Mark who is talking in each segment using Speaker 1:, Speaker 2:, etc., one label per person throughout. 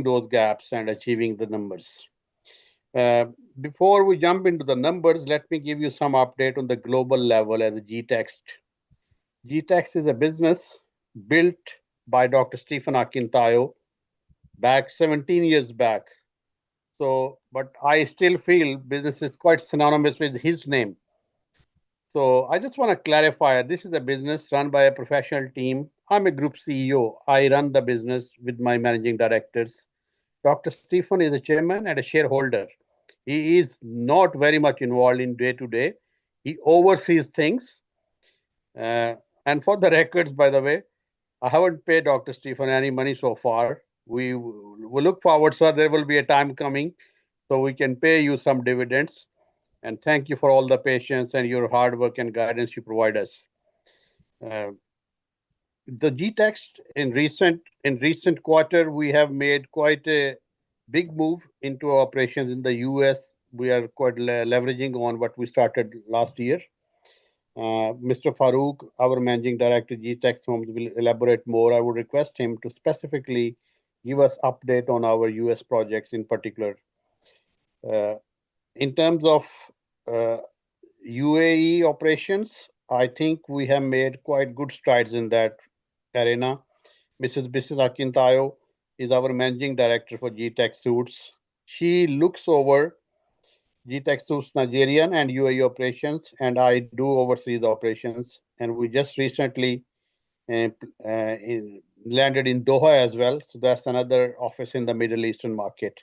Speaker 1: those gaps and achieving the numbers. Uh, Before we jump into the numbers, let me give you some update on the global level as a GTExt. GTExt is a business built by Dr. Stephen Akintayo back 17 years back. So, but I still feel business is quite synonymous with his name. So I just want to clarify, this is a business run by a professional team. I'm a group CEO. I run the business with my managing directors. Dr. Stephen is a chairman and a shareholder. He is not very much involved in day to day. He oversees things. Uh, and for the records, by the way, I haven't paid Dr. Stephen any money so far. We look forward, sir. There will be a time coming so we can pay you some dividends. And thank you for all the patience and your hard work and guidance you provide us. Uh, the GTExt in recent quarter, we have made quite a big move into operations in the US. We are quite leveraging on what we started last year. Mr. Farouk, our managing director, GTEx Homes, will elaborate more. I would request him to specifically give us update on our US projects in particular. Uh, in terms of uh, UAE operations, I think we have made quite good strides in that arena. Mrs. Akintayo is our managing director for GTEx Suits. She looks over GTEx Suits Nigerian and UAE operations, and I do oversee the operations. And we just recently uh, landed in Doha as well. So that's another office in the Middle Eastern market.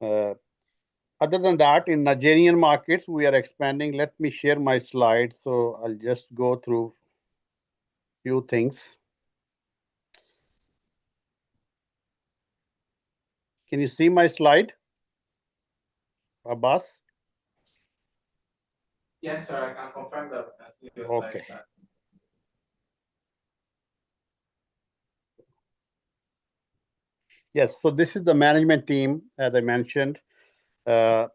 Speaker 1: Uh, Other than that, in Nigerian markets, we are expanding. Let me share my slides. So I'll just go through few things. Can you see my slide, Abbas?
Speaker 2: Yes, sir, I can confirm that we can see your slide,
Speaker 1: Okay.
Speaker 2: sir.
Speaker 1: Yes. So this is the management team, as I mentioned. Uh,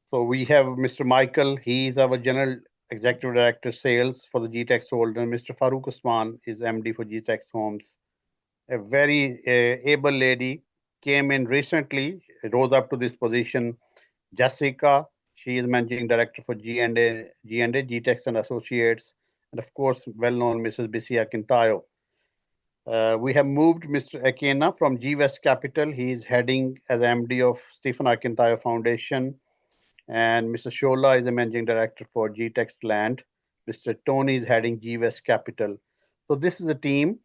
Speaker 1: so we have Mr. Michael. He is our general executive director sales for the GTEx holder. Mr. Farouk Usman is MD for GTEx Homes. A very able lady came in recently, rose up to this position. Jessica, she is managing director for G&A, GTEx and Associates, and of course, well-known Mrs. Bisia Quintayo. We have moved Mr. Akena from G West Capital. He is heading as MD of Stephen Akintayo Foundation, and Mr. Shola is the managing director for GTEx Land. Mr. Tony is heading G West Capital. So this is a team,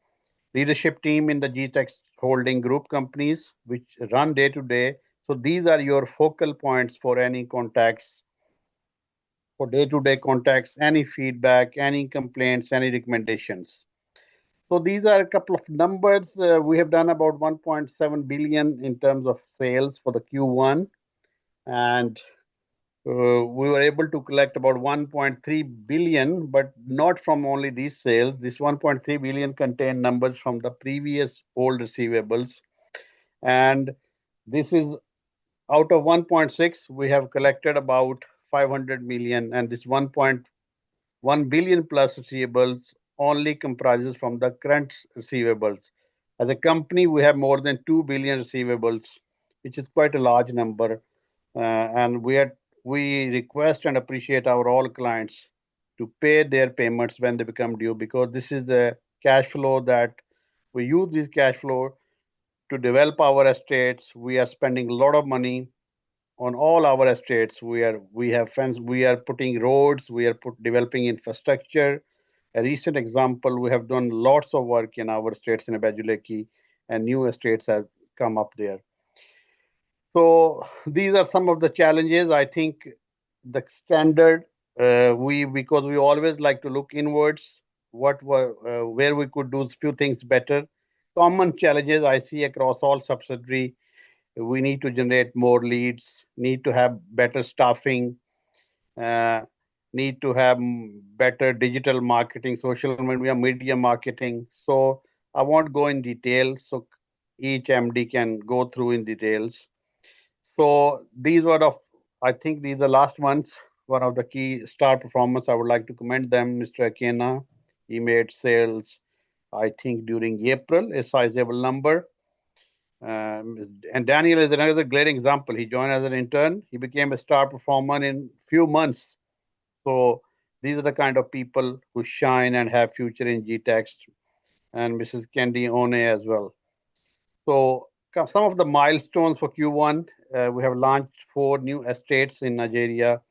Speaker 1: leadership team in the GTEx holding group companies, which run day to day. So these are your focal points for any contacts, for day to day contacts, any feedback, any complaints, any recommendations. So these are a couple of numbers. We have done about 1.7 billion in terms of sales for the Q1, and we were able to collect about 1.3 billion, but not from only these sales. This 1.3 billion contain numbers from the previous old receivables, and this is out of 1.6, we have collected about 500 million, and this 1.1 billion plus receivables only comprises from the current receivables. As a company, we have more than 2 billion receivables, which is quite a large number. And we request and appreciate our all clients to pay their payments when they become due, because this is the cash flow that we use this cash flow to develop our estates. We are spending a lot of money on all our estates. We are putting roads, we are developing infrastructure. A recent example, we have done lots of work in our estates in Abajuleki, and new estates have come up there. So these are some of the challenges. I think the standard, we because we always like to look inwards, where we could do few things better. Common challenges I see across all subsidiary: we need to generate more leads, need to have better staffing, uh, need to have better digital marketing, social media marketing. So I won't go in detail, so each MD can go through in details. So these were of, I think these are the last ones. One of the key star performers, I would like to commend them, Mr. Akena. He made sales, I think, during April, a sizable number. And Daniel is another great example. He joined as an intern. He became a star performer in few months. So these are the kind of people who shine and have future in GText, and Mrs. Candy One as well. So some of the milestones for Q1, we have launched 4 new estates in Nigeria.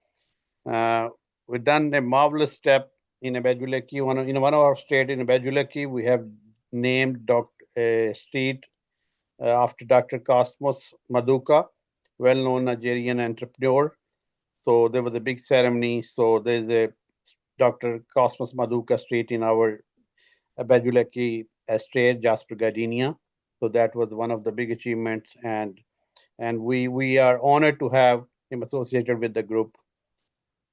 Speaker 1: Uh, we've done a marvelous step in Abeduleki. In one of our state in Abeduleki, we have named street after Dr. Cosmos Maduka, well-known Nigerian entrepreneur. So there was a big ceremony. So there's a Dr. Cosmos Maduka Street in our Abeduleki estate, Jasper Gardenia. So that was one of the big achievements, and we are honored to have him associated with the group.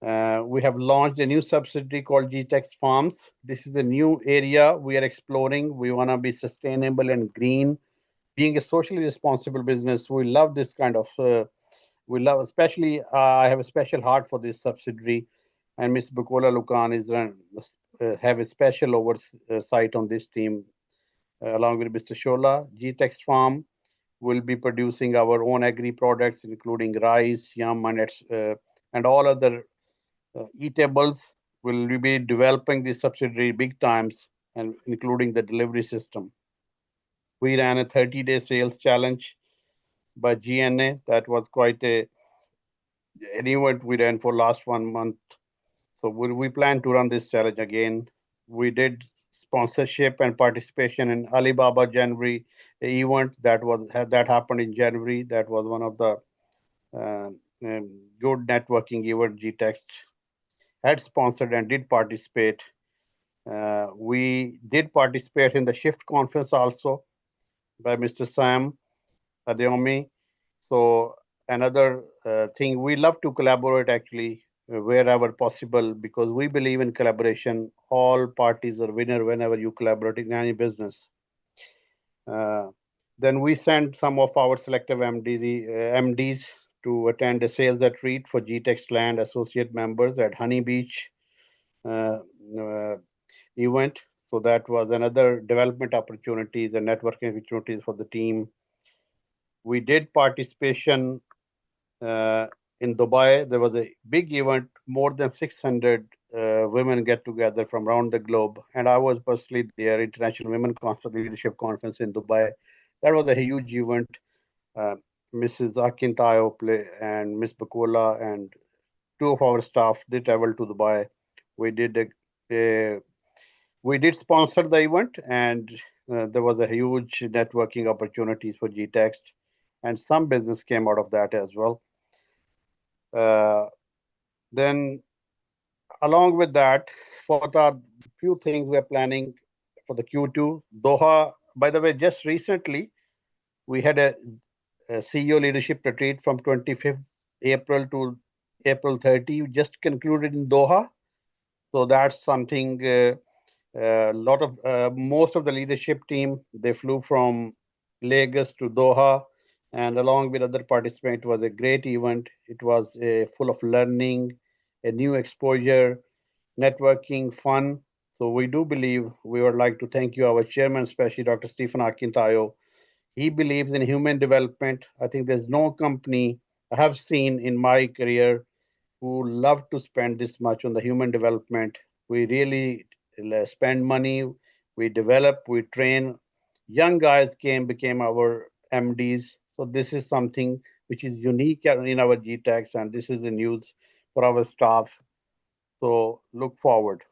Speaker 1: We have launched a new subsidiary called GTEX Farms. This is a new area we are exploring. We want to be sustainable and green. Being a socially responsible business, we love this kind of. We love, especially. I have a special heart for this subsidiary, and Ms. Bukola Lukan is have a special oversight on this team, along with Mr. Shola. GTEX Farm will be producing our own agri products, including rice, yam, and all other eatables. Will be developing this subsidiary big times, and including the delivery system. We ran a 30-day sales challenge by GNA. That was quite an event we ran for last 1 month. So we plan to run this challenge again. We did sponsorship and participation in Alibaba January event that happened in January. That was one of the uh, good networking event GText had sponsored and did participate. We did participate in the Shift conference also by Mr. Sam Adeomi. So another thing, we love to collaborate actually wherever possible, because we believe in collaboration. All parties are winner whenever you collaborate in any business. Uh, then we sent some of our selective MDs to attend a sales retreat for GTEX Land associate members at Honey Beach uh, uh, event. So that was another development opportunities and networking opportunities for the team. We did participation uh, in Dubai. There was a big event, more than 600 women get together from around the globe. And I was personally there, International Women Leadership Conference in Dubai. That was a huge event. Uh, Mrs. Akintayo and Miss Bakola and two of our staff did travel to Dubai. We did a we did sponsor the event, and there was a huge networking opportunities for GText, and some business came out of that as well. Then along with that, what are few things we're planning for the Q2? Doha, by the way, just recently we had a CEO leadership retreat from 25th April to April 30, just concluded in Doha. So that's something. Lot of Most of the leadership team, they flew from Lagos to Doha, and along with other participants, it was a great event. It was full of learning, a new exposure, networking, fun. So we do believe we would like to thank you, our chairman, especially Dr. Stephen Akintayo. He believes in human development. I think there's no company I have seen in my career who love to spend this much on the human development. We really spend money, we develop, we train. Young guys became our MDs. So this is something which is unique in our GTEX, and this is the news for our staff. So look forward.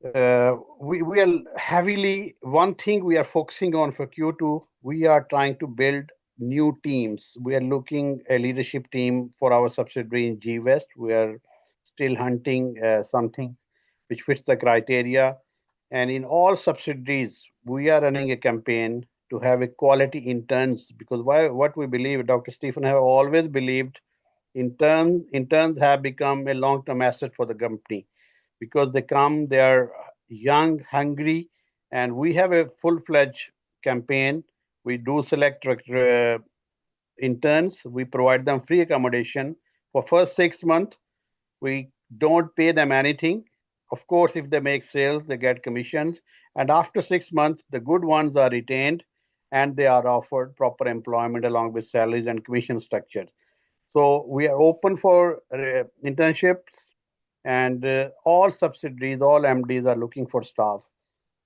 Speaker 1: We are heavily, one thing we are focusing on for Q2, we are trying to build new teams. We are looking a leadership team for our subsidiary in G West. We are still hunting something which fits the criteria. And in all subsidiaries, we are running a campaign to have a quality interns, because what we believe, Dr. Stephen have always believed, interns have become a long-term asset for the company, because they are young, hungry, and we have a full-fledged campaign. We do select interns. We provide them free accommodation for first 6 months. We don't pay them anything. Of course, if they make sales, they get commissions. And after 6 months, the good ones are retained, and they are offered proper employment along with salaries and commission structure. So we are open for internships, and all subsidiaries, all MDs are looking for staff.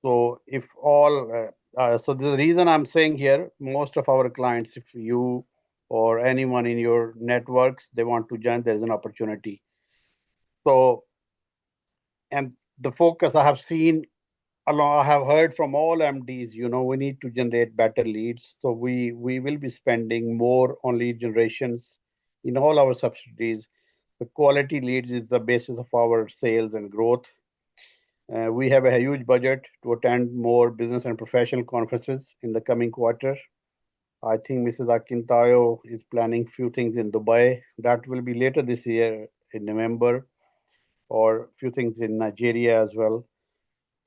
Speaker 1: So if all, so the reason I'm saying here, most of our clients, if you or anyone in your networks, they want to join, there's an opportunity. So, and the focus I have seen along, I have heard from all MDs, we need to generate better leads. So we will be spending more on lead generations in all our subsidiaries. The quality leads is the basis of our sales and growth. We have a huge budget to attend more business and professional conferences in the coming quarter. I think Mrs. Akintayo is planning few things in Dubai. That will be later this year in November, or few things in Nigeria as well.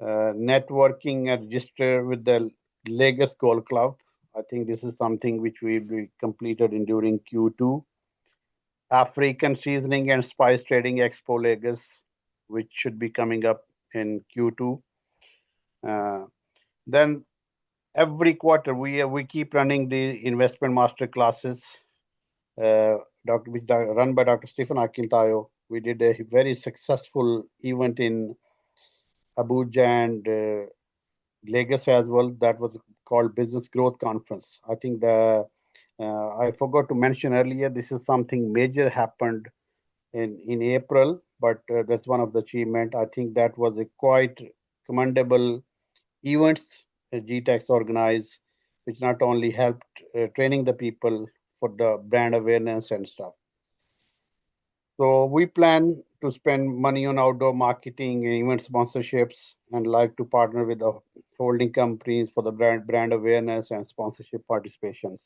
Speaker 1: Networking and register with the Lagos Golf Club. I think this is something which will be completed in during Q2. African Seasoning and Spice Trading Expo Lagos, which should be coming up in Q2. Uh, then every quarter we keep running the investment master classes, run by Dr. Stephen Akintayo. We did a very successful event in Abuja and Lagos as well. That was called Business Growth Conference. I think I forgot to mention earlier. This is something major happened in April, but that's one of the achievement. I think that was a quite commendable events GTEx organized, which not only helped training the people for the brand awareness and stuff. So we plan to spend money on outdoor marketing and event sponsorships, and like to partner with the holding companies for the brand awareness and sponsorship participations.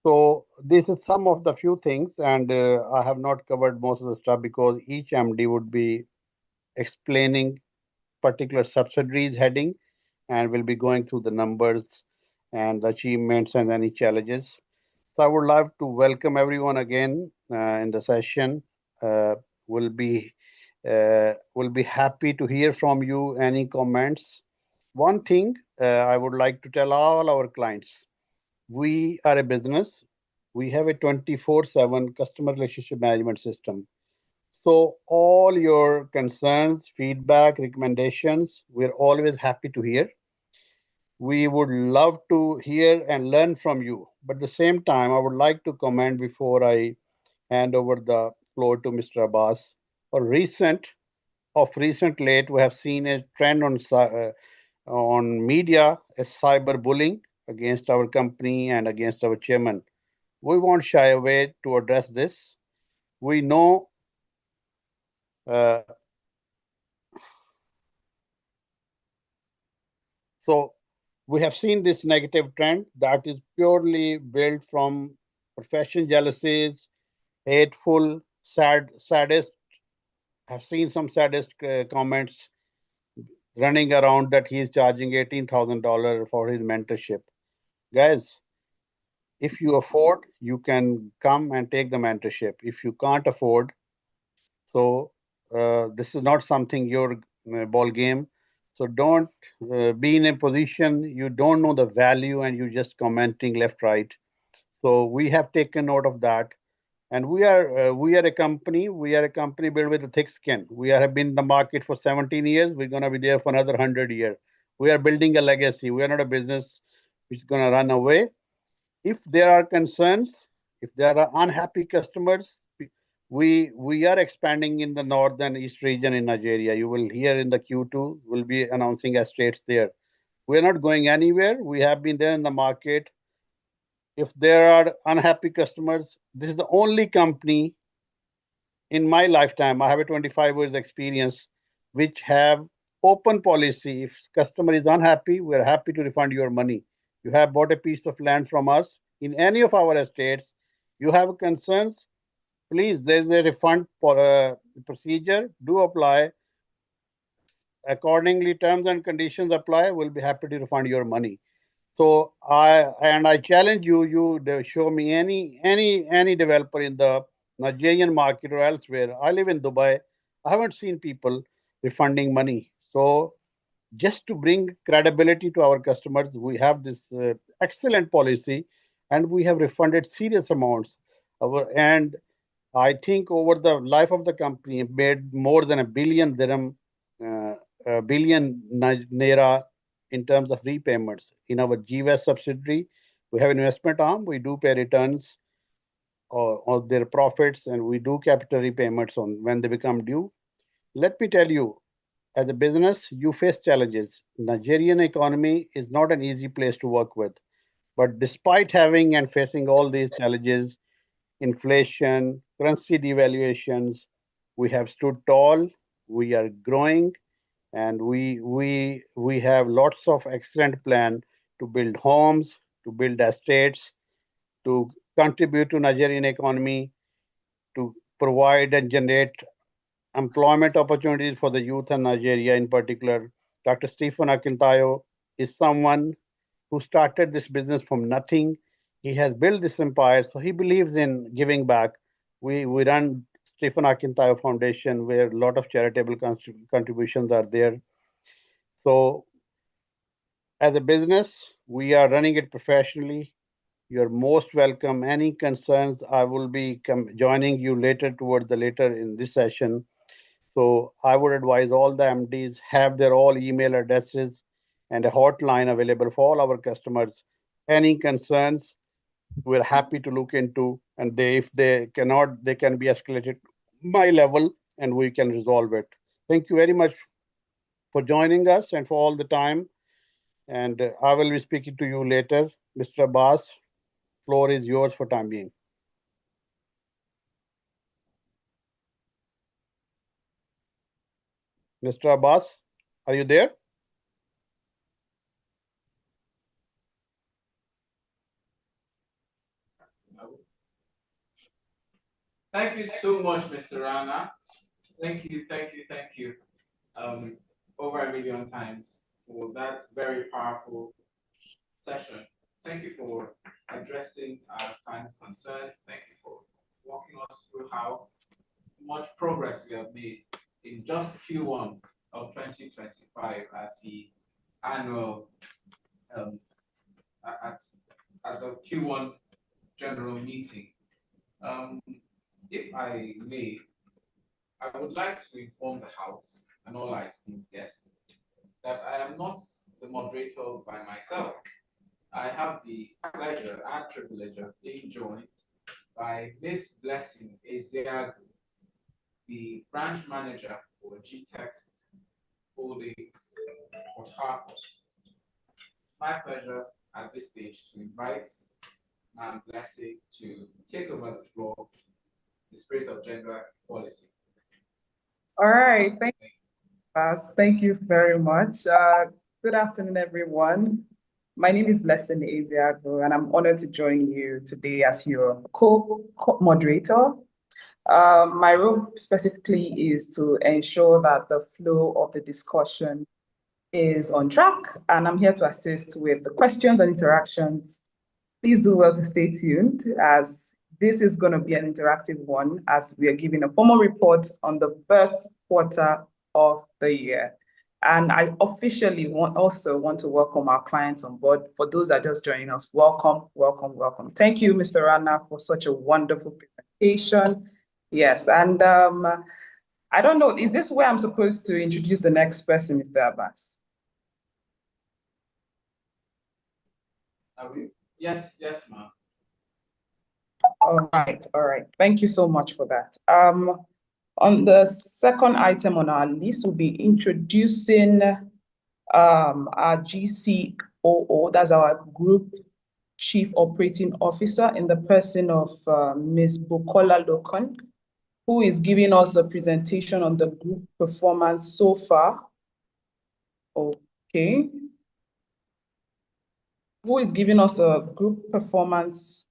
Speaker 1: So this is some of the few things, and I have not covered most of the stuff because each MD would be explaining particular subsidiaries heading, and we'll be going through the numbers and the achievements and any challenges. So I would love to welcome everyone again in the session. Uh, we'll be we'll be happy to hear from you any comments. One thing I would like to tell all our clients: we are a business. We have a 24/7 customer relationship management system. So all your concerns, feedback, recommendations, we're always happy to hear. We would love to hear and learn from you. But at the same time, I would like to comment before I hand over the floor to Mr. Abbas. For recent late, we have seen a trend on media, a cyberbullying against our company and against our chairman. We won't shy away to address this. We know uh, so we have seen this negative trend that is purely built from profession jealousies, hateful, saddest. Have seen some saddest comments running around that he is charging $18,000 for his mentorship. Guys, if you afford, you can come and take the mentorship. If you can't afford, so this is not something your ball game. So don't be in a position you don't know the value and you just commenting left right. So we have taken note of that, and we are a company. We are a company built with a thick skin. Have been in the market for 17 years. We're gonna be there for another 100 years. We are building a legacy. We are not a business which is gonna run away. If there are concerns, if there are unhappy customers, we are expanding in the north and east region in Nigeria. You will hear in the Q2, we'll be announcing estates there. We're not going anywhere. We have been there in the market. If there are unhappy customers, this is the only company in my lifetime, I have a 25 years experience, which have open policy. If customer is unhappy, we're happy to refund your money. You have bought a piece of land from us in any of our estates. You have concerns, please, there's a refund procedure. Do apply. Accordingly, terms and conditions apply. We'll be happy to refund your money. So I challenge you, show me any developer in the Nigerian market or elsewhere. I live in Dubai. I haven't seen people refunding money. So just to bring credibility to our customers, we have this excellent policy, and we have refunded serious amounts. And I think over the life of the company, made more than a billion dirham, a billion naira in terms of repayments. In our GWES subsidiary, we have investment arm. We do pay returns of their profits, and we do capital repayments on when they become due. Let me tell you, as a business, you face challenges. Nigerian economy is not an easy place to work with. But despite having and facing all these challenges, inflation, currency devaluations, we have stood tall, we are growing, and we have lots of excellent plan to build homes, to build estates, to contribute to Nigerian economy, to provide and generate employment opportunities for the youth in Nigeria in particular. Dr. Stephen Akintayo is someone who started this business from nothing. He has built this empire, so he believes in giving back. We run Stephen Akintayo Foundation, where a lot of charitable contributions are there. So, as a business, we are running it professionally. You're most welcome. Any concerns, I will be joining you later toward the later in this session. So I would advise all the MDs have their all email addresses and a hotline available for all our customers. Any concerns, we're happy to look into, and if they cannot, they can be escalated my level, and we can resolve it. Thank you very much for joining us and for all the time. And I will be speaking to you later. Mr. Abbas, floor is yours for time being. Mr. Abbas, are you there?
Speaker 2: Thank you so much, Mr. Rana. Thank you. Over a million times for that very powerful session. Thank you for addressing our clients' concerns. Thank you for walking us through how much progress we have made in just Q1 of 2025 at the annual um, at, at the Q1 general meeting. Um, if I may, I would like to inform the House and all our esteemed guests that I am not the moderator by myself. I have the pleasure and privilege of being joined by Miss Blessing Ezeagu, the branch manager for GText Holdings Port Harcourt. It's my pleasure at this stage to invite Ma'am Blessing to take over the floor, the spirit of gender equality.
Speaker 3: All right, thank you, Bas. Thank you very much. Good afternoon, everyone. My name is Blessing Ezeagu, and I'm honored to join you today as your co-moderator. My role specifically is to ensure that the flow of the discussion is on track, and I'm here to assist with the questions and interactions. Please do well to stay tuned, as this is going to be an interactive one, as we are giving a formal report on the first quarter of the year. And I officially also want to welcome our clients on board. For those that are just joining us, welcome, welcome, welcome. Thank you, Mr. Rana, for such a wonderful presentation. Yes, and I don't know, is this where I'm supposed to introduce the next person, Mr. Abbas?
Speaker 2: Are we? Yes, ma'am.
Speaker 3: All right. Thank you so much for that. On the second item on our list, we'll be introducing our GCOO, that's our Group Chief Operating Officer, in the person of Ms. Bukola Lokon, who is giving us a presentation on the group performance so far. Okay. Who is giving us a group performance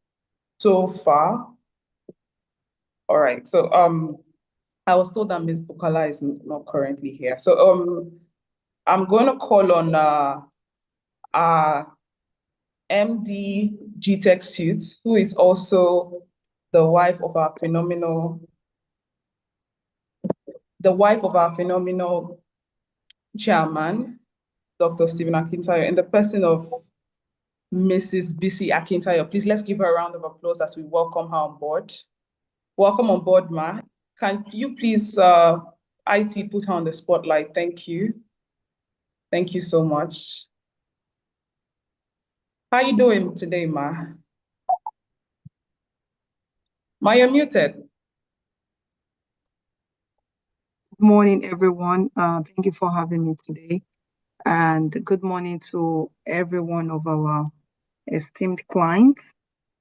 Speaker 3: so far? All right, so I was told that Ms. Bukola is not currently here. So I'm going to call on our MD GTech Suits, who is also the wife of our phenomenal chairman, Dr. Stephen Akintayo, in the person of Mrs. BC Akintayo. Please let's give her a round of applause as we welcome her on board. Welcome on board, Ma. Can you please, IT, put her on the spotlight? Thank you. Thank you so much. How you doing today, Ma? Ma, you're muted.
Speaker 4: Good morning, everyone. Thank you for having me today. And good morning to every one of our esteemed clients.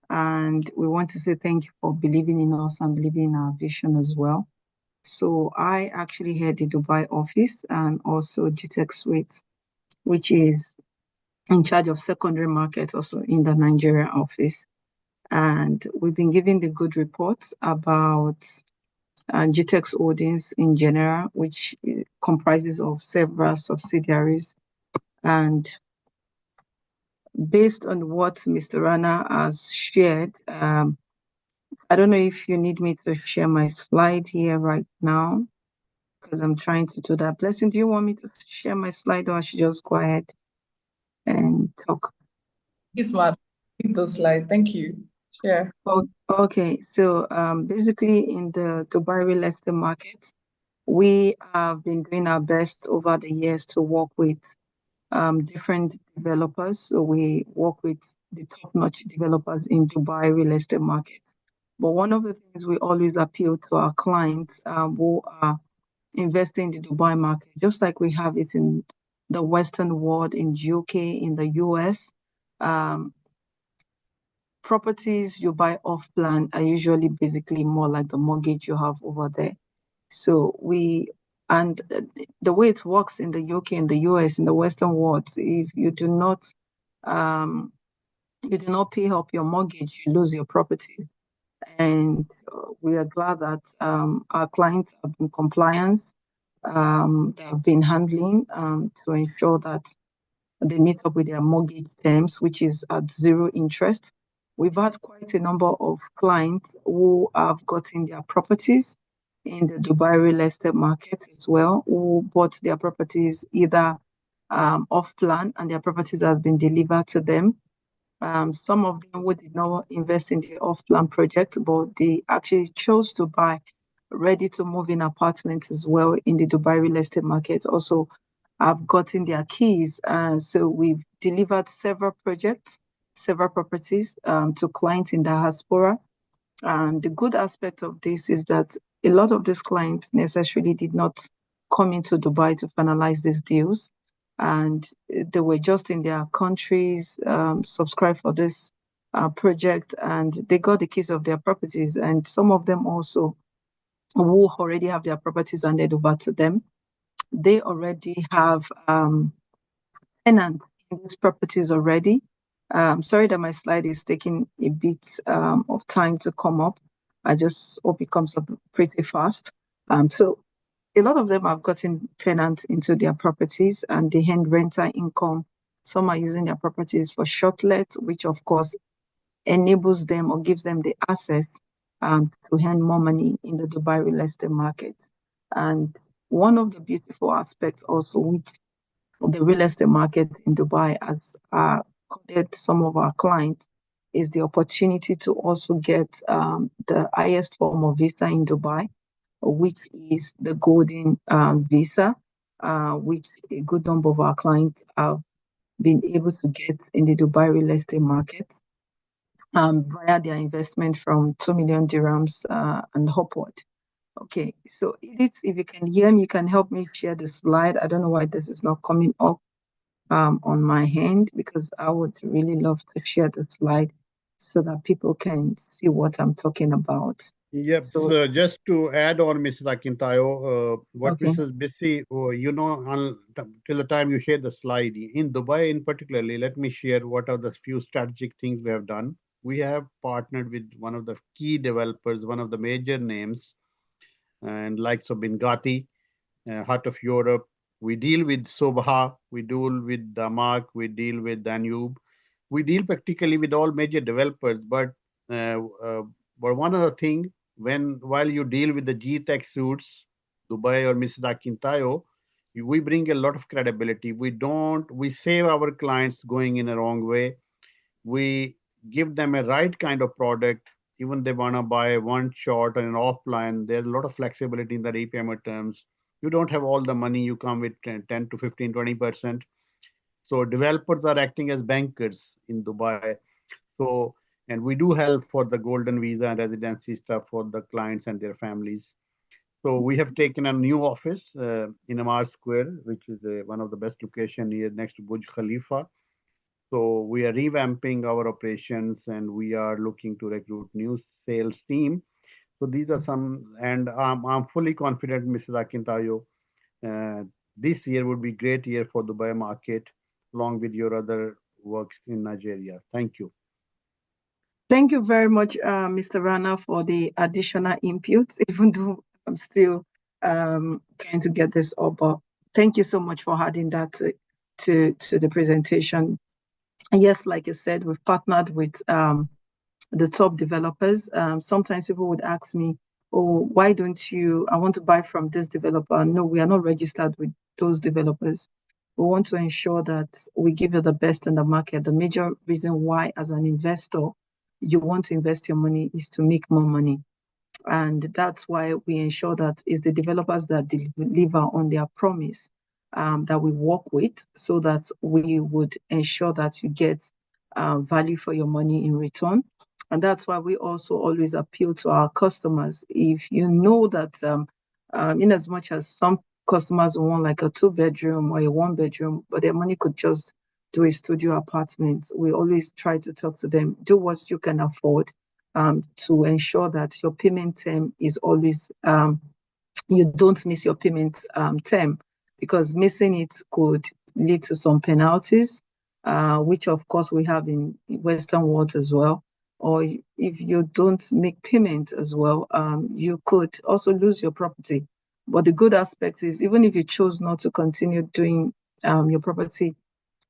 Speaker 4: And we want to say thank you for believing in us and believing in our vision as well. So I actually head the Dubai office and also GTEC Suites, which is in charge of secondary market also in the Nigeria office. And we've been giving the good reports about GTEX Holdings in general, which comprises of several subsidiaries. And based on what Mr. Rana has shared, I don't know if you need me to share my slide here right now, because I'm trying to do that. Blessing, do you want me to share my slide, or I should just go ahead and talk?
Speaker 3: Yes, Ma. Those slide. Thank you. Share.
Speaker 4: Okay, so basically in the Dubai real estate market, we have been doing our best over the years to work with different developers. So we work with the top-notch developers in Dubai real estate market. But one of the things we always appeal to our clients who are investing in the Dubai market, just like we have it in the Western world, in UK, in the US, properties you buy off plan are usually basically more like the mortgage you have over there. So and the way it works in the UK, in the US, in the Western world, if you do not pay up your mortgage, you lose your property. And we are glad that our clients have been compliant. They have been handling to ensure that they meet up with their mortgage terms, which is at zero interest. We've had quite a number of clients who have gotten their properties in the Dubai real estate market as well, who bought their properties either off plan and their properties has been delivered to them. Some of them who did not invest in the off plan project, but they actually chose to buy ready to move in apartments as well in the Dubai real estate market. Also, have gotten their keys. So we've delivered several projects, several properties to clients in diaspora. And the good aspect of this is that a lot of these clients necessarily did not come into Dubai to finalize these deals. And they were just in their countries, subscribed for this project, and they got the keys of their properties. And some of them also who already have their properties handed over to them, they already have tenants in these properties already. Sorry that my slide is taking a bit of time to come up. I just hope it comes up pretty fast. So a lot of them have gotten tenants into their properties and they earn rental income. Some are using their properties for short let, which of course enables them or gives them the assets to earn more money in the Dubai real estate market. And one of the beautiful aspects also, which the real estate market in Dubai has connected some of our clients, is the opportunity to also get the highest form of visa in Dubai, which is the golden visa, which a good number of our clients have been able to get in the Dubai real estate market via their investment from 2 million dirhams and upward. Okay, so Edith, if you can hear me, you can help me share the slide. I don't know why this is not coming up on my hand, because I would really love to share the slide so that people can see what I'm talking about.
Speaker 1: Yep.
Speaker 4: So,
Speaker 1: So just to add on, Mrs. Akintayo, what
Speaker 4: okay.
Speaker 1: Mrs. Bissy, till the time you share the slide, in Dubai in particularly, let me share what are the few strategic things we have done. We have partnered with one of the key developers, one of the major names, and likes of Benghazi, Heart of Europe. We deal with Sobha, we deal with Damak, we deal with Danube. We deal practically with all major developers, but one other thing, while you deal with the GTech suits, Dubai or Mrs. Akintayo, We bring a lot of credibility. We save our clients going in a wrong way. We give them a right kind of product. Even they want to buy one shot and an offline, there's a lot of flexibility in the repayment terms. You don't have all the money, you come with 10 to 15, 20%. So developers are acting as bankers in Dubai. So, and we do help for the golden visa and residency stuff for the clients and their families. So we have taken a new office in Amar Square, which is one of the best location here next to Burj Khalifa. So we are revamping our operations and we are looking to recruit new sales team. So these are some, and I'm fully confident, Mrs. Akintayo, uh, this year would be great year for Dubai market, along with your other works in Nigeria. Thank you.
Speaker 4: Thank you very much, Mr. Rana, for the additional inputs, even though I'm still trying to get this up. But thank you so much for adding that to the presentation. And yes, like I said, we've partnered with the top developers. Sometimes people would ask me, oh, why don't you, I want to buy from this developer. No, we are not registered with those developers. We want to ensure that we give you the best in the market. The major reason why, as an investor, you want to invest your money is to make more money. And that's why we ensure that it's the developers that deliver on their promise that we work with, so that we would ensure that you get value for your money in return. And that's why we also always appeal to our customers. If you know that in as much as some customers want like a 2-bedroom or a 1-bedroom, but their money could just do a studio apartment, we always try to talk to them, do what you can afford, to ensure that your payment term is always, you don't miss your payment term, because missing it could lead to some penalties, which of course we have in Western world as well. Or if you don't make payment as well, you could also lose your property. But the good aspect is, even if you chose not to continue doing your property,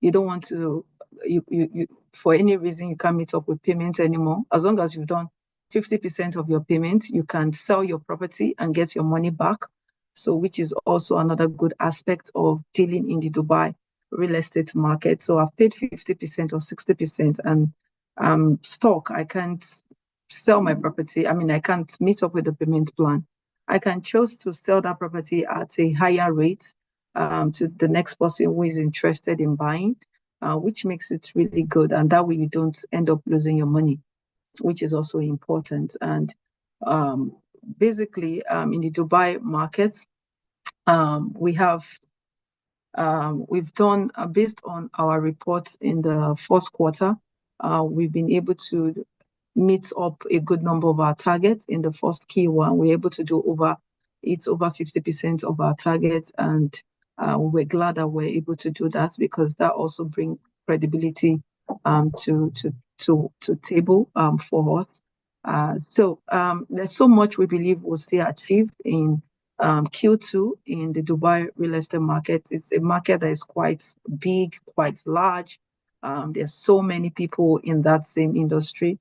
Speaker 4: you don't want to, you for any reason you can't meet up with payment anymore, as long as you've done 50% of your payment, you can sell your property and get your money back. So, which is also another good aspect of dealing in the Dubai real estate market. So I've paid 50% or 60%, and stuck. I can't sell my property. I mean, I can't meet up with the payment plan. I can choose to sell that property at a higher rate to the next person who is interested in buying, which makes it really good. And that way you don't end up losing your money, which is also important. And basically, in the Dubai market, we have we've done, based on our reports in the first quarter, we've been able to meet up a good number of our targets. In the first Q1, we're able to do over 50% of our targets, and we're glad that we're able to do that, because that also brings credibility to table for us. So there's so much we believe we'll still achieve in Q2 in the Dubai real estate market. It's a market that is quite big, quite large. There's so many people in that same industry.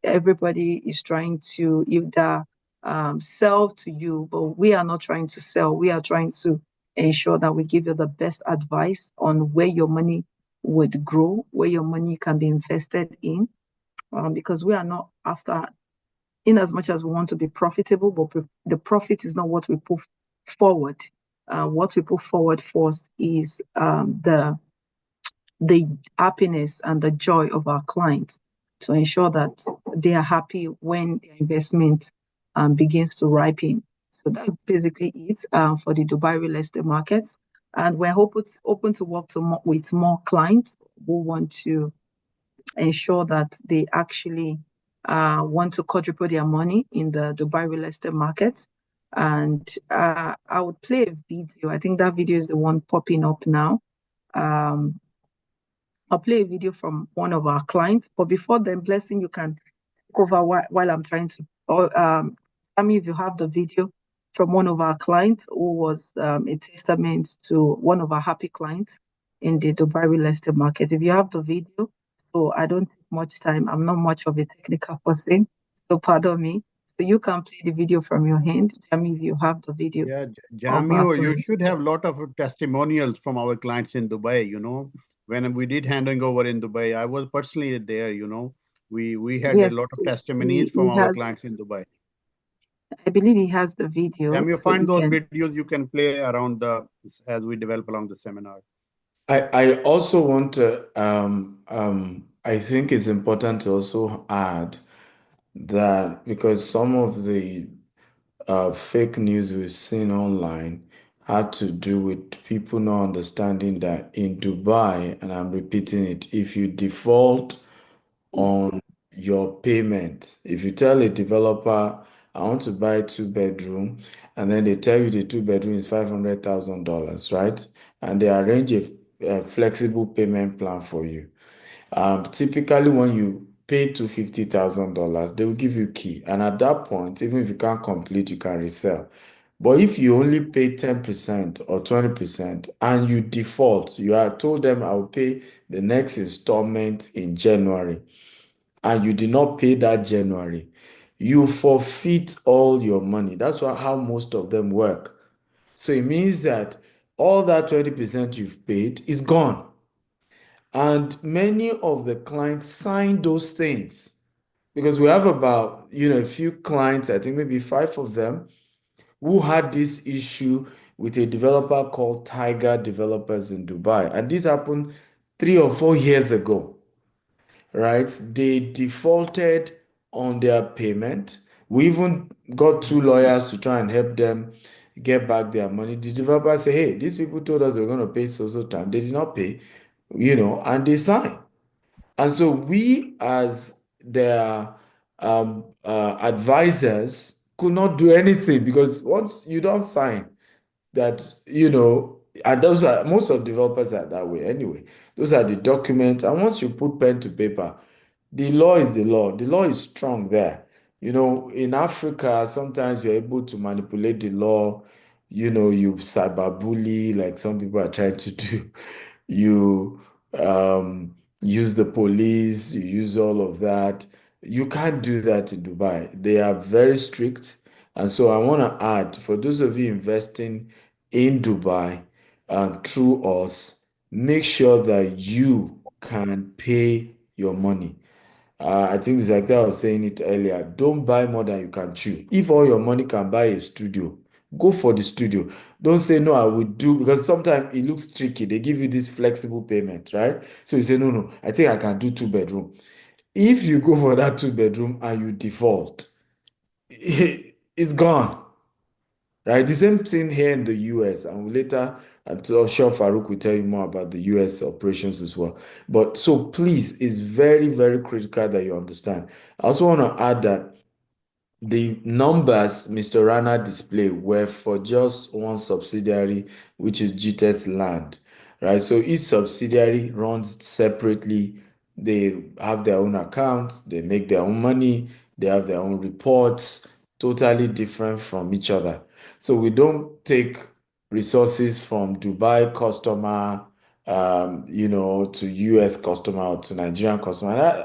Speaker 4: Everybody is trying to either sell to you, but we are not trying to sell. We are trying to ensure that we give you the best advice on where your money would grow, where your money can be invested in, because we are not after, in as much as we want to be profitable, but the profit is not what we put forward. What we put forward first is the happiness and the joy of our clients, to ensure that they are happy when the investment begins to ripen. So that's basically it for the Dubai real estate market. And we're open to work with more clients who want to ensure that they actually want to quadruple their money in the Dubai real estate market. And I would play a video. I think that video is the one popping up now. I'll play a video from one of our clients. But before then, Blessing, you can cover while I'm trying to, or I mean, if you have the video from one of our clients who was a testament to one of our happy clients in the Dubai real estate market. If you have the video, so I don't take much time. I'm not much of a technical person, so pardon me. So you can play the video from your hand. Tell me if you have the video.
Speaker 1: Yeah,
Speaker 4: Of our
Speaker 1: Jamio, you
Speaker 4: clients.
Speaker 1: should have a lot of testimonials from our clients in Dubai, you know. When we did handing over in Dubai, I was personally there, you know. We had a
Speaker 4: Yes,
Speaker 1: lot of
Speaker 4: he,
Speaker 1: testimonies from
Speaker 4: he
Speaker 1: our
Speaker 4: has,
Speaker 1: clients in Dubai.
Speaker 4: I believe he has the video,
Speaker 1: Jamio,
Speaker 4: so
Speaker 1: find
Speaker 4: you
Speaker 1: those
Speaker 4: can.
Speaker 1: videos you can play around the as we develop along the seminar.
Speaker 5: I also want to, I think it's important to also add that because some of the fake news we've seen online had to do with people not understanding that in Dubai, and I'm repeating it, if you default on your payment, if you tell a developer, I want to buy a 2 bedroom, and then they tell you the 2 bedroom is $500,000, right? And they arrange a flexible payment plan for you. Typically, when you pay to $50,000, they will give you key, and at that point, even if you can't complete, you can resell. But if you only pay 10% or 20% and you default, you are told them I will pay the next installment in January, and you did not pay that January, you forfeit all your money. That's how most of them work. So it means that all that 20% you've paid is gone. And many of the clients sign those things because we have about, a few clients, I think maybe 5 of them, who had this issue with a developer called Tiger Developers in Dubai. And this happened 3 or 4 years ago, right? They defaulted on their payment. We even got 2 lawyers to try and help them get back their money. The developer said, hey, these people told us they were going to pay so time. They did not pay, and they signed. And so we, as their advisors, could not do anything because once you don't sign, that and those are most of developers are that way anyway. Those are the documents, and once you put pen to paper, the law is the law. The law is strong there. In Africa, sometimes you're able to manipulate the law. You cyberbully, like some people are trying to do. You use the police, you use all of that. You can't do that in Dubai. They are very strict. And so I want to add, for those of you investing in Dubai through us, make sure that you can pay your money. I think it's like that I was saying it earlier. Don't buy more than you can chew. If all your money can buy a studio, go for the studio. Don't say, no, I will do, because sometimes it looks tricky. They give you this flexible payment, right? So you say, no, I think I can do 2 bedroom. If you go for that 2 bedroom and you default, it's gone. Right? The same thing here in the US, and later, I'm sure Farouk will tell you more about the US operations as well. But so please, it's very, very critical that you understand. I also want to add that the numbers Mr. Rana displayed were for just one subsidiary, which is GTES Land, right? So each subsidiary runs separately. They have their own accounts, they make their own money, they have their own reports, totally different from each other. So we don't take resources from Dubai customer, to US customer or to Nigerian customer.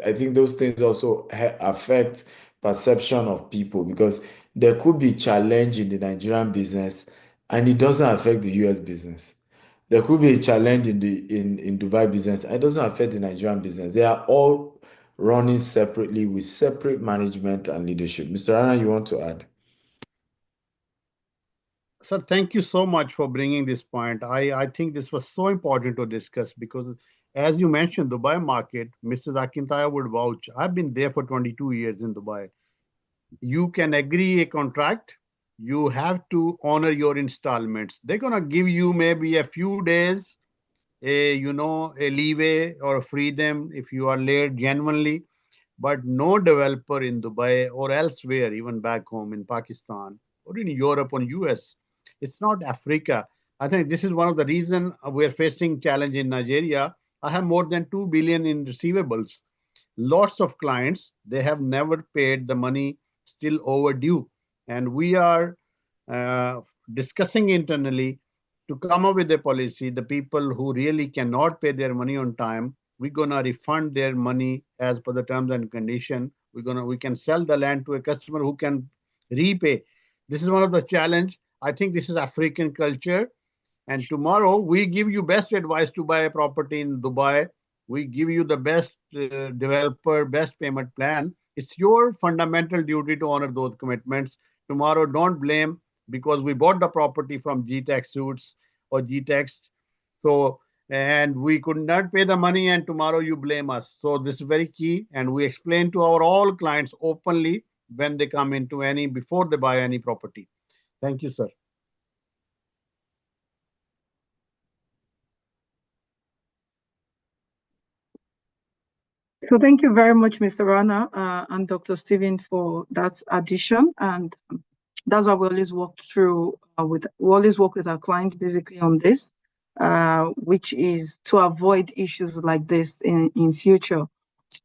Speaker 5: I think those things also affect perception of people, because there could be challenge in the Nigerian business and it doesn't affect the US business. There could be a challenge in Dubai business and it doesn't affect the Nigerian business. They are all running separately with separate management and leadership. Mr. Anna, you want to add?
Speaker 1: Sir, thank you so much for bringing this point. I think this was so important to discuss because, as you mentioned, Dubai market, Mrs. Akintaya would vouch. I've been there for 22 years in Dubai. You can agree a contract. You have to honor your installments. They're gonna give you maybe a few days, a leeway or freedom if you are late genuinely, but no developer in Dubai or elsewhere, even back home in Pakistan or in Europe or US, it's not Africa. I think this is one of the reason we're facing challenge in Nigeria. I have more than 2 billion in receivables. Lots of clients, they have never paid the money, still overdue. And we are uh, discussing internally to come up with a policy. The people who really cannot pay their money on time, we're gonna refund their money as per the terms and condition. We can sell the land to a customer who can repay. This is one of the challenge. I think this is African culture. And tomorrow we give you best advice to buy a property in Dubai. We give you the best developer, best payment plan. It's your fundamental duty to honor those commitments. Tomorrow, don't blame because we bought the property from GTEX suits or GTEX. So, and we could not pay the money, and tomorrow you blame us. So this is very key, and we explain to our all clients openly when they come into any before they buy any property. Thank you, sir.
Speaker 4: So thank you very much, Mr. Rana and Dr. Stephen, for that addition. And that's why we always work through we always work with our client basically on this, which is to avoid issues like this in future.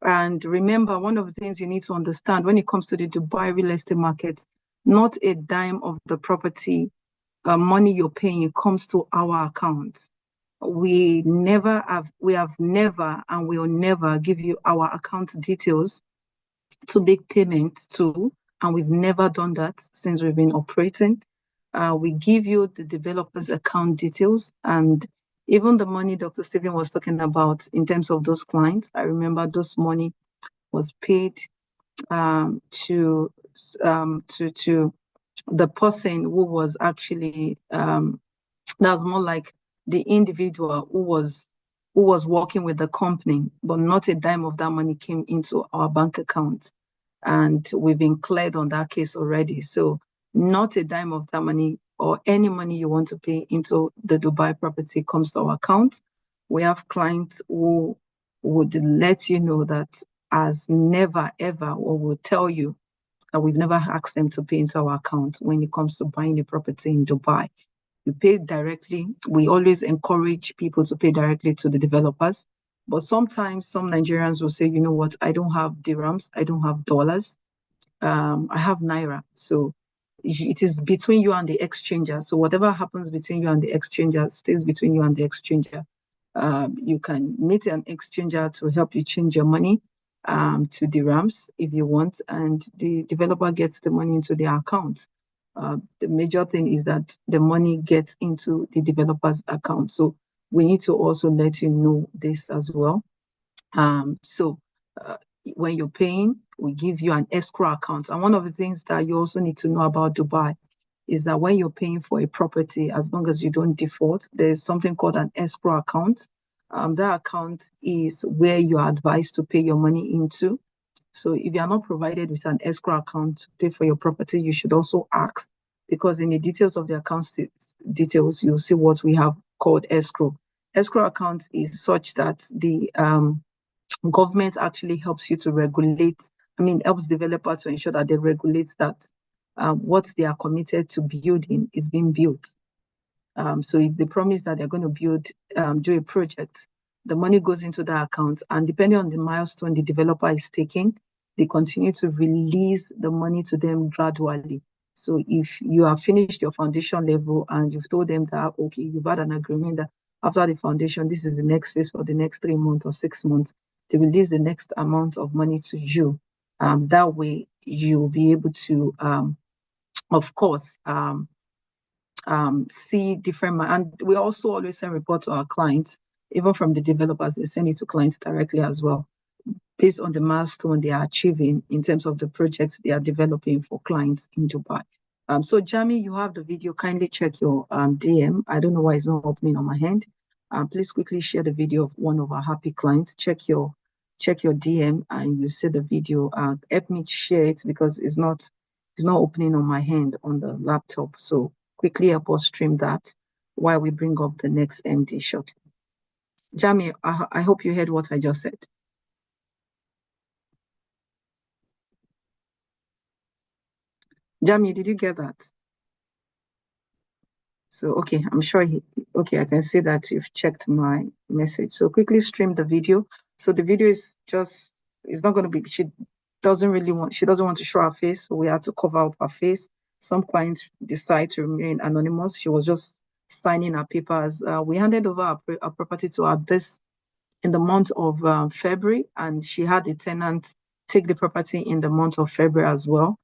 Speaker 4: And remember, one of the things you need to understand when it comes to the Dubai real estate market, not a dime of the property money you're paying comes to our account. We have never and will never give you our account details to make payments to, and we've never done that since we've been operating. We give you the developer's account details, and even the money Dr. Stephen was talking about in terms of those clients, I remember those money was paid to the person who was actually that's more like the individual who was working with the company, but not a dime of that money came into our bank account. And we've been cleared on that case already. So not a dime of that money or any money you want to pay into the Dubai property comes to our account. We have clients who would let you know that as never ever, or will tell you that we've never asked them to pay into our account when it comes to buying a property in Dubai. You pay directly. We always encourage people to pay directly to the developers. But sometimes some Nigerians will say, you know what, I don't have dirhams, I don't have dollars, I have naira. So it is between you and the exchanger. So whatever happens between you and the exchanger stays between you and the exchanger. You can meet an exchanger to help you change your money to dirhams if you want, and the developer gets the money into their account. The major thing is that the money gets into the developer's account. So we need to also let you know this as well. So when you're paying, we give you an escrow account. And one of the things that you also need to know about Dubai is that when you're paying for a property, as long as you don't default, there's something called an escrow account. That account is where you are advised to pay your money into. So if you are not provided with an escrow account to pay for your property, you should also ask, because in the details of the account details, you'll see what we have called escrow. Escrow account is such that the government actually helps you to regulate, helps developer to ensure that they regulate that what they are committed to building is being built. So if they promise that they're going to do a project, the money goes into that account, and depending on the milestone the developer is taking, they continue to release the money to them gradually. So if you have finished your foundation level and you've told them that, okay, you've had an agreement that after the foundation, this is the next phase for the next 3 months or 6 months, they release the next amount of money to you. That way you'll be able to, of course, see different, and we also always send report to our clients, even from the developers, they send it to clients directly as well, based on the milestone they are achieving in terms of the projects they are developing for clients in Dubai. So Jami, you have the video, kindly check your DM. I don't know why it's not opening on my hand. Please quickly share the video of one of our happy clients. Check your DM and you see the video. Help me share it because it's not opening on my hand on the laptop. So quickly help us stream that while we bring up the next MD shortly. Jami, I hope you heard what I just said. Jami, did you get that? So, okay, I'm sure okay, I can see that you've checked my message. So quickly stream the video. So the video is it's not going to be, she doesn't want to show her face. So we had to cover up her face. Some clients decide to remain anonymous. She was just signing her papers. We handed over our property to her this in the month of February, and she had a tenant take the property in the month of February as well.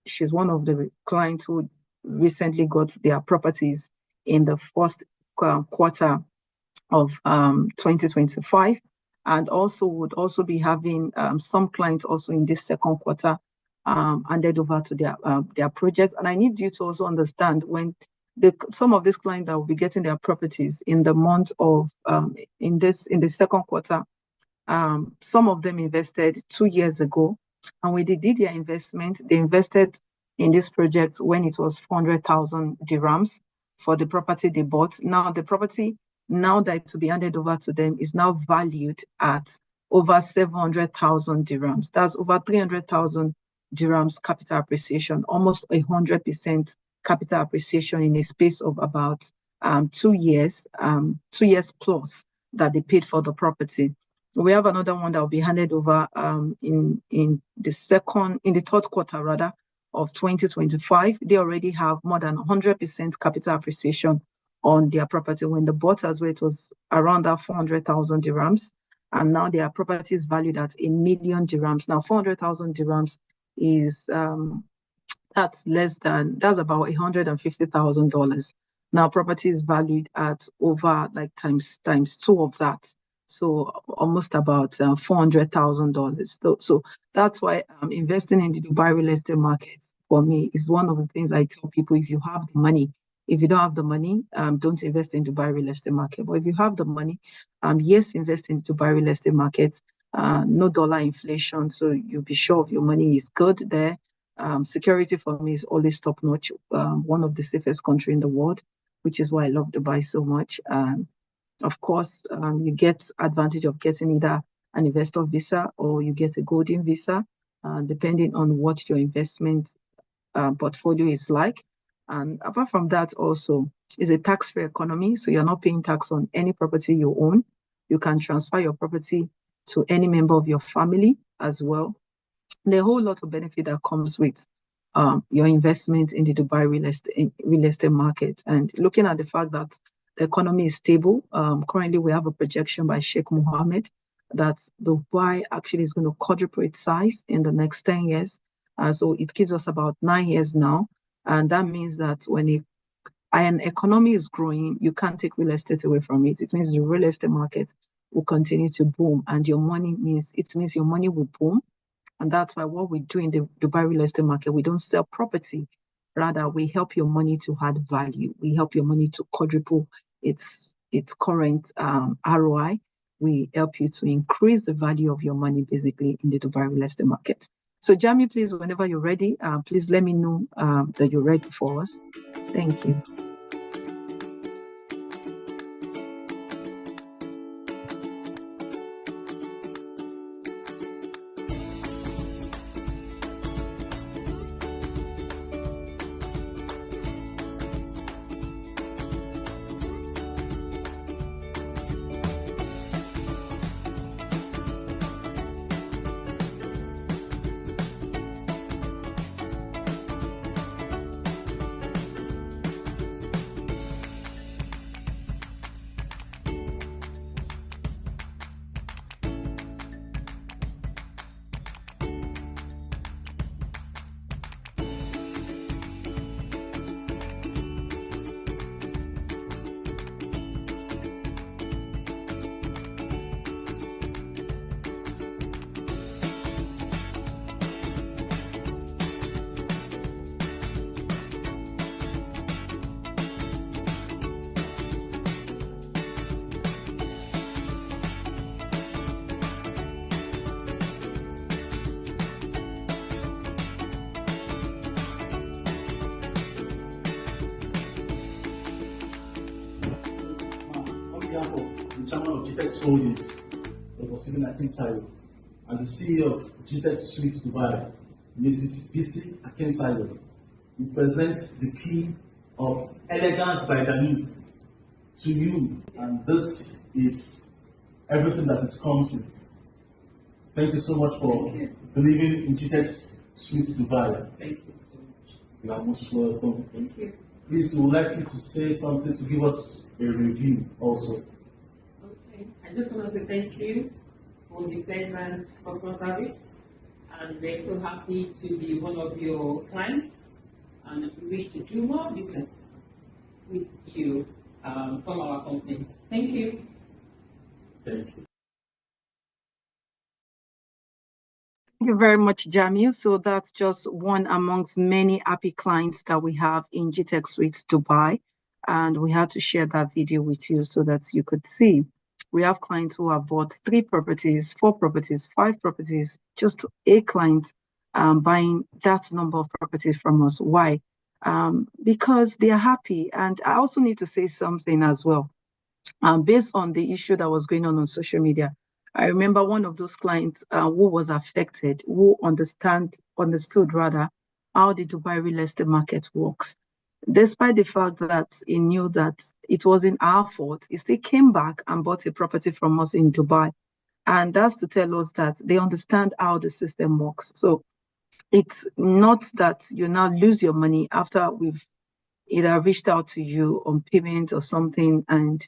Speaker 4: She's one of the clients who recently got their properties in the first quarter of 2025, and also would also be having some clients also in this second quarter handed over to their projects. And I need you to also understand when some of these clients that will be getting their properties in the month of in the second quarter, some of them invested 2 years ago, and when they did their investment, they invested in this project when it was 400,000 dirhams for the property they bought. Now the property, now that it will be handed over to them, is now valued at over 700,000 dirhams. That's over 300,000 dirhams capital appreciation, almost 100% capital appreciation in a space of about 2 years, 2 years plus that they paid for the property. We have another one that will be handed over in the third quarter rather of 2025. They already have more than 100% capital appreciation on their property. When they bought as well, it was around that 400,000 dirhams, and now their property is valued at 1 million dirhams. Now 400,000 dirhams is that's about $150,000. Now property is valued at over like times 2 of that. So almost about $400,000. So that's why investing in the Dubai real estate market for me is one of the things I tell people. If you have the money, if you don't have the money, don't invest in Dubai real estate market. But if you have the money, yes, invest in Dubai real estate market. No dollar inflation, so you'll be sure of your money is good there. Security for me is always top notch. One of the safest country in the world, which is why I love Dubai so much. Of course, you get advantage of getting either an investor visa or you get a golden visa, depending on what your investment portfolio is like. And apart from that, also, it's a tax-free economy, so you're not paying tax on any property you own. You can transfer your property to any member of your family as well. There are a whole lot of benefit that comes with your investment in the Dubai real estate market. And looking at the fact that the economy is stable, currently we have a projection by Sheikh Mohammed that Dubai actually is going to quadruple its size in the next 10 years. So it gives us about 9 years now. And that means that when an economy is growing, you can't take real estate away from it. It means the real estate market will continue to boom, and your money means your money will boom. And that's why what we do in the Dubai real estate market, we don't sell property. Rather, we help your money to add value. We help your money to quadruple its current ROI. We help you to increase the value of your money, basically, in the Dubai real estate market. So, Jamie, please, whenever you're ready, please let me know that you're ready for us. Thank you.
Speaker 6: The chairman of GTEX Holdings, Dr. Stephen Akintayo, and the CEO of GTEX Suite Dubai, Mrs. Bisi Akintayo, who presents the key of elegance by Dani to you, and this is everything that it comes with. Thank you so much for believing in GTEX Suite Dubai.
Speaker 3: Thank you so much.
Speaker 6: You are most welcome.
Speaker 3: Thank you.
Speaker 6: Please, we would like you to say something to give us a review also.
Speaker 3: Okay.
Speaker 7: I just want to say thank you for the pleasant customer service, and we're so happy to be one of your clients, and we wish to do more business with you from our company. Thank you.
Speaker 6: Thank you.
Speaker 4: Thank you very much, Jamil. So that's just one amongst many happy clients that we have in GTech Suites Dubai. And we had to share that video with you so that you could see. We have clients who have bought 3 properties, 4 properties, 5 properties, just a client buying that number of properties from us. Why? Because they are happy. And I also need to say something as well. Based on the issue that was going on social media, I remember one of those clients who was affected, who understood rather how the Dubai real estate market works. Despite the fact that he knew that it wasn't our fault, he still came back and bought a property from us in Dubai. And that's to tell us that they understand how the system works. So it's not that you now lose your money after we've either reached out to you on payment or something and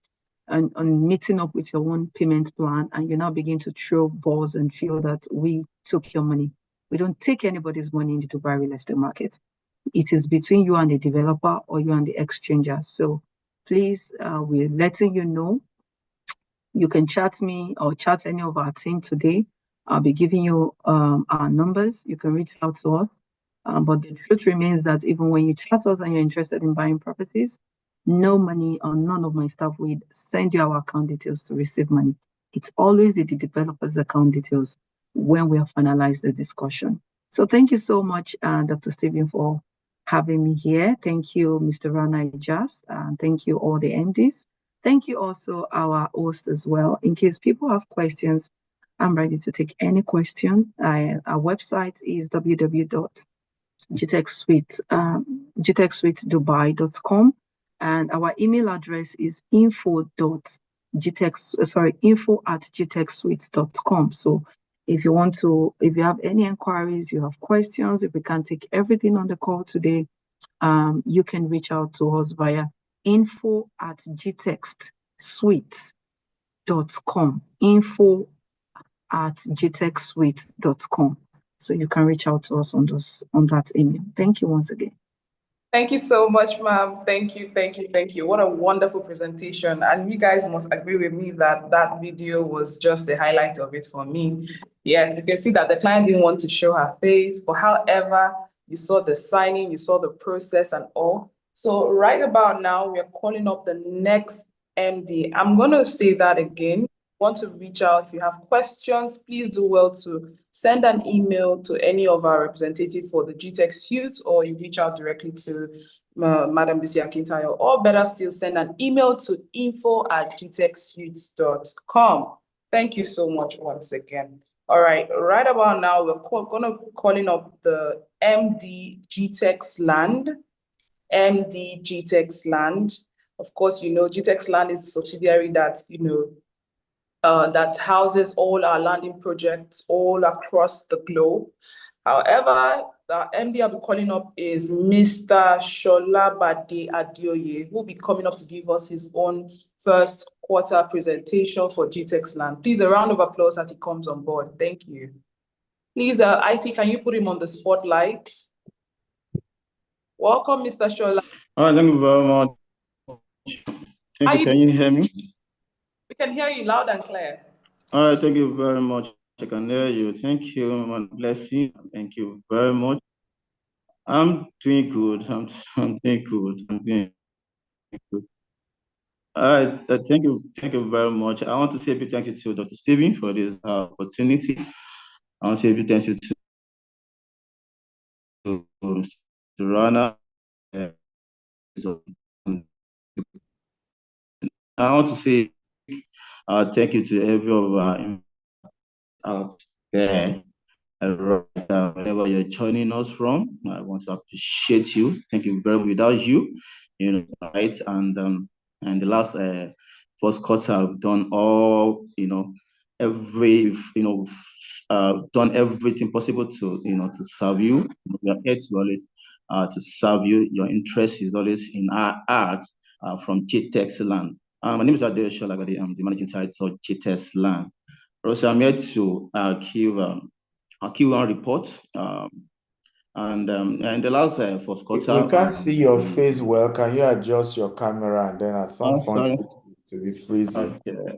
Speaker 4: on meeting up with your own payment plan, and you now begin to throw balls and feel that we took your money. We don't take anybody's money in the Dubai real estate market. It is between you and the developer or you and the exchanger. So please, we're letting you know. You can chat me or chat any of our team today. I'll be giving you our numbers. You can reach out to us. But the truth remains that even when you chat us and you're interested in buying properties, no money or none of my staff will send you our account details to receive money. It's always the developer's account details when we have finalized the discussion. So thank you so much, Dr. Stephen, for having me here. Thank you, Mr. Rana Ijas, and thank you all the MDs. Thank you also our host as well. In case people have questions, I'm ready to take any question. Our website is gtechsuitedubai.com, and our email address is info@gtechsuites.com. So if you have any inquiries, you have questions, if we can't take everything on the call today, you can reach out to us via info@gtechsuites.com. info@gtechsuites.com. So you can reach out to us on that email. Thank you once again.
Speaker 3: Thank you so much, ma'am. Thank you, thank you, thank you. What a wonderful presentation. And you guys must agree with me that that video was just the highlight of it for me. Yes, you can see that the client didn't want to show her face, but however, you saw the signing, you saw the process and all. So right about now, we are calling up the next MD. I'm going to say that again. Want to reach out, if you have questions, please do well to send an email to any of our representatives for the GTech suite, or you reach out directly to Madam Bisi Akintayo, or better still, send an email to info@gtechsuites.com. Thank you so much once again. All right, right about now, we're gonna calling up the MD GTech's Land. MD GTech's Land. Of course, you know, GTech's Land is the subsidiary that, that houses all our landing projects all across the globe. However, the MD I'll be calling up is Mr. Sholabade Adioye, who will be coming up to give us his own first quarter presentation for GTech's Land. Please, a round of applause as he comes on board. Thank you. Please, IT, can you put him on the spotlight? Welcome, Mr. Shola.
Speaker 8: All right, thank you very much. Thank you. Can you hear me?
Speaker 3: We can hear you loud and clear.
Speaker 8: All right, thank you very much. I can hear you. Thank you, man. Bless you. Thank you very much. I'm doing good. I'm doing good. I'm doing good. All right, thank you very much. I want to say a big thank you to Dr. Stephen for this opportunity. I want to say a big thank you to Mr. Rana. I want to say thank you to every of our out there. Wherever you're joining us from, I want to appreciate you. Thank you very much. Without you, right? And the last first quarter, I've done all, done everything possible to, to serve you. We are here to always to serve you. Your interest is always in our art from GTech's Land. My name is Adeo Sholagadi. I'm the managing director of GTS Land. Also, I'm here to give one report. And in the last first quarter,
Speaker 5: We can't see your face well. Can you adjust your camera and then at some point
Speaker 8: sorry.
Speaker 5: to be freezing?
Speaker 8: Okay.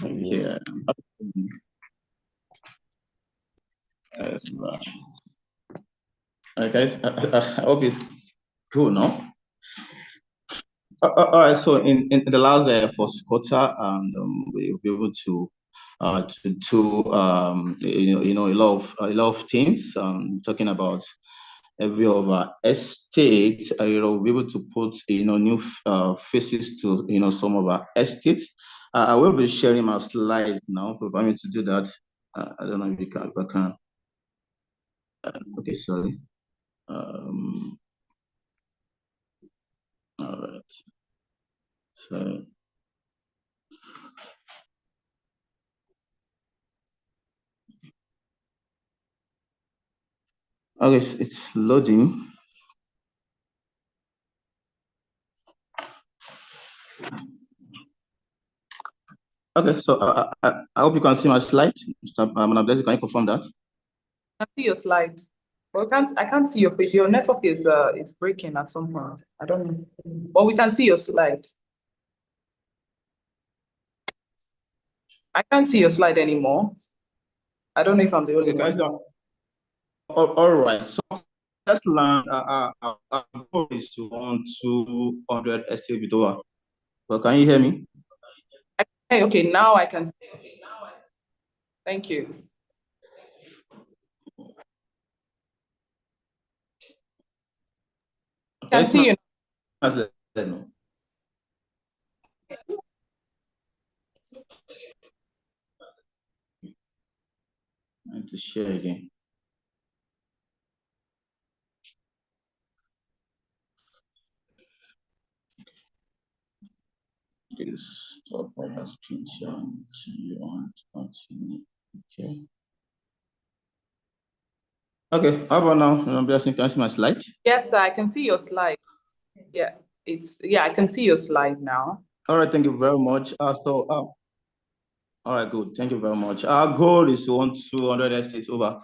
Speaker 5: Yeah.
Speaker 8: Yes, right. Okay, I hope it's cool, no? All right. So in the last first quarter, and we were able to do a lot of things. Talking about every of our estates, we'll be able to put new faces to some of our estates. I will be sharing my slides now. Prepare me to do that. I don't know if I can. Okay, sorry. All right. So. Okay, it's loading. Okay, so I hope you can see my slide. Mr. Blessing, can you confirm that?
Speaker 3: I see your slide. Well, I can't see your face. Your network is it's breaking at some point. I don't know. But we can see your slide. I can't see your slide anymore. I don't know if I'm the only one.
Speaker 8: All right. So let's learn. Our goal is to own 200 estate Bitoa. Well, can you hear me?
Speaker 3: Okay, now I can see. Thank you. I can see you.
Speaker 8: I need to share again. This stop my screen sharing. Okay. Okay, how about now? Can I see my slide?
Speaker 3: Yes, sir, I can see your slide. Yeah, I can see your slide now.
Speaker 8: All right, thank you very much. All right, good. Thank you very much. Our goal is to own 200 estates over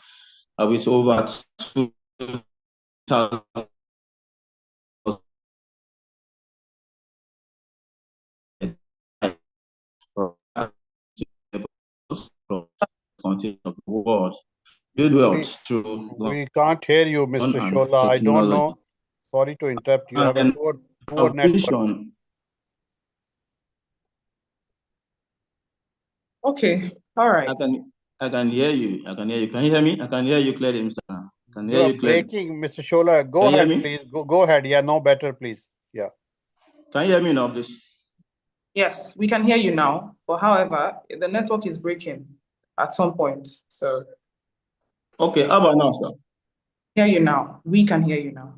Speaker 8: with over 2,000 content of the world. Build wealth through
Speaker 1: We can't hear you, Mr. Shola. I don't know. Sorry to interrupt. You have a poor network.
Speaker 3: Okay, all right.
Speaker 8: I can hear you. I can hear you. Can you hear me? I can hear you clearly, Mr. I can hear you clearly.
Speaker 1: Breaking, Mr. Shola. Go ahead, please. Go ahead. Yeah, no better, please. Yeah.
Speaker 8: Can you hear me now, please?
Speaker 3: Yes, we can hear you now. But however, the network is breaking at some point. So.
Speaker 8: Okay, how about now, sir?
Speaker 3: Hear you now. We can hear you now.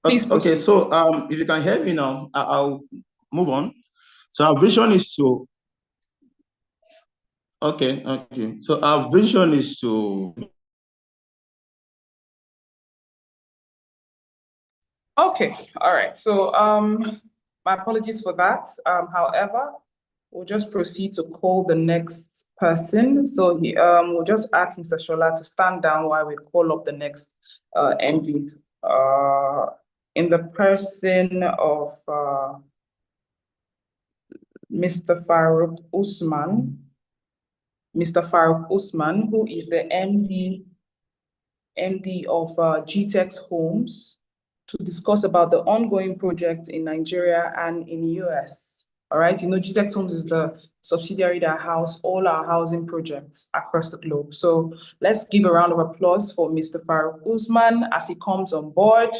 Speaker 3: Please proceed.
Speaker 8: Okay, so if you can hear me now, I'll move on. So our vision is to. Okay. So our vision is to.
Speaker 3: Okay, all right. So my apologies for that. However, we'll just proceed to call the next person. So we'll just ask Mr. Shola to stand down while we call up the next MD. In the person of Mr. Farouk Usman. Mr. Farouk Usman, who is the MD of GTEX Homes, to discuss about the ongoing project in Nigeria and in US. All right, you know, GTEX Homes is the subsidiary that house all our housing projects across the globe. So let's give a round of applause for Mr. Farouk Usman as he comes on board.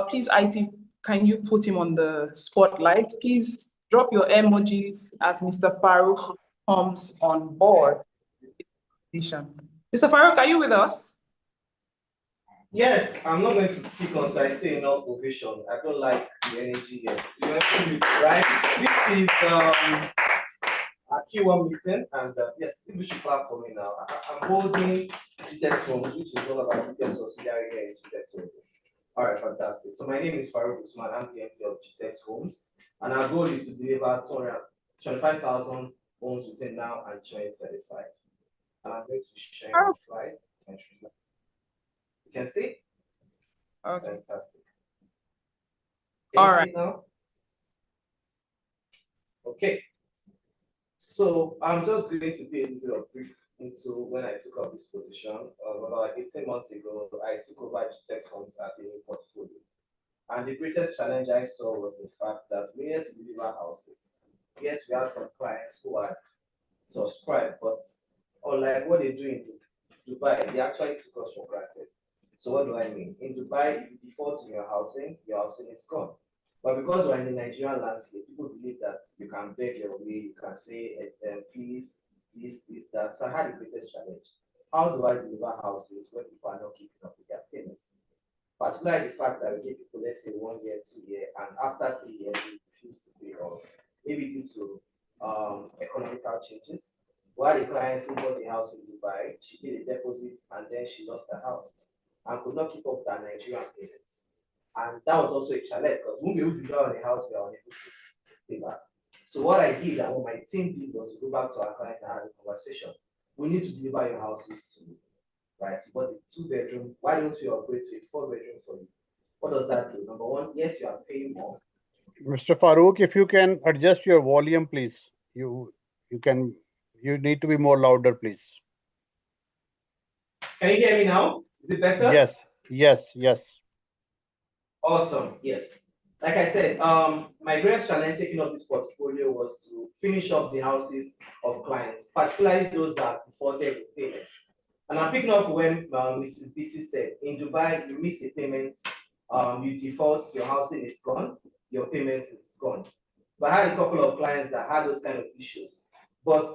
Speaker 3: Please, IT, can you put him on the spotlight? Please drop your emojis as Mr. Farouk comes on board. Mr. Farouk, are you with us?
Speaker 9: Yes, I'm not going to speak until I say enough ovation. I don't like the energy here. You know, right? This is a Q1 meeting, and yes, we should clap for me now. I'm holding GTEX Homes, which is all about GTEX subsidiary here in GTEX Homes. All right, fantastic. So my name is Farouk Usman. I'm the MD of GTEX Homes, and our goal is to deliver 225,000 homes within now and 2035. And I'm going to be sharing a slide. You can see?
Speaker 3: Okay.
Speaker 9: Fantastic.
Speaker 3: All
Speaker 9: Can you
Speaker 3: right.
Speaker 9: see it now? Okay. So I'm just going to be a little bit of brief into when I took up this position. About 18 months ago, I took over GTEX Homes as a new portfolio. And the greatest challenge I saw was the fact that we had to deliver houses. Yes, we had some clients who had subscribed, but unlike what they do in Dubai, they actually took us for granted. So what do I mean? In Dubai, if you default in your housing is gone. But because we're in the Nigerian landscape, people believe that you can beg your way, you can say, please, this, that. So I had the greatest challenge. How do I deliver houses when people are not keeping up with their payments? Particularly the fact that we give people, let's say 1 year, 2 year, and after 3 years, they refuse to pay, or maybe due to economical changes. While the client who bought a house in Dubai, she paid a deposit and then she lost her house and could not keep up with her Nigerian payments. And that was also a challenge because when we deliver on a house, we are unable to pay back. So what I did and what my team did was to go back to our client and have a conversation. We need to deliver your houses to you, right? You bought a 2-bedroom. Why don't we upgrade to a 4-bedroom for you? What does that do? Number one, yes, you are paying more.
Speaker 1: Mr. Farouk, if you can adjust your volume, please. You need to be more louder, please.
Speaker 9: Can you hear me now? Is it better?
Speaker 1: Yes.
Speaker 9: Awesome. Yes. Like I said, my greatest challenge taking up this portfolio was to finish up the houses of clients, particularly those that defaulted with payments. And I'm picking up when Mrs. BC said, in Dubai, you miss a payment, you default, your housing is gone, your payment is gone. But I had a couple of clients that had those kind of issues. But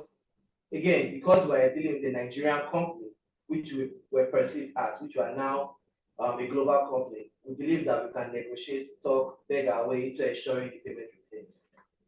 Speaker 9: again, because we're dealing with a Nigerian company, which we were perceived as, which we are now a global company, we believe that we can negotiate, talk, beg our way to ensuring the payment remains.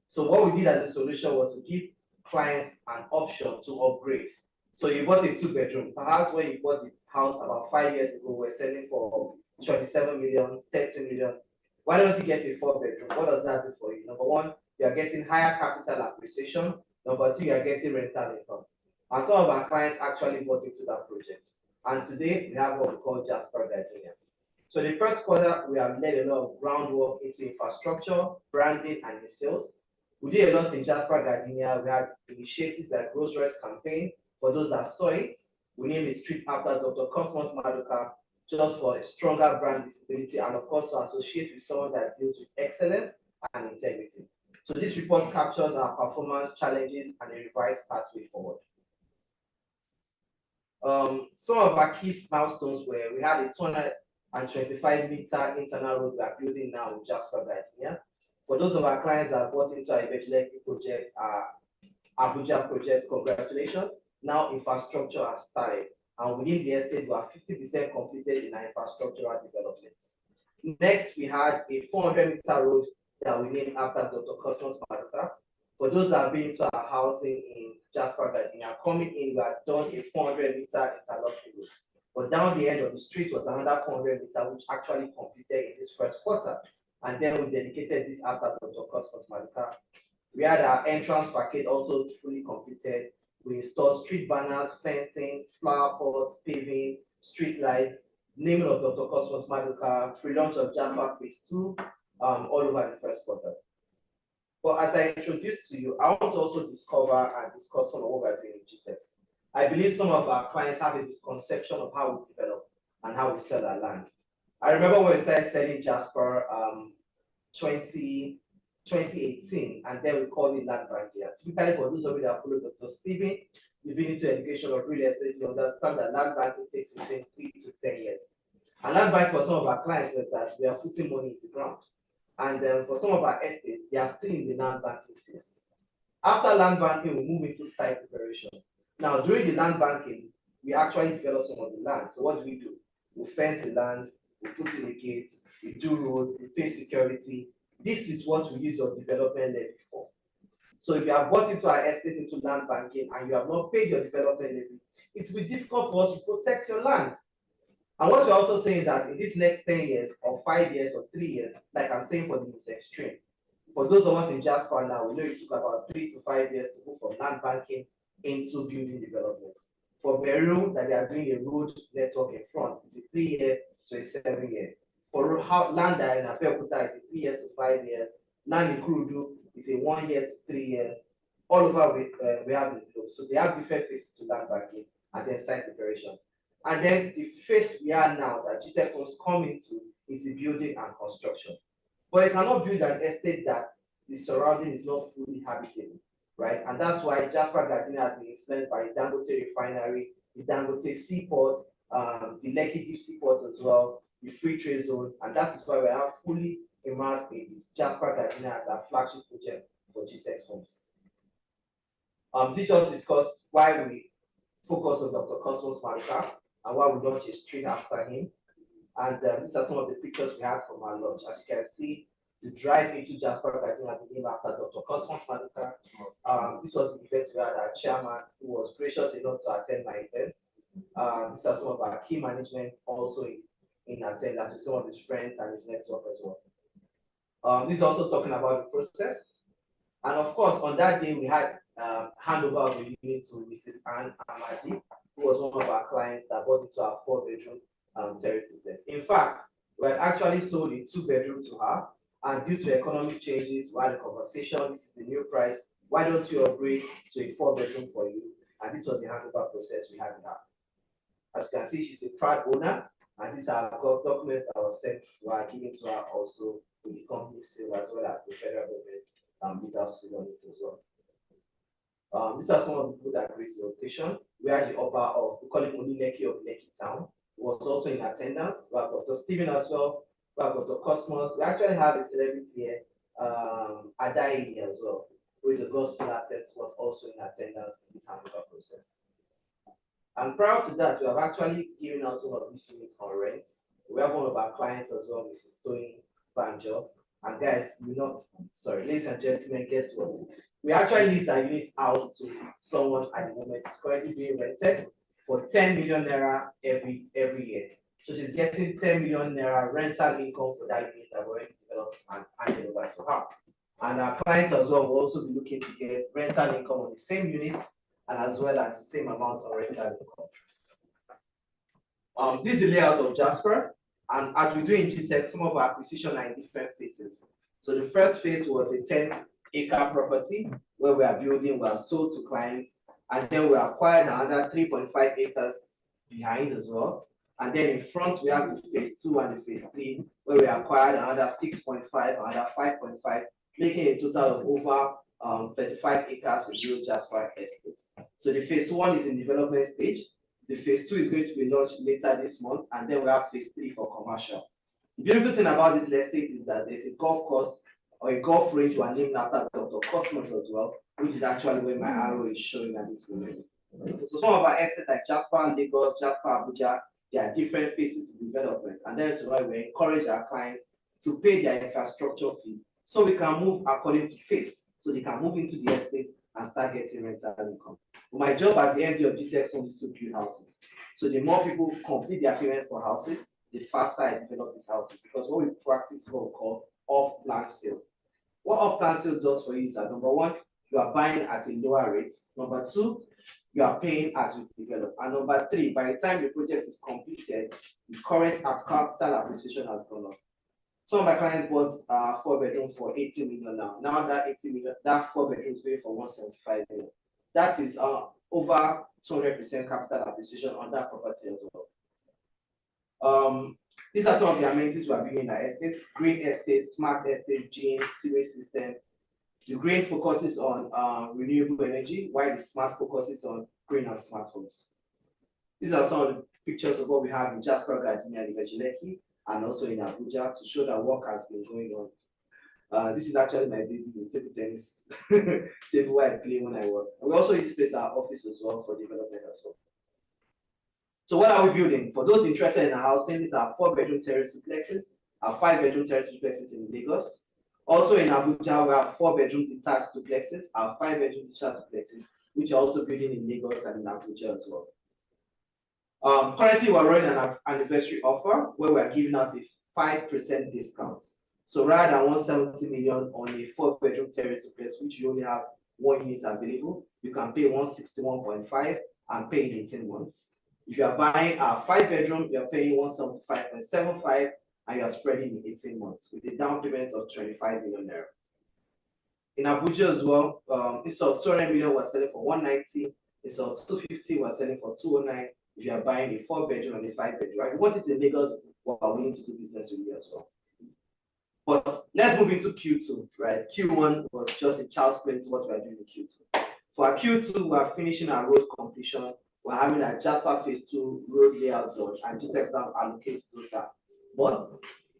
Speaker 9: So what we did as a solution was to give clients an option to upgrade. So you bought a 2-bedroom. Perhaps when you bought the house about 5 years ago, we're selling for 27 million, 30 million. Why don't you get a 4-bedroom? What does that do for you? Number one, you are getting higher capital appreciation. Number two, you are getting rental income. And some of our clients actually bought into that project. And today we have what we call Jasper Gardenia. So in the first quarter, we have laid a lot of groundwork into infrastructure, branding, and in sales. We did a lot in Jasper Gardenia. We had initiatives like Rose Rest campaign. For those that saw it, we named a street after Dr. Cosmos Maduka, just for a stronger brand visibility and of course to associate with someone that deals with excellence and integrity. So this report captures our performance challenges and a revised pathway forward. Some of our key milestones were we had a 225-meter internal road we are building now in Jasper, Virginia. For those of our clients that bought into our Ibejileki project, our Abuja project, congratulations. Now infrastructure has started, and within the estate, we are 50% completed in our infrastructural development. Next, we had a 400-meter road that we named after Dr. Cosmos Maduka. For those that have been to our housing in Jasper, Virginia, coming in, we had done a 400-meter interlocking road. But down the end of the street was another 400-meter, which actually completed in this first quarter. And then we dedicated this after Dr. Cosmos Maduka. We had our entrance facade also fully completed. We installed street banners, fencing, flower pots, paving, street lights, naming of Dr. Cosmos Maduka, pre-launch of Jasper Phase 2, all over the first quarter. But as I introduced to you, I want to also discover and discuss some of what we're doing in GTEX. I believe some of our clients have a misconception of how we develop and how we sell our land. I remember when we started selling Jasper 2018, and then we called it land bank here. Typically, for those of you that follow Dr. Stephen, you've been into education of real estate, you understand that land banking takes between 3 to 10 years. And land bank for some of our clients is that we are putting money in the ground. And for some of our estates, they are still in the land banking phase. After land banking, we move into site preparation. Now, during the land banking, we actually develop some of the land. So what do? We fence the land, we put in the gates, we do road, we pay security. This is what we use your development levy for. So if you have bought into our estate into land banking and you have not paid your development levy, it will be difficult for us to protect your land. And what we're also saying is that in these next 10 years or 5 years or 3 years, like I'm saying for the most extreme, for those of us in Jasper now, we know it took about 3 to 5 years to move from land banking into building development. For Beru, that they are doing a road network in front, it's a 3-year to a 7-year. For land that in Abeokuta, it's a 3 years to 5 years. Land in Kurudu is a 1 year to 3 years. All over we have the globe. So they have different phases to land banking and then site preparation. And then the phase we are now that GTEx wants to come into is the building and construction. But you cannot build an estate that the surrounding is not fully habitable, right? And that's why Jasper Gardenia has been influenced by the Dangote refinery, the Dangote seaport, the Lekki deep seaport as well, the free trade zone, and that is why we are fully immersed in Jasper Gardenia as our flagship project for GTEx homes. This just discussed why we focus on Dr. Cosmos Maruka and why we launched a street after him. And these are some of the pictures we had from our launch. As you can see, the drive into Jasper Gardenia has been named after Dr. Cosmos Maruka. This was the event we had our chairman, who was gracious enough to attend my event. These are some of our key management also in attendance with some of his friends and his network as well. This is also talking about the process. And of course, on that day, we had handover of the unit to Mrs. Anne Amadi, who was one of our clients that bought into our 4-bedroom terrace duplex. In fact, we had actually sold a 2-bedroom to her, and due to economic changes, we had a conversation. This is the new price. Why don't you upgrade to a 4-bedroom for you? And this was the handover process we had with her. As you can see, she's a proud owner, and these are documents that were sent to her, given to her also with the company seal as well as the federal government legal seal on it as well. These are some of the people that graced the occasion. We are the upper of, we call it Lekki of Lekki Town, who was also in attendance. We have Dr. Stephen as well. We have Dr. Cosmos. We actually have a celebrity here, Adai as well, who is a gospel artist, was also in attendance in this handover process. And prior to that, we have actually given out some of these units on rent. We have one of our clients as well, Mrs. Toyin Banjo. And guys, ladies and gentlemen, guess what? We actually lease our units out to someone at the moment. It's currently being rented for 10 million naira every year. So she's getting 10 million naira rental income for that unit that we already developed and handed over to her. And our clients as well will also be looking to get rental income on the same unit and as well as the same amount of rental income. This is the layout of Jasper. And as we do in GTEx, some of our acquisition are in different phases. So the first phase was a 10-acre property where we are building, we are sold to clients, and then we acquired another 3.5 acres behind as well. And then in front, we have the phase 2 and the phase 3, where we acquired another 6.5, another 5.5, making a total of over 35 acres to build Jasper Estate. So the phase 1 is in development stage. The phase 2 is going to be launched later this month, and then we have phase 3 for commercial. The beautiful thing about this estate is that there's a golf course or a golf range we are named after Dr. Cosmos as well, which is actually where my arrow is showing at this moment. So some of our assets like Jasper Lagos, Jasper Abuja, there are different phases of development, and that's why we encourage our clients to pay their infrastructure fee so we can move according to pace, so they can move into the estate and start getting rental income. My job as the MD of GTEx Home is to build houses. So the more people complete their payment for houses, the faster I develop these houses, because what we practice is what we call off-plan sale. What off-plan sale does for you is that, number one, you are buying at a lower rate. Number two, you are paying as you develop. And number three, by the time the project is completed, the current capital appreciation has gone up. Some of my clients bought 4-bedroom for 80 million now. Now that 80 million, that 4-bedroom is going for 175 million. That is over 200% capital appreciation on that property as well. These are some of the amenities we are building in our estates: green estate, smart estate, gym, sewage system. The green focuses on renewable energy, while the smart focuses on green and smart homes. These are some of the pictures of what we have in Jasper Gardenia and Lekki, and also in Abuja, to show that work has been going on. This is actually my baby, the table tennis table where I play when I work. And we also use this as our office as well for development as well. So what are we building? For those interested in a housing, these are 4-bedroom terrace duplexes, our 5-bedroom terrace duplexes in Lagos. Also in Abuja, we have 4-bedroom detached duplexes, our 5-bedroom detached duplexes, which are also building in Lagos and in Abuja as well. Currently, we're running an anniversary offer where we're giving out a 5% discount. So rather than 170 million on a 4-bedroom terrace duplex, which you only have 1 unit available, you can pay 161.5 and pay in 18 months. If you are buying a 5-bedroom, you're paying 175.75 and you're spreading in 18 months with a down payment of 25 million naira. In Abuja as well, instead of 200 million, we're selling for 190. Instead of 250, we're selling for 209. If you are buying a 4-bedroom and a 5-bedroom, right? What is in Lagos, we're willing to do business with you as well. But let's move into Q2, right? Q1 was just a child's play to what we're doing in Q2. For our Q2, we're finishing our road completion. We're having a Jasper Phase 2 road layout done, and GTEx now allocates those that. But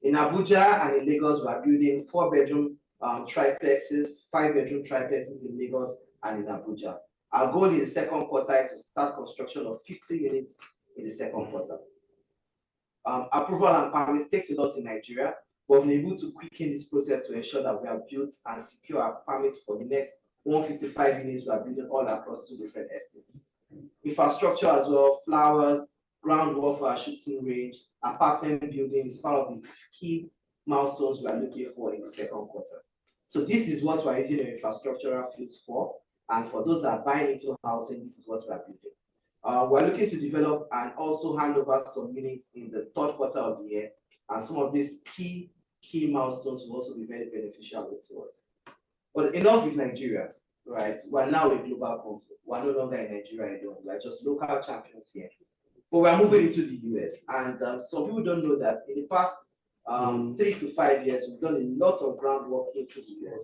Speaker 9: in Abuja and in Lagos, we're building 4-bedroom triplexes, 5-bedroom triplexes in Lagos and in Abuja. Our goal in the second quarter is to start construction of 50 units in the second quarter. Approval and permits takes a lot in Nigeria, but we've been able to quicken this process to ensure that we have built and secure our permits for the next 155 units we are building all across 2 different estates. Infrastructure as well, flowers, groundwork for our shooting range, apartment building is part of the key milestones we are looking for in the second quarter. So this is what we're using the infrastructural fields for. And for those that are buying into housing, this is what we are building. We're looking to develop and also hand over some units in the 3rd quarter of the year. And some of these key milestones will also be very beneficial to us. But enough with Nigeria, right? We're now a global company. We're no longer in Nigeria alone. We're just local champions here. But we're moving into the US. And some people don't know that in the past 3 to 5 years, we've done a lot of groundwork into the US.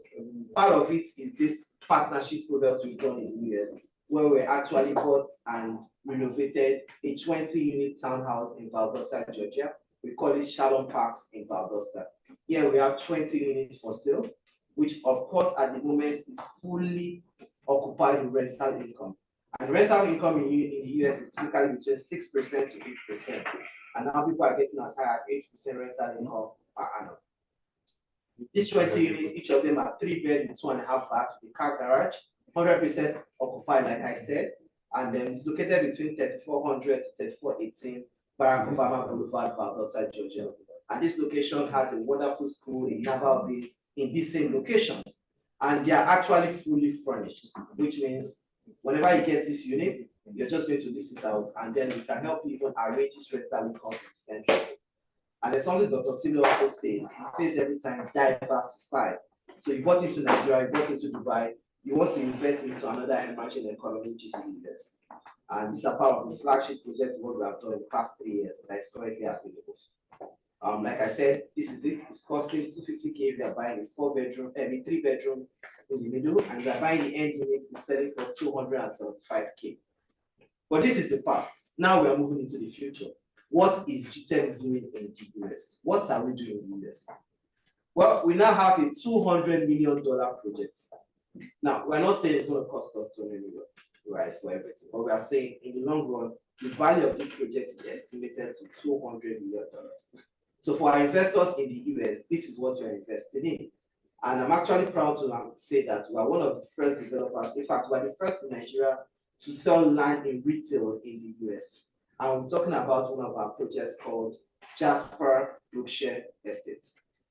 Speaker 9: Part of it is this partnership product we've done in the US, where we actually bought and renovated a 20-unit townhouse in Valdosta, Georgia. We call it Shalom Parks in Valdosta. Here we have 20 units for sale, which of course at the moment is fully occupied with rental income. And rental income in the US is typically between 6% to 8%. And now people are getting as high as 8% rental income per annum. These 20 units, each of them are 3-bed with 2.5 baths with a car garage, 100% occupied, like I said. And then it's located between 3400 to 3418 Barack Obama Boulevard, Valdosta, Georgia. And this location has a wonderful school, a naval base in this same location. And they are actually fully furnished, which means whenever you get this unit, you're just going to list it out, and then we can help you even arrange this rental income to the central. And there's something Dr. Simi also says. He says every time, diversify. So you bought into Nigeria, you bought into Dubai, you want to invest into another emerging economy, which is the US. And this is a part of the flagship project what we have done in the past 3 years that is currently available. Like I said, this is it. It's costing 250K if you're buying a 4-bedroom, a 3-bedroom in the middle, and you're buying the end unit, it's selling for 275K. But this is the past. Now we are moving into the future. What is GTEx doing in the US? What are we doing in the US? Well, we now have a $200 million project. Now, we're not saying it's going to cost us $200 million, right, for everything. But we are saying in the long run, the value of this project is estimated to $200 million. So for our investors in the US, this is what you're investing in. And I'm actually proud to say that we are one of the first developers. In fact, we are the first in Nigeria to sell land in retail in the US. And we're talking about one of our projects called Jasper Brookshire Estate.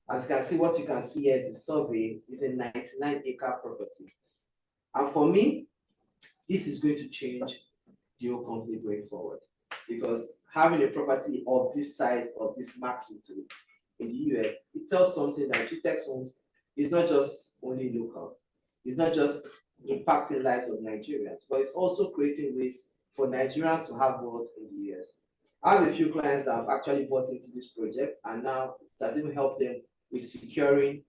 Speaker 9: As you can see, what you can see here is a survey. It's a 99-acre property. And for me, this is going to change the whole company going forward. Because having a property of this size, of this magnitude in the US, it tells something that GTEx Homes is not just only local. It's not just impacting lives of Nigerians, but it's also creating ways for Nigerians to have wealth in the US. I have a few clients that have actually bought into this project, and now it has even helped them with securing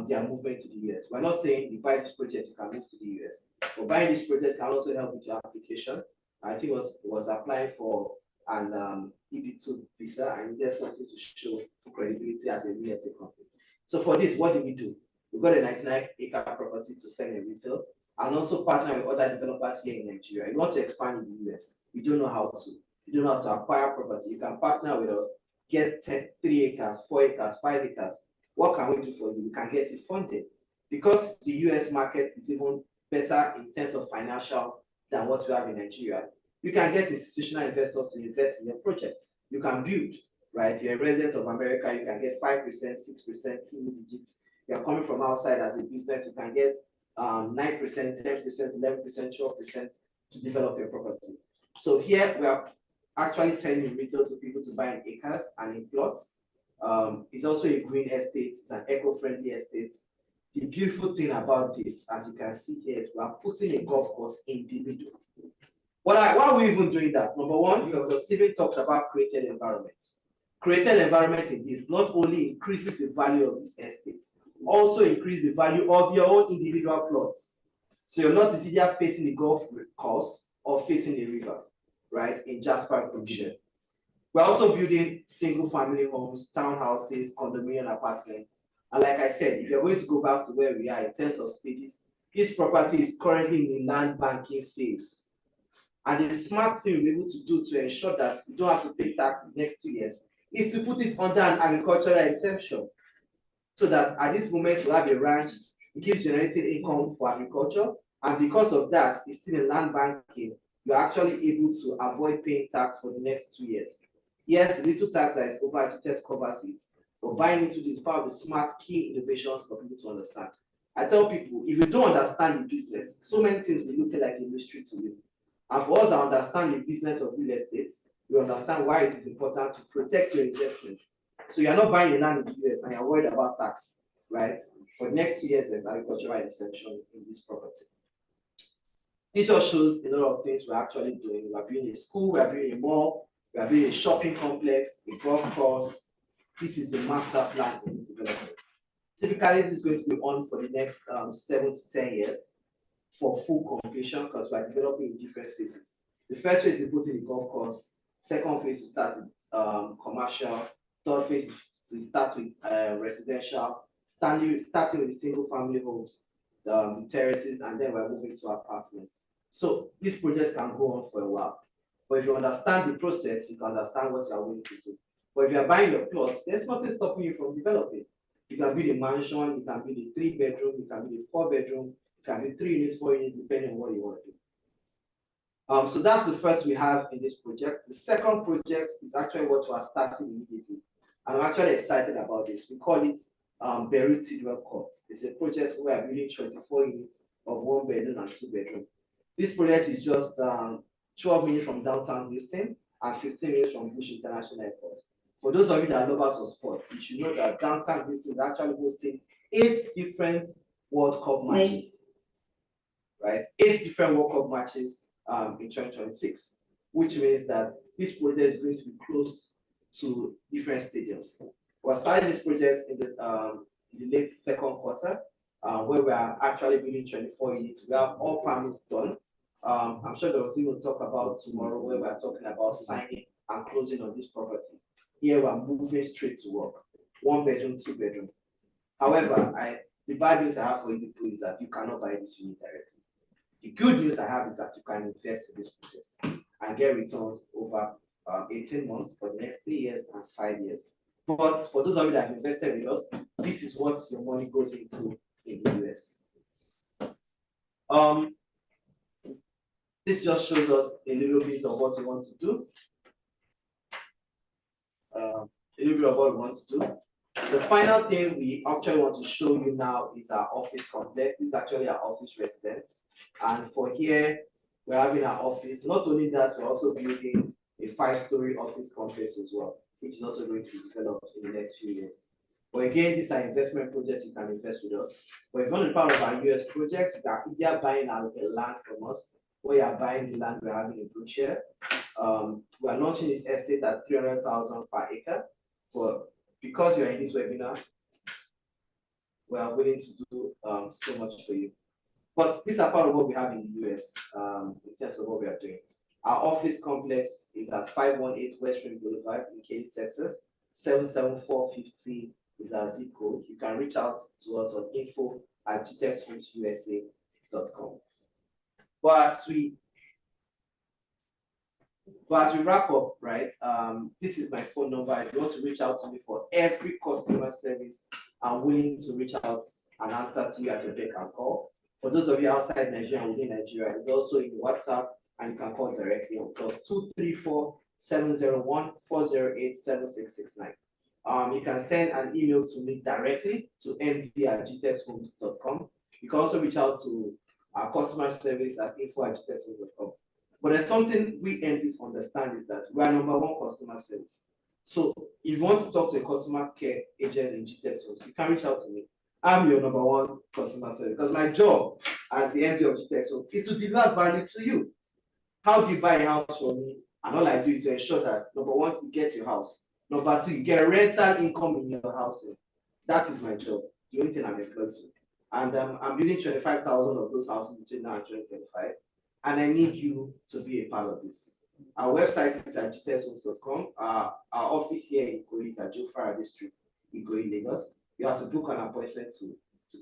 Speaker 9: their movement to the US. We're not saying you buy this project, you can move to the US, but buying this project can also help with your application. I think it was applying for an EB2 visa, and there's something to show credibility as a real estate company. So for this, what did we do? We got a 99-acre property to sell in retail, and also partner with other developers here in Nigeria. You want to expand in the US, you don't know how to. You don't know how to acquire property. You can partner with us, get 3 acres, 4 acres, 5 acres. What can we do for you? We can get it funded. Because the US market is even better in terms of financial than what we have in Nigeria. You can get institutional investors to invest in your project. You can build, right? You're a resident of America, you can get 5%, 6%, single digits. You're coming from outside as a business, you can get 9%, 10%, 11%, 12% to develop your property. So here we are actually selling retail to people to buy in acres and in plots. It's also a green estate, it's an eco-friendly estate. The beautiful thing about this, as you can see here, is we are putting a golf course in the middle. Why are we even doing that? Number one, because Stephen talks about created environments. Created environment in this not only increases the value of this estate, also increase the value of your own individual plots. So your lot is either facing the golf course or facing the river, right? In Jasper condition. We're also building single family homes, townhouses, condominium apartments. And like I said, if you're going to go back to where we are in terms of stages, this property is currently in the land banking phase. And the smart thing we're able to do to ensure that you don't have to pay tax in the next 2 years is to put it under an agricultural exemption. So that at this moment you have a ranch, it keeps generating income for agriculture. And because of that, it's still in land banking, you're actually able to avoid paying tax for the next 2 years. Yes, the little tax that is over GTS covers it. But buying into this part of the smart key innovations for people to understand. I tell people, if you don't understand the business, so many things will look like a mystery to you. And for us that understand the business of real estate, we understand why it is important to protect your investments. So you're not buying a land in the US and you're worried about tax, right? For the next 2 years, there's agricultural exemption in this property. This just shows a lot of things we're actually doing. We're building a school, we're building a mall, we're building a shopping complex, a golf course. This is the master plan in this development. Typically, this is going to be on for the next 7 to 10 years for full completion because we're developing in different phases. The first phase is putting the golf course. Second phase is start with commercial. Third phase is start with residential. Starting with the single family homes, the terraces, and then we're moving to apartments. So these projects can go on for a while. But if you understand the process, you can understand what you're willing to do. But if you're buying your plots, there's nothing stopping you from developing. You can build a mansion, you can build a 3-bedroom, you can build a 4-bedroom, you can build 3 units, 4 units, depending on what you want to do. So that's the first we have in this project. The second project is actually what we are starting immediately. And I'm actually excited about this. We call it Beirut Tidwell Court. It's a project where we are building 24 units of 1 bedroom and 2 bedroom. This project is just 12 minutes from downtown Houston and 15 minutes from Bush International Airport. For those of you that are lovers of sports, you should know that downtown Houston is actually hosting 8 different World Cup matches, right? 8 different World Cup matches in 2026, which means that this project is going to be close to different stadiums. We're starting this project in the late second quarter, where we are actually building 24 units. We have all permits done. I'm sure there was even talk about tomorrow where we are talking about signing and closing on this property. Here we're moving straight to work. 1 bedroom, 2 bedroom. However, the bad news I have for you people is that you cannot buy this unit directly. The good news I have is that you can invest in this project and get returns over 18 months for the next 3 years and 5 years. But for those of you that have invested with us, this is what your money goes into in the US. This just shows us a little bit of what we want to do. A little bit of what we want to do. The final thing we actually want to show you now is our office complex. This is actually our office residence. And for here, we're having our office. Not only that, we're also building a 5-story office complex as well, which is also going to be developed in the next few years. But again, these are investment projects you can invest with us. But if you want to be part of our US projects, you can either buying a land from us, or you are buying the land we're having in Brookshire. We are launching this estate at 300,000 per acre. But because you are in this webinar, we are willing to do so much for you. But these are part of what we have in the US in terms of what we are doing. Our office complex is at 518 West Spring Boulevard in Katy, Texas. 77450 is our zip code. You can reach out to us on info@gtechswitchusa.com. But as we wrap up, right, this is my phone number. If you want to reach out to me for every customer service, I'm willing to reach out and answer to you at your beck and call. For those of you outside Nigeria and within Nigeria, it's also in WhatsApp, and you can call directly on +234-701-408-7669. You can send an email to me directly to md@gtexhomes.com. You can also reach out to our customer service at info@gtexhomes.com. But there's something we MDs understand is that we are number one customer service. So if you want to talk to a customer care agent in GTEX Homes, you can reach out to me. I'm your number one customer service because my job as the MD of GTEX Homes is to deliver value to you. How do you buy a house from me? And all I do is to ensure that number one, you get your house. Number two, you get rental income in your housing. That is my job. The only thing I'm employed to. And I'm building 25,000 of those houses between now and 2025. And I need you to be a part of this. Our website is at gtexhomes.com. Our office here in Ikoyi is at Joe Faraday Street, Ikoyi, Lagos. You have to book an appointment to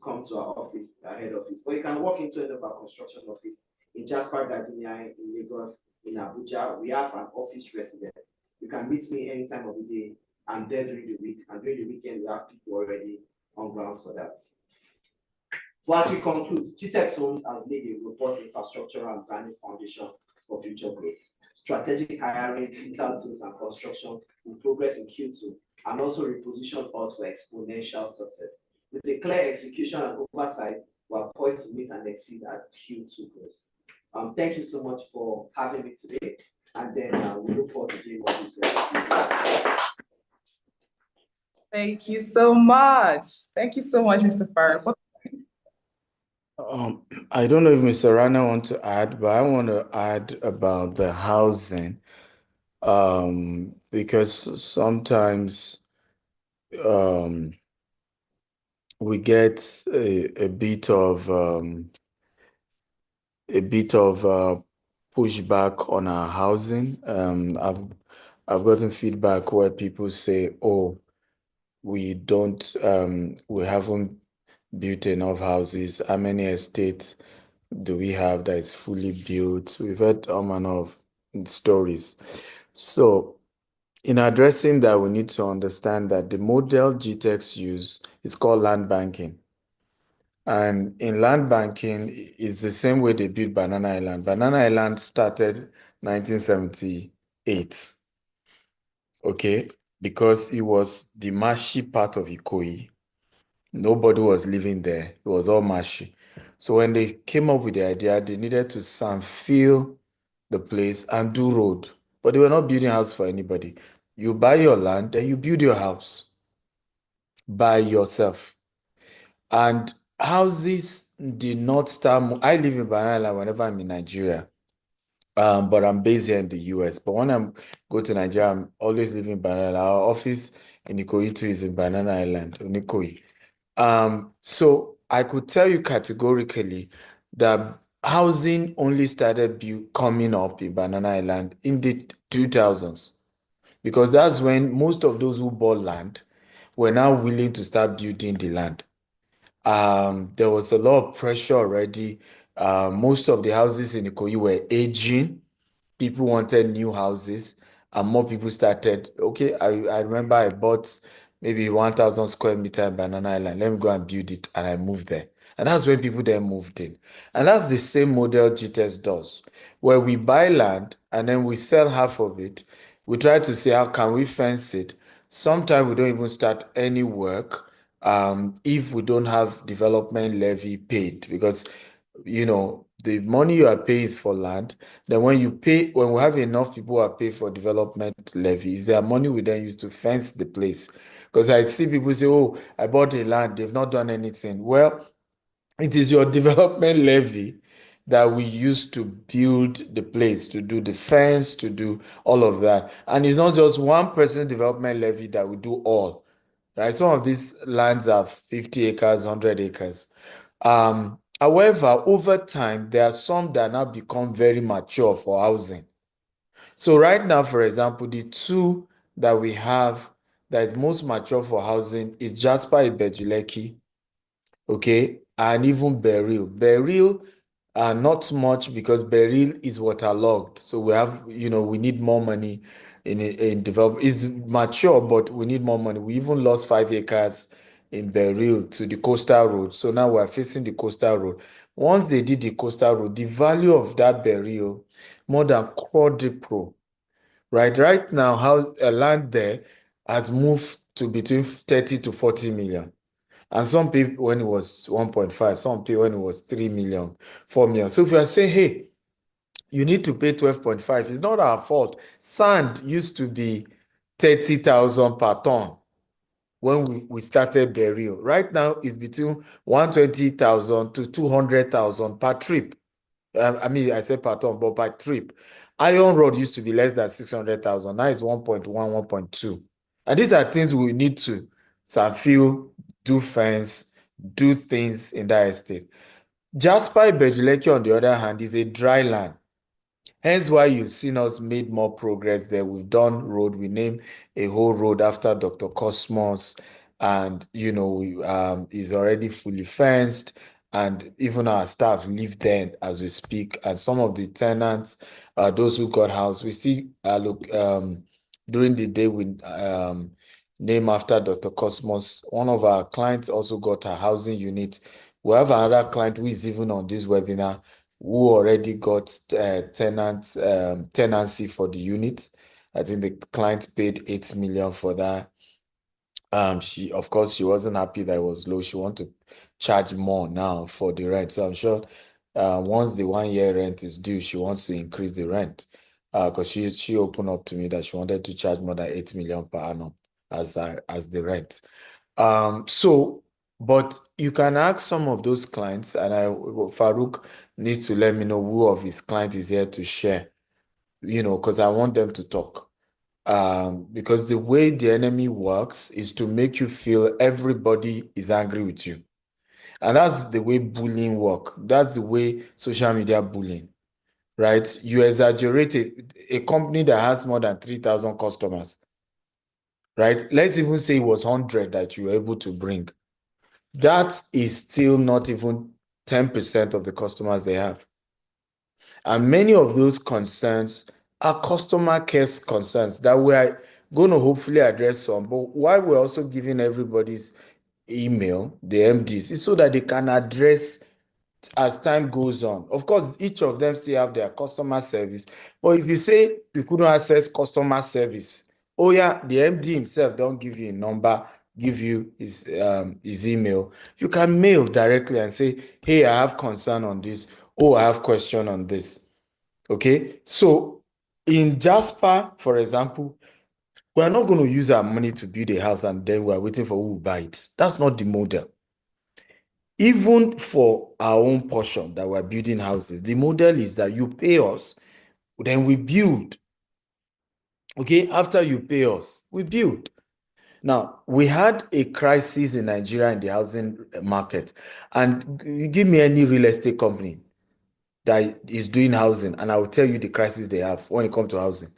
Speaker 9: come to our office, our head office. Or you can walk into any of our construction office in Jasper Gardenia, in Lagos, in Abuja. We have an office resident. You can meet me any time of the day and then during the week. And during the weekend, we have people already on ground for that. So as we conclude, GTEX Homes has laid a robust infrastructure and branding foundation for future growth. Strategic hiring, digital tools, and construction will progress in Q2 and also reposition us for exponential success. With a clear execution and oversight, we are poised to meet and exceed our Q2 goals. Thank you so much for having me today, and then we look forward to doing more business.
Speaker 3: Thank you so much. Thank you so much, Mr. Farr.
Speaker 5: I don't know if Mr. Rana wants to add, but I want to add about the housing, because sometimes we get a bit of pushback on our housing. I've gotten feedback where people say, "Oh, we haven't built enough houses. How many estates do we have that is fully built?" We've heard all manner of stories. So in addressing that, we need to understand that the model GTEX use is called land banking. And in land banking, it's the same way they built Banana Island. Banana Island started 1978, okay? Because it was the marshy part of Ikoyi. Nobody was living there. It was all marshy. So when they came up with the idea, they needed to sand fill the place and do road. But they were not building house for anybody. You buy your land, then you build your house by yourself. And houses did not start. I live in Banana whenever I'm in Nigeria, but I'm based here in the US. But when I go to Nigeria, I'm always living in Banana. Our office in Ikoyi too is in Banana Island, in Ikoyi. So I could tell you categorically that housing only started coming up in Banana Island in the 2000s, because that's when most of those who bought land were now willing to start building the land. There was a lot of pressure already. Most of the houses in Ikoyi were aging. People wanted new houses, and more people started. Okay, I remember I bought maybe 1,000 square meter in Banana Island. Let me go and build it, and I moved there. And that's when people then moved in. And that's the same model GTEX does, where we buy land and then we sell half of it. We try to see how can we fence it. Sometimes we don't even start any work if we don't have development levy paid, because the money you are paying is for land. Then when we have enough people who are paid for development levies, their money we then use to fence the place. Because I see people say, "Oh, I bought the land, they've not done anything." Well, it is your development levy that we use to build the place, to do the fence, to do all of that. And it's not just one person development levy that we do all. Right? Some of these lands are 50 acres, 100 acres. However, over time, there are some that now become very mature for housing. So right now, for example, the two that we have that is most mature for housing is Jasper Ibejuleki, okay, and even Beryl. Beryl, not much, because Beryl is waterlogged. So we need more money in development. It's mature, but we need more money. We even lost 5 acres in Beryl to the coastal road. So now we're facing the coastal road. once they did the coastal road, the value of that burial more than quadruple. Right now, land there has moved to between 30 to 40 million. And some people when it was 1.5, some people when it was 3 million, 4 million. So if you are saying, hey, you need to pay 12.5, it's not our fault. Sand used to be 30,000 per ton when we started burial. Right now, it's between 120,000 to 200,000 per trip. I said per ton, but per trip. Iron rod used to be less than 600,000. Now it's 1.1, 1.2. And these are things we need to fill, do fence, do things in that estate. Jasper Bejuleki, on the other hand, is a dry land. Hence why you've seen us made more progress there. We've done road. We named a whole road after Dr. Cosmos, and is already fully fenced, and even our staff live there as we speak. And some of the tenants, those who got house, we still look during the day we name after Dr. Cosmos. One of our clients also got a housing unit. We have another client who is even on this webinar who already got tenancy for the unit. I think the client paid 8 million for that. She wasn't happy that it was low. She wanted to charge more now for the rent. So I'm sure once the 1 year rent is due, she wants to increase the rent. Because she opened up to me that she wanted to charge more than 8 million per annum as the rent. But you can ask some of those clients, and Farouk needs to let me know who of his client is here to share, because I want them to talk. Because the way the enemy works is to make you feel everybody is angry with you. And that's the way bullying works. That's the way social media bullying, right? You exaggerate a company that has more than 3,000 customers, right? Let's even say it was 100 that you were able to bring. That is still not even 10% of the customers they have. And many of those concerns are customer care concerns that we are going to hopefully address some. But why we're also giving everybody's email, the MDs, is so that they can address as time goes on. Of course, each of them still have their customer service. But if you say you couldn't access customer service, oh yeah, the MD himself don't give you a number, give you his email. You can mail directly and say, hey, I have concern on this. Oh, I have question on this. Okay, so in Jasper, for example, we are not going to use our money to build a house and then we are waiting for who will buy it. That's not the model. Even for our own portion that we're building houses, the model is that you pay us, then we build. Okay, after you pay us, we build. Now, we had a crisis in Nigeria in the housing market, and you give me any real estate company that is doing housing, and I will tell you the crisis they have when it comes to housing.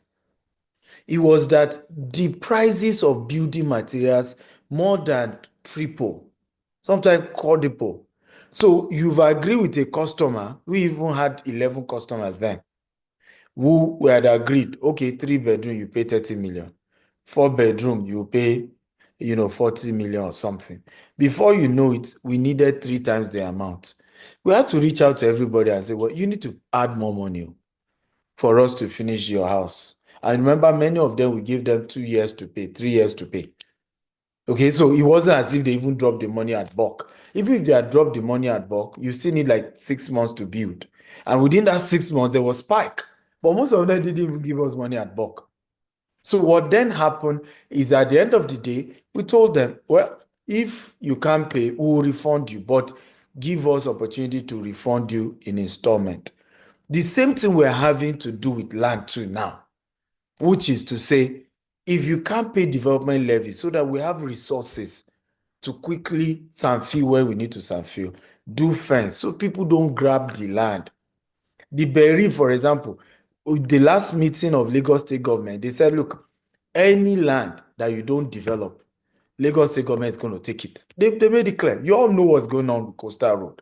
Speaker 5: It was that the prices of building materials more than triple, sometimes quadruple. So you've agreed with a customer. We even had 11 customers then who we had agreed, okay, 3 bedroom, you pay 30 million. 4 bedroom, you pay, 40 million or something. Before you know it, we needed 3 times the amount. We had to reach out to everybody and say, well, you need to add more money for us to finish your house. And remember, many of them, we gave them 2 years to pay, 3 years to pay. Okay, so it wasn't as if they even dropped the money at bulk. Even if they had dropped the money at bulk, you still need like 6 months to build. And within that 6 months, there was spike. But most of them didn't even give us money at bulk. So what then happened is at the end of the day, we told them, well, if you can't pay, we will refund you, but give us opportunity to refund you in installment. The same thing we're having to do with land too now, which is to say, if you can't pay development levy so that we have resources to quickly sanfill where we need to sanfill, do fence so people don't grab the land. The Berry, for example, the last meeting of Lagos State government, they said, look, any land that you don't develop, Lagos State government is going to take it. They made it clear. You all know what's going on with Coastal Road.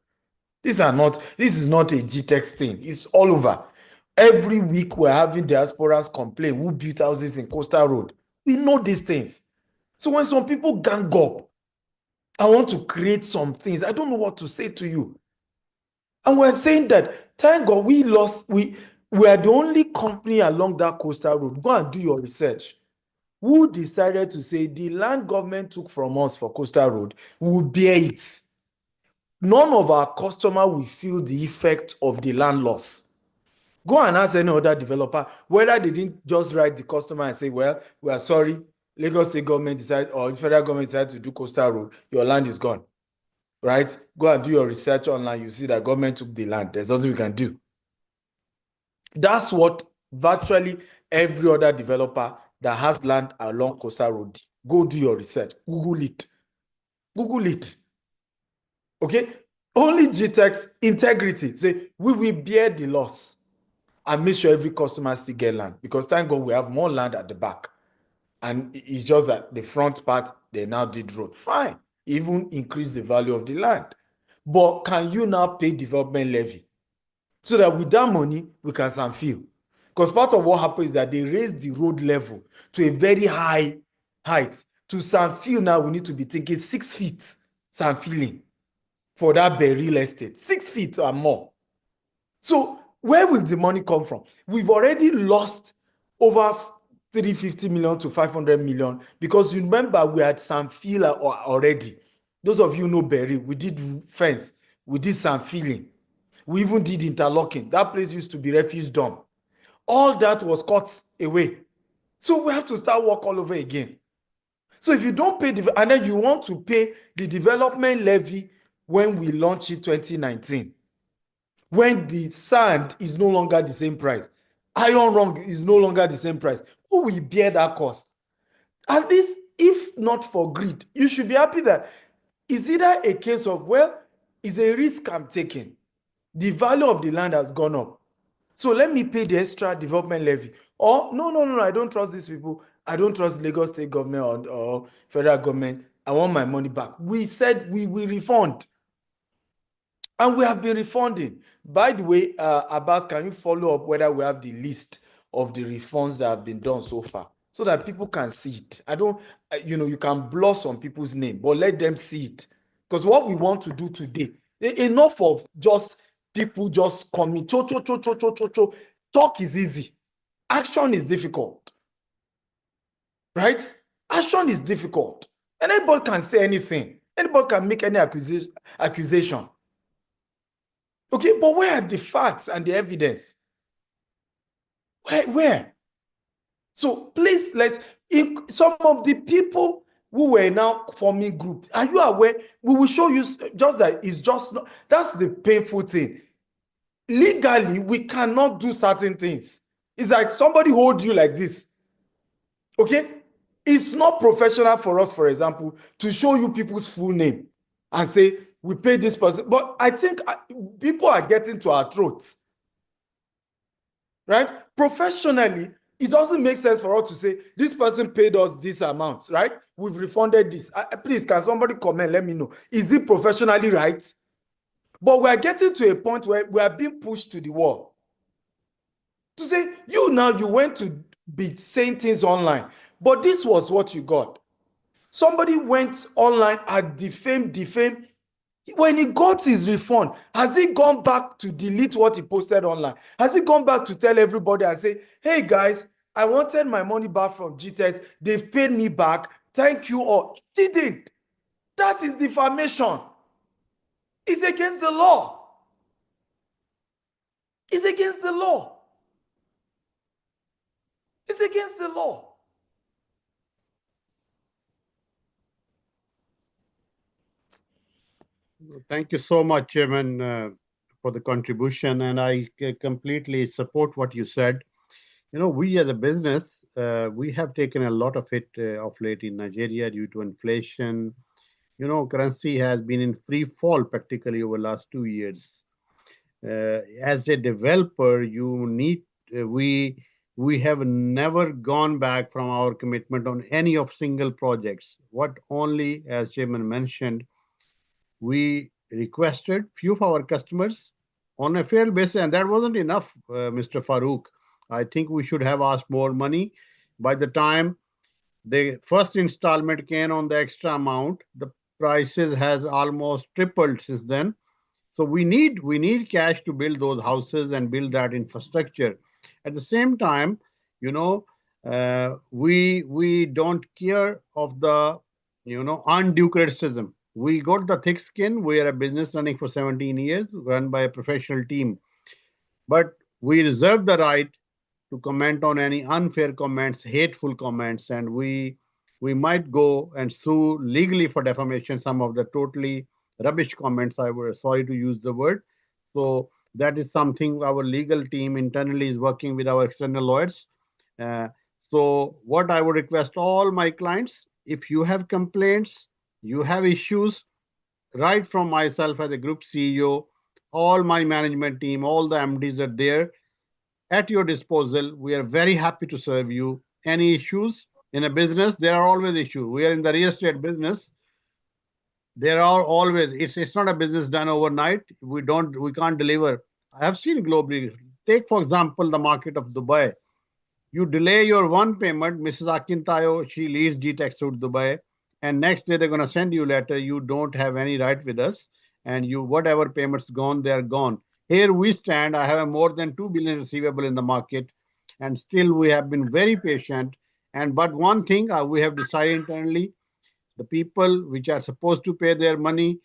Speaker 5: This is not a GTEX thing. It's all over. Every week we're having diasporans complain who built houses in Coastal Road. We know these things. So when some people gang up, I want to create some things. I don't know what to say to you. And we're saying that, thank God we are the only company along that coastal road. Go and do your research. Who decided to say the land government took from us for coastal road, we will bear it. None of our customer will feel the effect of the land loss. Go and ask any other developer whether they didn't just write the customer and say, well, we are sorry, Lagos State government decided or federal government decided to do coastal road, your land is gone. Right? Go and do your research online. You see that government took the land. There's nothing we can do. That's what virtually every other developer that has land along coastal road did. Go do your research. Google it. Google it. Okay? Only GTEx integrity say we will bear the loss and make sure every customer still get land, because thank God we have more land at the back. And it's just that the front part, they now did road. Fine. Even increase the value of the land. But can you now pay development levy? So that with that money, we can sanfill. Because part of what happened is that they raised the road level to a very high height. To sanfill now, we need to be taking 6 feet sanfilling for that real estate. 6 feet or more. So where will the money come from? We've already lost over 350 million to 500 million because you remember we had sanfill already. Those of you know Berry, we did fence, we did sanfilling. We even did interlocking. That place used to be refuse dump. All that was cut away. So we have to start work all over again. So if you don't pay, and then you want to pay the development levy when we launched it 2019, when the sand is no longer the same price, iron rung is no longer the same price, who will bear that cost? At least, if not for greed, you should be happy that it's either a case of, well, it's a risk I'm taking. The value of the land has gone up. So let me pay the extra development levy. Or, no, I don't trust these people. I don't trust Lagos State government or federal government. I want my money back. We said we will refund. And we have been refunding. By the way, Abbas, can you follow up whether we have the list of the refunds that have been done so far so that people can see it? I don't, you can blur some people's name, but let them see it. Because what we want to do today, enough of just people just coming, cho. Talk is easy. Action is difficult. Right? Action is difficult. And anybody can say anything. Anybody can make any accusation. Okay, but where are the facts and the evidence? Where? So please, some of the people who were now forming group, are you aware? We will show you just that it's just not, that's the painful thing. Legally, we cannot do certain things. It's like somebody hold you like this. Okay? It's not professional for us, for example, to show you people's full name and say, we pay this person. But I think people are getting to our throats. Right? Professionally, it doesn't make sense for us to say, this person paid us this amount, right? We've refunded this. Please, can somebody comment? Let me know. Is it professionally right? But we are getting to a point where we are being pushed to the wall. To say, you went to be saying things online, but this was what you got. Somebody went online and defamed. When he got his refund, has he gone back to delete what he posted online? Has he gone back to tell everybody and say, hey guys, I wanted my money back from GTEx. They've paid me back. Thank you all. He didn't. That is defamation. It's against the law. It's against the law. It's against the law.
Speaker 1: Thank you so much, Chairman, for the contribution, and I completely support what you said. We as a business, we have taken a lot of hit of late in Nigeria due to inflation. Currency has been in free fall practically over the last 2 years. As a developer, we have never gone back from our commitment on any of single projects. What only, as Chairman mentioned, we requested few of our customers on a fair basis, and that wasn't enough, Mr. Farouk. I think we should have asked more money. By the time the first installment came on the extra amount, the prices has almost tripled since then. So we need cash to build those houses and build that infrastructure. At the same time, we don't care of the undue criticism. We got the thick skin. We are a business running for 17 years, run by a professional team. But we reserve the right to comment on any unfair comments, hateful comments, and we might go and sue legally for defamation some of the totally rubbish comments. I was sorry to use the word. So that is something our legal team internally is working with our external lawyers. Uh, so what I would request all my clients, if you have complaints, you have issues, right from myself as a group CEO, all my management team, all the MDs are there at your disposal. We are very happy to serve you. Any issues in a business, there are always issues. We are in the real estate business. There are always, it's not a business done overnight. We can't deliver. I have seen globally. Take, for example, the market of Dubai. You delay your one payment, Mrs. Akintayo, she leaves GTEX to Dubai, and next day they're going to send you a letter. You don't have any right with us, and you whatever payments gone, they are gone. Here we stand. I have a more than 2 billion receivable in the market, and still we have been very patient. And but one thing we have decided internally, the people which are supposed to pay their money,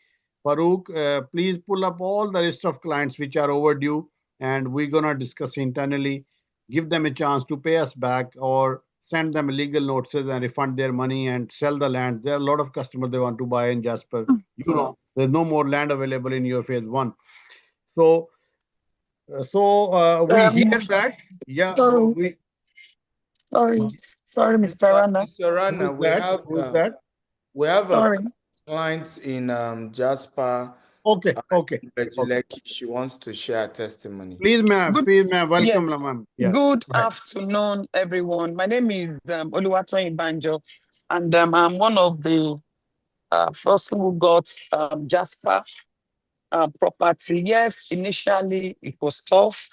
Speaker 1: Farooq, please pull up all the list of clients which are overdue, and we're gonna discuss internally, give them a chance to pay us back or send them legal notices and refund their money and sell the land. There are a lot of customers they want to buy in Jasper. There's no more land available in your phase one. So, we hear that. Yeah,
Speaker 10: Sorry,
Speaker 1: we.
Speaker 10: sorry, Mr. Rana.
Speaker 5: Mr. Rana,
Speaker 1: Who is that?
Speaker 5: we have a
Speaker 10: Sorry.
Speaker 5: client in Jasper.
Speaker 1: Okay, okay.
Speaker 5: Like she wants to share testimony.
Speaker 1: Please, ma'am.
Speaker 10: Good-
Speaker 1: Please, ma'am. Welcome,
Speaker 10: Yeah.
Speaker 1: ma'am. Yeah.
Speaker 10: Good
Speaker 1: Go ahead.
Speaker 10: afternoon, everyone. My name is Oluwatoyin Banjo, and I'm one of the first who got Jasper property. Yes, initially it was tough,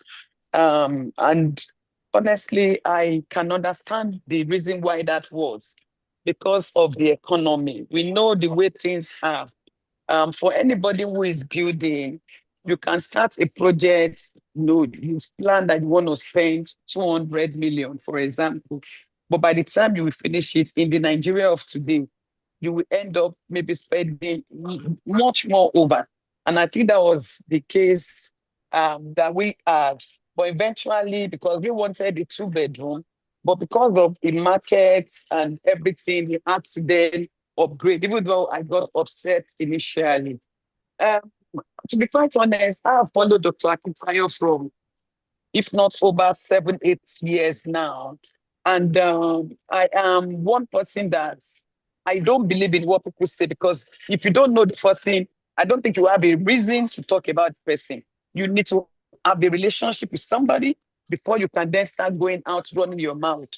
Speaker 10: and honestly, I can understand the reason why that was because of the economy. We know the way things are. For anybody who is building, you can start a project, you plan that you want to spend 200 million, for example. But by the time you will finish it in the Nigeria of today, you will end up maybe spending much more over. And I think that was the case that we had. But eventually, because we wanted a 2-bedroom, but because of the markets and everything, we had to then upgrade, even though I got upset initially. Um, to be quite honest, I have followed Dr. Akintayo from, if not over 7, 8 years now. And I am one person that I don't believe in what people say, because if you don't know the person, I don't think you have a reason to talk about the person. You need to have a relationship with somebody before you can then start going out running your mouth.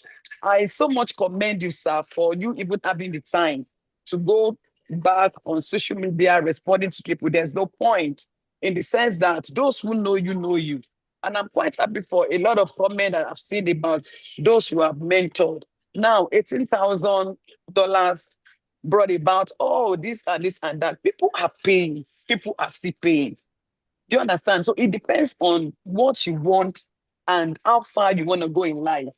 Speaker 10: I so much commend you, sir, for you even having the time to go back on social media responding to people. There's no point, in the sense that those who know you know you. And I'm quite happy for a lot of comments that I've seen about those who have mentored. Now, $18,000 brought about, oh, this and that. People are paying. People are still paying. Do you understand? So it depends on what you want and how far you want to go in life.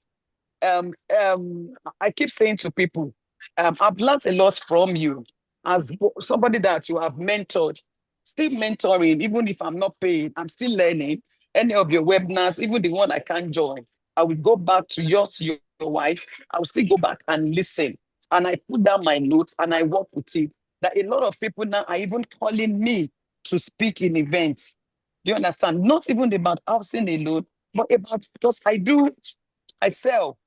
Speaker 10: I keep saying to people, I've learned a lot from you as somebody that you have mentored, still mentoring, even if I'm not paid, I'm still learning. Any of your webinars, even the one I can't join, I will go back to yours, to your wife. I will still go back and listen. And I put down my notes and I work with it. That a lot of people now are even calling me to speak in events. Do you understand? Not even about housing alone, but about, because I sell.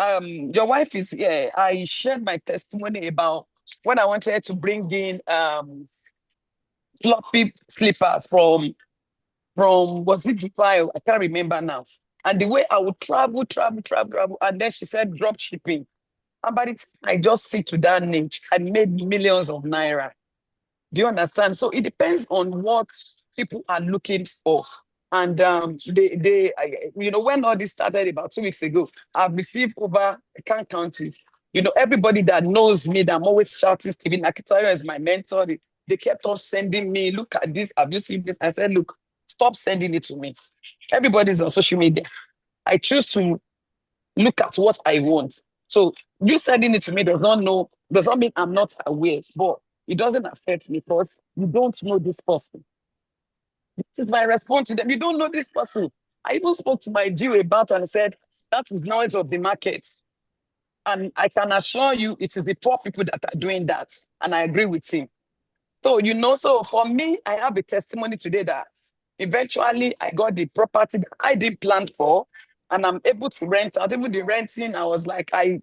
Speaker 10: Your wife is here. I shared my testimony about when I wanted to bring in floppy slippers from was it Dubai? I can't remember now. And the way I would travel, and then she said drop shipping. And by the time I just stick to that niche, I made millions of naira. Do you understand? So it depends on what people are looking for. And when all this started about 2 weeks ago, I've received over, I can't count it. Everybody that knows me, that I'm always shouting, Stephen Akitayo is my mentor. They kept on sending me, look at this, have you seen this? I said, look, stop sending it to me. Everybody's on social media. I choose to look at what I want. So you sending it to me does not mean I'm not aware, but it doesn't affect me because you don't know this person. This is my response to them. You don't know this person. I even spoke to my GO about and said, that is noise of the markets. And I can assure you it is the poor people that are doing that. And I agree with him. So, so for me, I have a testimony today that eventually I got the property that I didn't plan for, and I'm able to rent out. Even the renting, I was like, I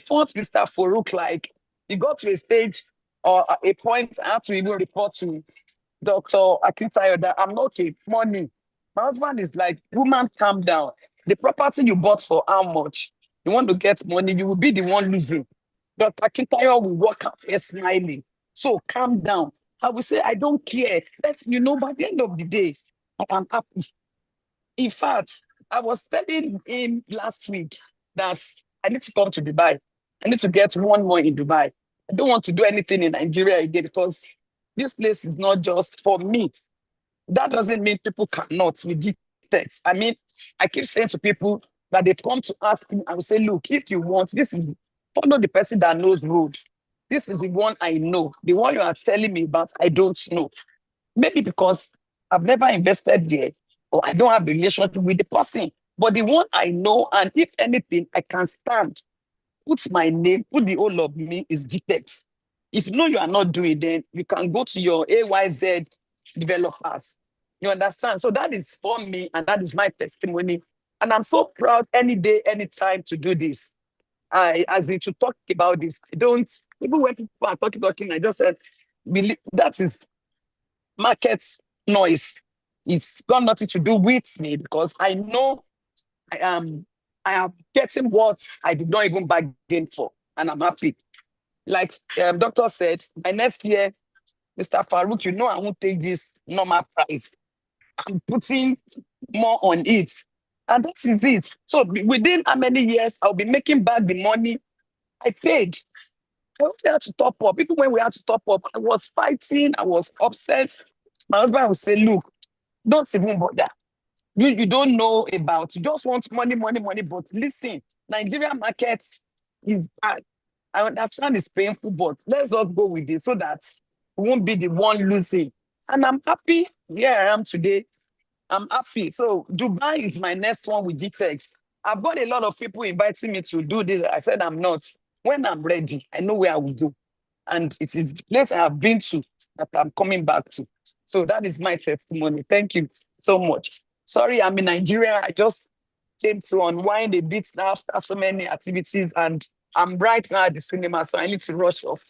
Speaker 10: fought Mr. Farouk, like, he got to a stage or a point I had to even report to Dr. Akintayo that I'm not okay, money. My husband is like, woman, calm down. The property you bought for how much? You want to get money, you will be the one losing. Dr. Akintayo will walk out here smiling. So calm down. I will say, I don't care. By the end of the day, I am happy. In fact, I was telling him last week that I need to come to Dubai. I need to get one more in Dubai. I don't want to do anything in Nigeria again because this place is not just for me. That doesn't mean people cannot with GTEx. I mean, I keep saying to people that they've come to ask me, I will say, look, if you want, follow the person that knows road. This is the one I know. The one you are telling me about, I don't know. Maybe because I've never invested there or I don't have a relationship with the person. But the one I know, and if anything, I can stand, put my name, put the whole of me is GTEx. If you know you are not doing it, then you can go to your AYZ developers. You understand? So that is for me, and that is my testimony. And I'm so proud any day, anytime to do this. As in to talk about this, even when people are talking, I just said, that is market noise. It's got nothing to do with me because I know I am getting what I did not even bargain for, and I'm happy. Like doctor said, by next year, Mr. Farouk, I won't take this normal price. I'm putting more on it. And that is it. So within how many years I'll be making back the money I paid. We had to top up. Even when we had to top up, I was fighting, I was upset. My husband would say, look, don't even bother. You don't know about, you just want money, but listen, Nigerian market is bad. I understand it's painful, but let's just go with it so that we won't be the one losing. And I'm happy where I am today. I'm happy. So Dubai is my next one with GTEx. I've got a lot of people inviting me to do this. I said I'm not. When I'm ready, I know where I will go. And it is the place I have been to that I'm coming back to. So that is my testimony. Thank you so much. Sorry, I'm in Nigeria. I just came to unwind a bit now after so many activities. And I'm right now at the cinema, so I need to rush off.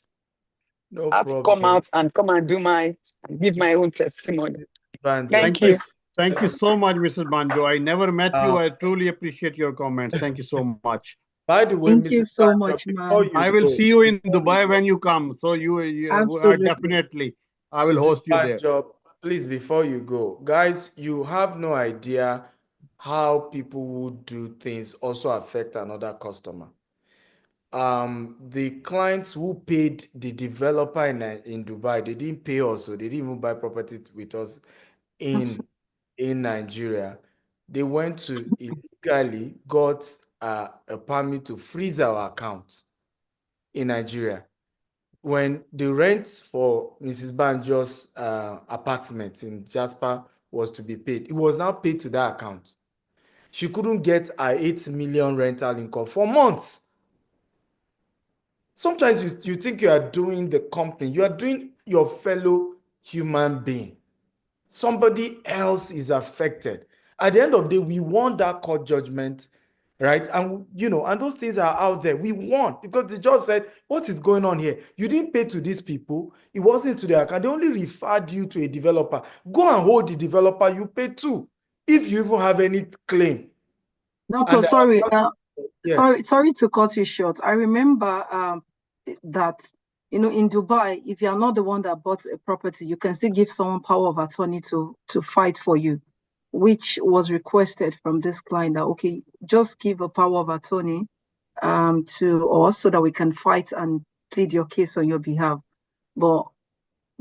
Speaker 5: No
Speaker 10: I have to come
Speaker 5: problem.
Speaker 10: out and come and give my own testimony.
Speaker 5: Banjo.
Speaker 10: Thank you.
Speaker 1: Thank you so much, Mrs. Banjo. I never met you.
Speaker 5: Uh,
Speaker 1: I truly appreciate your comments. Thank you so much.
Speaker 5: By the way,
Speaker 4: Thank you
Speaker 5: Mrs.
Speaker 4: so
Speaker 5: Banjo,
Speaker 4: much,
Speaker 5: before
Speaker 4: man.
Speaker 5: you
Speaker 1: I will
Speaker 5: go,
Speaker 1: see you in
Speaker 5: before you
Speaker 1: Dubai
Speaker 5: go,
Speaker 1: when you come. So you
Speaker 4: Absolutely.
Speaker 1: definitely, I will
Speaker 5: Mrs.
Speaker 1: host you there.
Speaker 5: Banjo, please, before you go, guys, you have no idea how people who do things also affect another customer. The clients who paid the developer in Dubai, they didn't pay us, so they didn't even buy property with us in Nigeria. They went to illegally got a permit to freeze our account in Nigeria. When the rent for Mrs. Banjo's apartment in Jasper was to be paid, it was now paid to that account. She couldn't get her 8 million rental income for months. Sometimes you think you are doing the company, you are doing your fellow human being. Somebody else is affected. At the end of the day, we want that court judgment, right? And and those things are out there. We want, because they just said, what is going on here? You didn't pay to these people. It wasn't to their account. They only referred you to a developer. Go and hold the developer you pay to, if you even have any claim.
Speaker 4: Doctor,
Speaker 5: And
Speaker 4: sorry,
Speaker 5: yes.
Speaker 4: sorry to cut you short. I remember that in Dubai, if you are not the one that bought a property, you can still give someone power of attorney to fight for you, which was requested from this client that okay, just give a power of attorney to us so that we can fight and plead your case on your behalf. But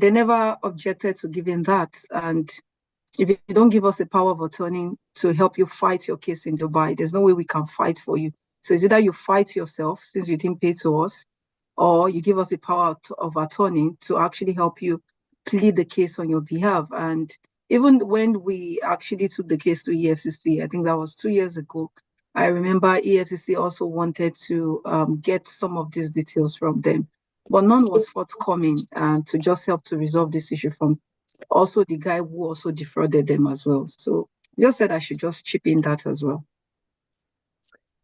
Speaker 4: they never objected to giving that. And if you don't give us a power of attorney to help you fight your case in Dubai, there's no way we can fight for you. So it's either you fight yourself since you didn't pay to us, or you give us a power of attorney to actually help you plead the case on your behalf. And even when we actually took the case to EFCC, I think that was 2 years ago, I remember EFCC also wanted to get some of these details from them, but none was forthcoming to just help to resolve this issue from also the guy who also defrauded them as well. So just said I should just chip in that as well.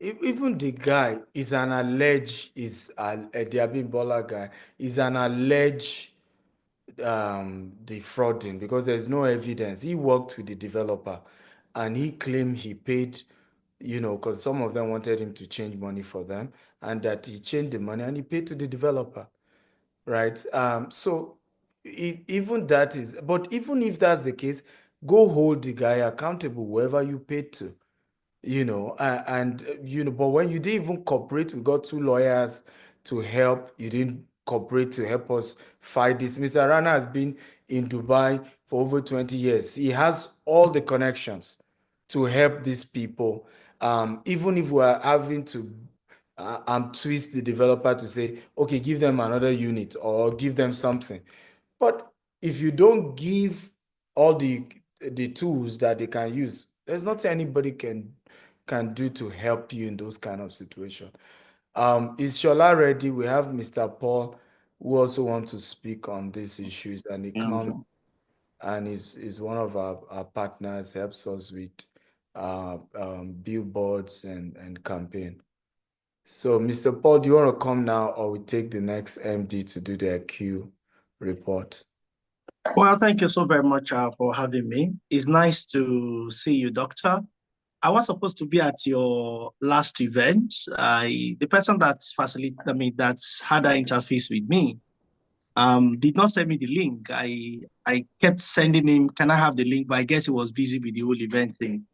Speaker 5: Even the guy is an alleged, the Abimbola guy is an alleged defrauding because there's no evidence. He worked with the developer and he claimed he paid, because some of them wanted him to change money for them, and that he changed the money and he paid to the developer, right? So even that is, but even if that's the case, go hold the guy accountable, whoever you paid to. But when you didn't even cooperate, we got 2 lawyers to help. You didn't cooperate to help us fight this. Mr. Rana has been in Dubai for over 20 years. He has all the connections to help these people. Even if we are having to twist the developer to say, okay, give them another unit or give them something. But if you don't give all the tools that they can use, there's nothing anybody can do to help you in those kind of situations. Is Shola ready? We have Mr. Paul who also wants to speak on these issues, and he comes and is one of our partners, helps us with billboards and campaign. So, Mr. Paul, do you want to come now, or we take the next MD to do their Q report?
Speaker 6: Well, thank you so very much for having me. It's nice to see you, Doctor. I was supposed to be at your last event. The person that's that's had an interface with me, did not send me the link. I kept sending him, can I have the link? But I guess he was busy with the whole event thing.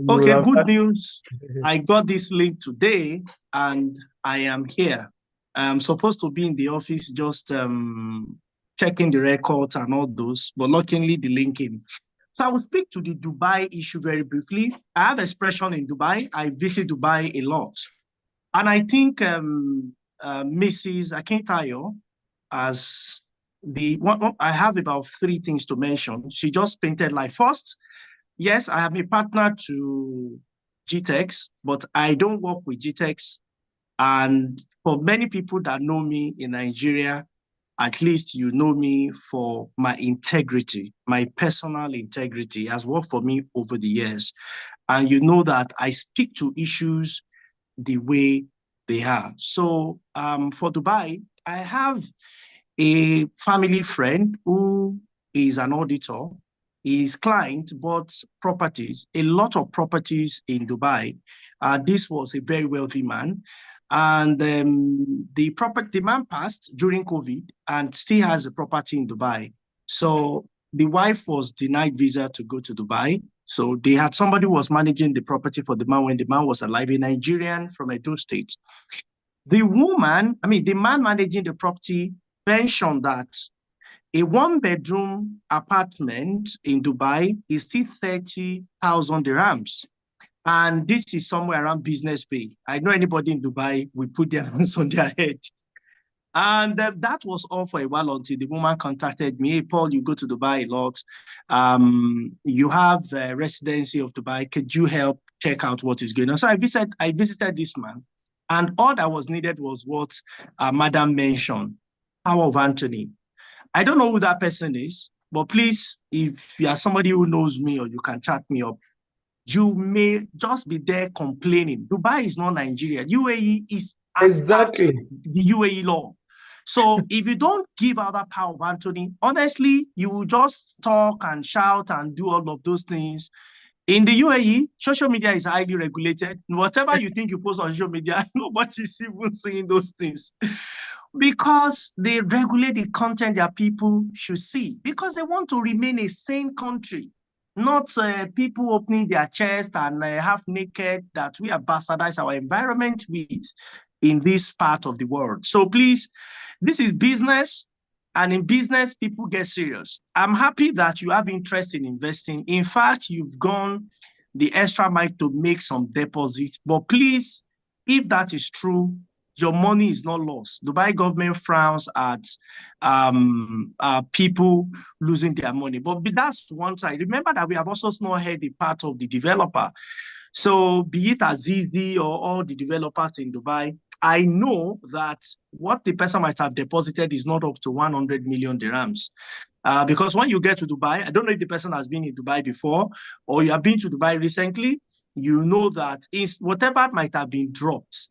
Speaker 6: Okay, good news. I got this link today and I am here. I'm supposed to be in the office just checking the records and all those, but luckily the link came. So I will speak to the Dubai issue very briefly. I have expression in Dubai. I visit Dubai a lot. And I think Mrs. Akintayo, as I have about 3 things to mention. She just painted like first, yes, I am a partner to GTEx, but I don't work with GTEx. And for many people that know me in Nigeria, at least you know me for my integrity, my personal integrity has worked for me over the years. And you know that I speak to issues the way they are. So for Dubai, I have a family friend who is an auditor. His client bought properties, a lot of properties in Dubai. This was a very wealthy man. And the man passed during COVID and still has a property in Dubai. So the wife was denied visa to go to Dubai. So they had somebody who was managing the property for the man when the man was alive, a Nigerian from Edo State. The man managing the property mentioned that a 1-bedroom apartment in Dubai is still 30,000 dirhams. And this is somewhere around Business Bay. I know anybody in Dubai will put their hands on their head. And that was all for a while until the woman contacted me. Hey, Paul, you go to Dubai a lot. You have a residency of Dubai. Could you help check out what is going on? So I visited this man. And all that was needed was what Madam mentioned, power of Anthony. I don't know who that person is, but please, if you are somebody who knows me or you can chat me up, you may just be there complaining. Dubai is not Nigeria. UAE is
Speaker 5: exactly
Speaker 6: the UAE law. So if you don't give out that power of Anthony, honestly, you will just talk and shout and do all of those things. In the UAE, social media is highly regulated. Whatever you think you post on social media, nobody's even seeing those things. Because they regulate the content that people should see. Because they want to remain a sane country. Not people opening their chest and half naked that we bastardize our environment with in this part of the world. So please, this is business.
Speaker 11: And in business, people get serious. I'm happy that you have interest in investing. In fact, you've gone the extra mile to make some deposits. But please, if that is true, your money is not lost. Dubai government frowns at people losing their money. But that's one side. Remember that we have also not had the part of the developer. So be it Azizi or all the developers in Dubai, I know that what the person might have deposited is not up to 100 million dirhams. Because when you get to Dubai, I don't know if the person has been in Dubai before or you have been to Dubai recently, you know that whatever might have been dropped.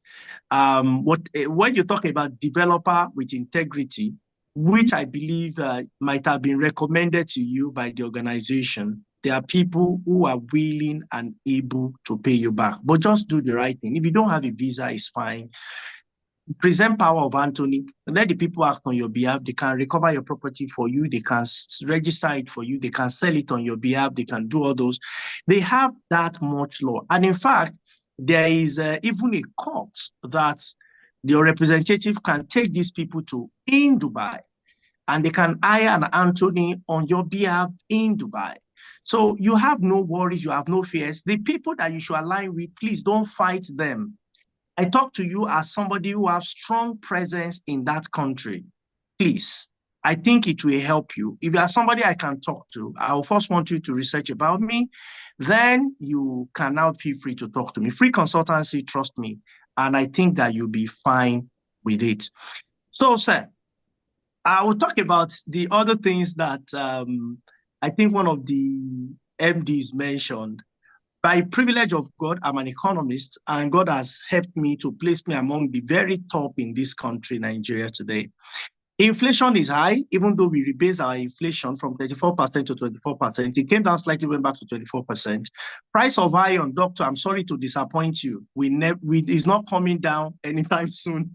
Speaker 11: When you talk about developer with integrity, which I believe might have been recommended to you by the organization, there are people who are willing and able to pay you back. But just do the right thing. If you don't have a visa, it's fine. Present power of attorney, let the people act on your behalf. They can recover your property for you. They can register it for you. They can sell it on your behalf. They can do all those. They have that much law. And in fact, there is even a court that your representative can take these people to in Dubai, and they can hire an attorney on your behalf in Dubai. So you have no worries, you have no fears. The people that you should align with, please don't fight them. I talk to you as somebody who has strong presence in that country. Please, I think it will help you. If you are somebody I can talk to, I'll first want you to research about me. Then you can now feel free to talk to me. Free consultancy, trust me. And I think that you'll be fine with it. So, sir, I will talk about the other things that I think one of the MDs mentioned. By privilege of God, I'm an economist, and God has helped me to place me among the very top in this country, Nigeria, today. Inflation is high, even though we rebase our inflation from 34% to 24%. It came down slightly, went back to 24%. Price of iron, doctor, I'm sorry to disappoint you. It's not coming down anytime soon.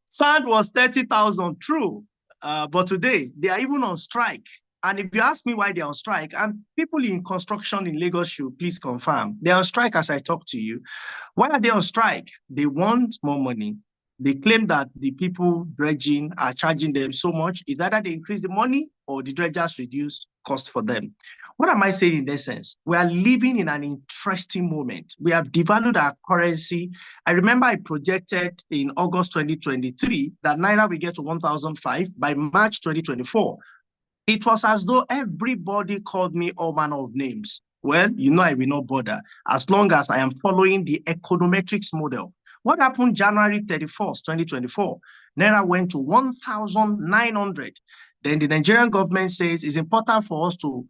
Speaker 11: Sand was 30,000, true. But today, they are even on strike. And if you ask me why they're on strike, and people in construction in Lagos should please confirm, they're on strike as I talk to you. Why are they on strike? They want more money. They claim that the people dredging are charging them so much. It's either they increase the money or the dredgers reduce cost for them. What am I saying in essence? We are living in an interesting moment. We have devalued our currency. I remember I projected in August 2023 that Naira will get to 1,005 by March 2024. It was as though everybody called me all manner of names. Well, you know I will not bother as long as I am following the econometrics model. What happened January 31st, 2024? Naira went to 1,900. Then the Nigerian government says it's important for us to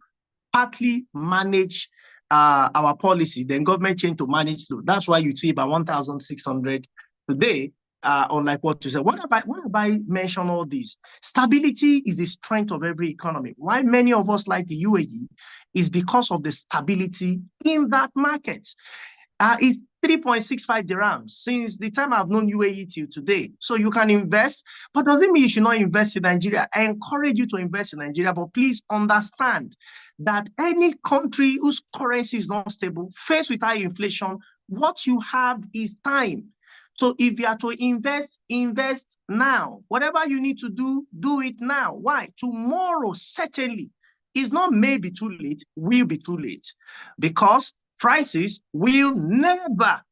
Speaker 11: partly manage our policy. Then government changed to manage flow. That's why you see about 1,600 today. Unlike what you said, why have I mentioned all this? Stability is the strength of every economy. Why many of us like the UAE is because of the stability in that market. It's 3.65 dirhams since the time I've known UAE till today. So you can invest, but doesn't mean you should not invest in Nigeria. I encourage you to invest in Nigeria, but please understand that any country whose currency is not stable, faced with high inflation, what you have is time. So if you are to invest, invest now. Whatever you need to do it now. Why? Tomorrow, certainly, is not maybe too late, will be too late. Because prices will never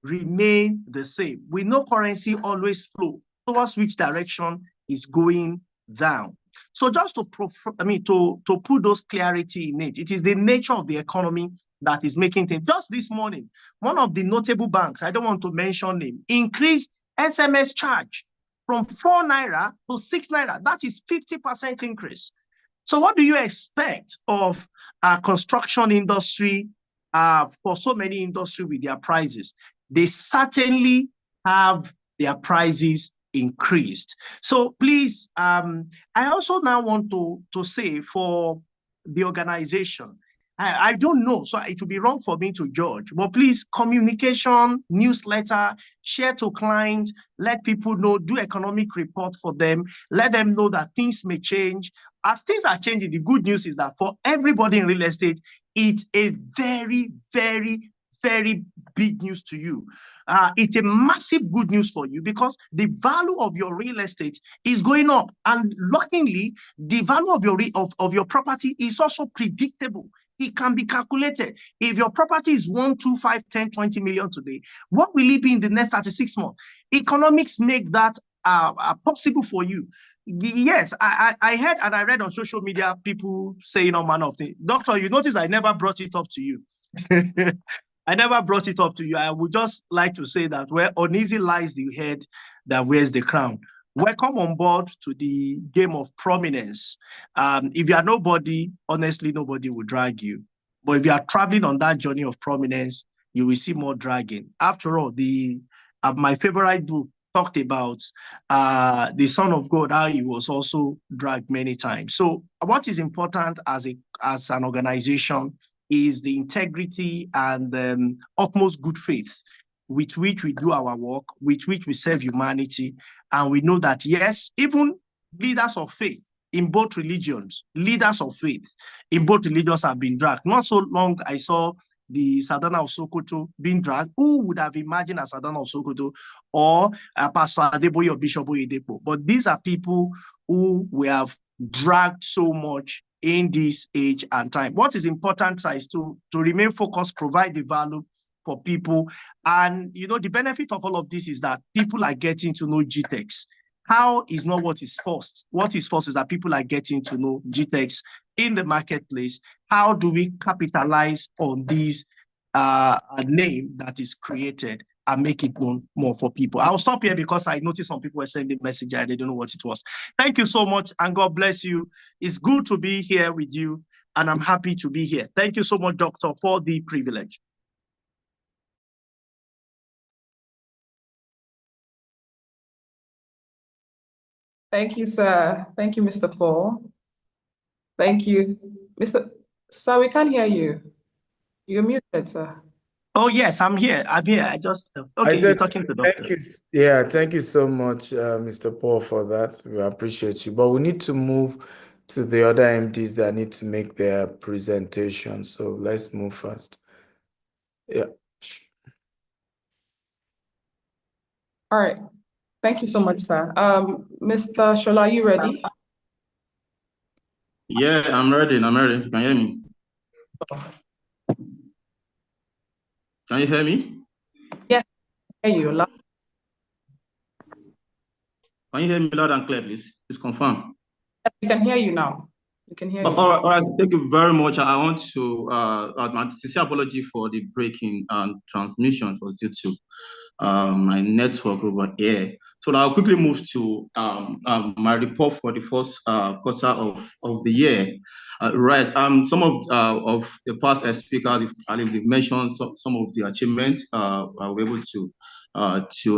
Speaker 11: remain the same. We know currency always flow towards which direction is going down. So just to put those clarity in it, it is the nature of the economy that is making things. Just this morning, one of the notable banks, I don't want to mention name, increased SMS charge from 4 naira to 6 naira. That is 50% increase. So what do you expect of our construction industry, for so many industries with their prices? They certainly have their prices increased. So please, I also now want to say for the organization, I don't know, so it would be wrong for me to judge, but please, communication, newsletter, share to clients, let people know, do economic report for them, let them know that things may change. As things are changing, the good news is that for everybody in real estate, it's a very, very, very big news to you. It's a massive good news for you because the value of your real estate is going up. And luckily, the value of your property is also predictable. It can be calculated. If your property is 1, 2, 5, 10, 20 million today, what will it be in the next 36 months? Economics make that possible for you. Yes, I heard and I read on social media people saying all manner of things. Doctor, you notice I never brought it up to you. I never brought it up to you. I would just like to say that where uneasy lies the head that wears the crown. Welcome on board to the game of prominence. If you are nobody, honestly, nobody will drag you. But if you are traveling on that journey of prominence, you will see more dragging. After all, my favorite book talked about the Son of God, how he was also dragged many times. So what is important as an organization is the integrity and utmost good faith with which we do our work, with which we serve humanity. And we know that, yes, even leaders of faith in both religions, leaders of faith in both religions have been dragged. Not so long I saw the Sadhana of Sokoto being dragged. Who would have imagined a Sadhana of Sokoto or Pastor Adeboye or Bishop Oyedepo? But these are people who we have dragged so much in this age and time. What is important is to remain focused, provide the value for people. And, the benefit of all of this is that people are getting to know GTEx. How is not what is first. What is first is that people are getting to know GTEx in the marketplace. How do we capitalize on this name that is created and make it known more for people? I'll stop here because I noticed some people were sending message and they don't know what it was. Thank you so much and God bless you. It's good to be here with you and I'm happy to be here. Thank you so much, Doctor, for the privilege.
Speaker 3: Thank you, sir. Thank you, Mr. Paul. Thank you. Sir, we can't hear you. You're muted, sir.
Speaker 11: Oh, yes, I'm here. I just, okay, you're talking to Doctor.
Speaker 5: Thank you. Yeah, thank you so much, Mr. Paul, for that. We appreciate you. But we need to move to the other MDs that need to make their presentation. So let's move first. Yeah.
Speaker 3: All right. Thank you so much, sir. Mr. Shola, are you ready?
Speaker 8: Yeah, I'm ready. I'm ready. You can hear me? Can you hear me?
Speaker 3: Yes, I hear you.
Speaker 8: Can you hear me loud and clear, please? Please confirm.
Speaker 3: Yes, we can hear you now. We can hear you.
Speaker 8: All right. Thank you very much. I want to my sincere apology for the breaking transmission was due to my network over here. So now I'll quickly move to my report for the first quarter of the year. Right. Some of the past speakers, they've mentioned some of the achievements I were able to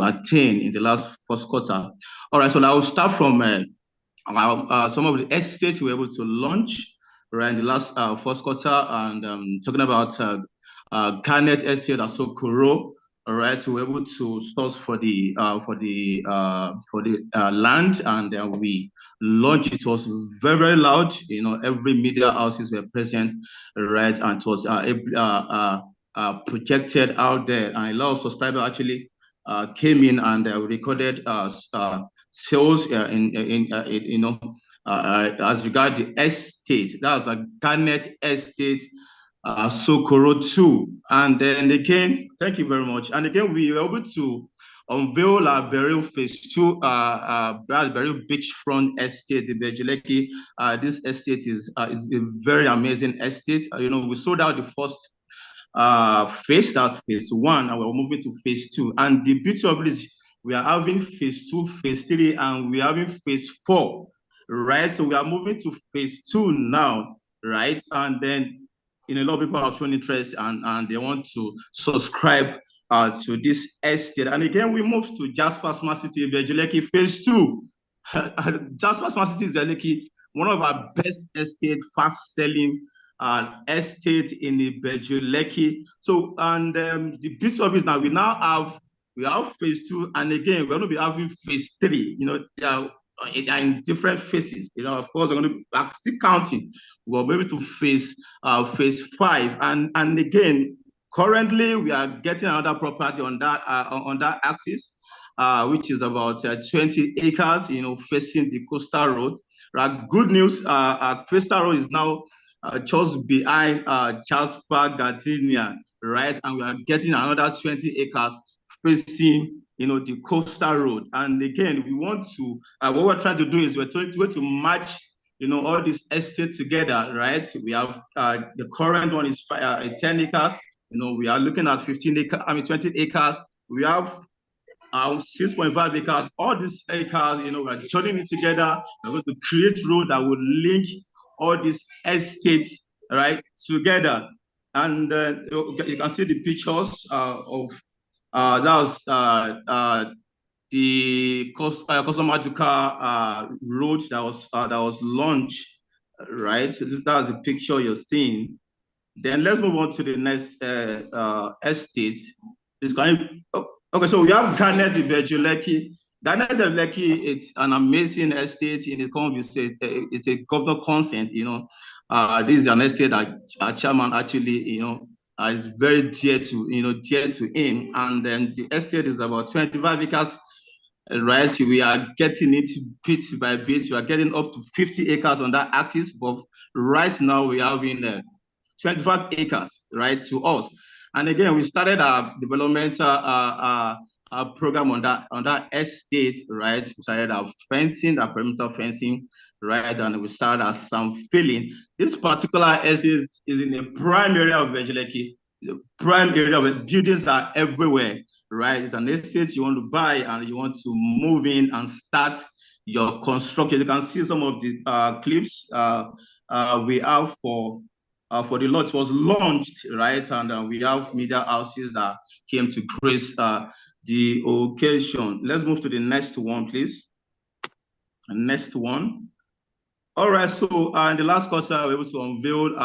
Speaker 8: attain in the last first quarter. All right. So now I'll start from some of the estates we were able to launch right in the last first quarter, and talking about Garnet Estate and Sokoro. All right, so we're able to source for the land, and we launched. It was very, very loud. Every media houses were present, right, and it was projected out there, and a lot of subscribers actually came in and recorded sales as regard the estate. That was a Garnet Estate. Sokoro 2. And then again, thank you very much. And again, we were able to unveil our Beryl Phase 2, Beryl Beachfront Estate in Bejuleki. This estate is a very amazing estate. We sold out the first phase, that's phase 1, and we're moving to phase 2. And the beauty of it is we are having phase 2, phase 3, and we're having phase 4, right? So we are moving to phase 2 now, right? And then a lot of people have shown interest and they want to subscribe to this estate. And again, we move to Jasper Smart City Bejuleki phase 2. Jasper Smart City Bejuleki, one of our best estate, fast selling estate in the Bejuleki. So, and the beauty of it is now we have phase 2, and again, we're going to be having phase 3. They are in different phases. Of course, we're going to be still counting. We're moving to phase 5, and again, Currently, we are getting another property on that axis, which is about 20 acres, facing the coastal road. Right. Good news, coastal road is now just behind Jasper Gardenia, right? And we are getting another 20 acres facing, the coastal road. And again, we want to, what we're trying to do is we're trying to match, all these estates together, right? We have the current one is 10 acres. We are looking at 20 acres. We have 6.5 acres. All these acres, we're joining it together. We're going to create road that will link all these estates, right, together. And you can see the pictures of that was the Kosomaduka road that was launched, right? So that's the picture you're seeing. Then let's move on to the next estate. It's going. Okay, so we have Garnet Ibejuleki. Garnet Ibejuleki, it's an amazing estate in the country. It's a governor consent. This is an estate that our chairman actually, is very dear to him. And then the estate is about 25 acres. Right, we are getting it bit by bit. We are getting up to 50 acres on that axis, but right now we are in 25 acres, right, to us. And again, we started our developmental program on that estate, right? We started our fencing, our perimeter fencing, right? And we started our some filling. This particular estate is in the prime area of Vejuleki. The prime area of buildings are everywhere, right? It's an estate you want to buy and you want to move in and start your construction. You can see some of the clips we have for the launch. Was launched, right? And we have media houses that came to grace the occasion. Let's move to the next one, please. Next one. All right, so in the last quarter, we were able to unveil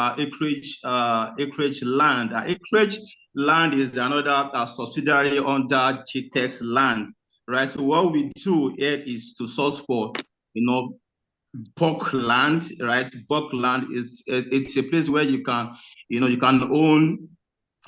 Speaker 8: acreage land. Acreage land is another subsidiary under GTEX land, right? So what we do here is to source for, bulk land, right? Bulk land it's a place where you can, you can own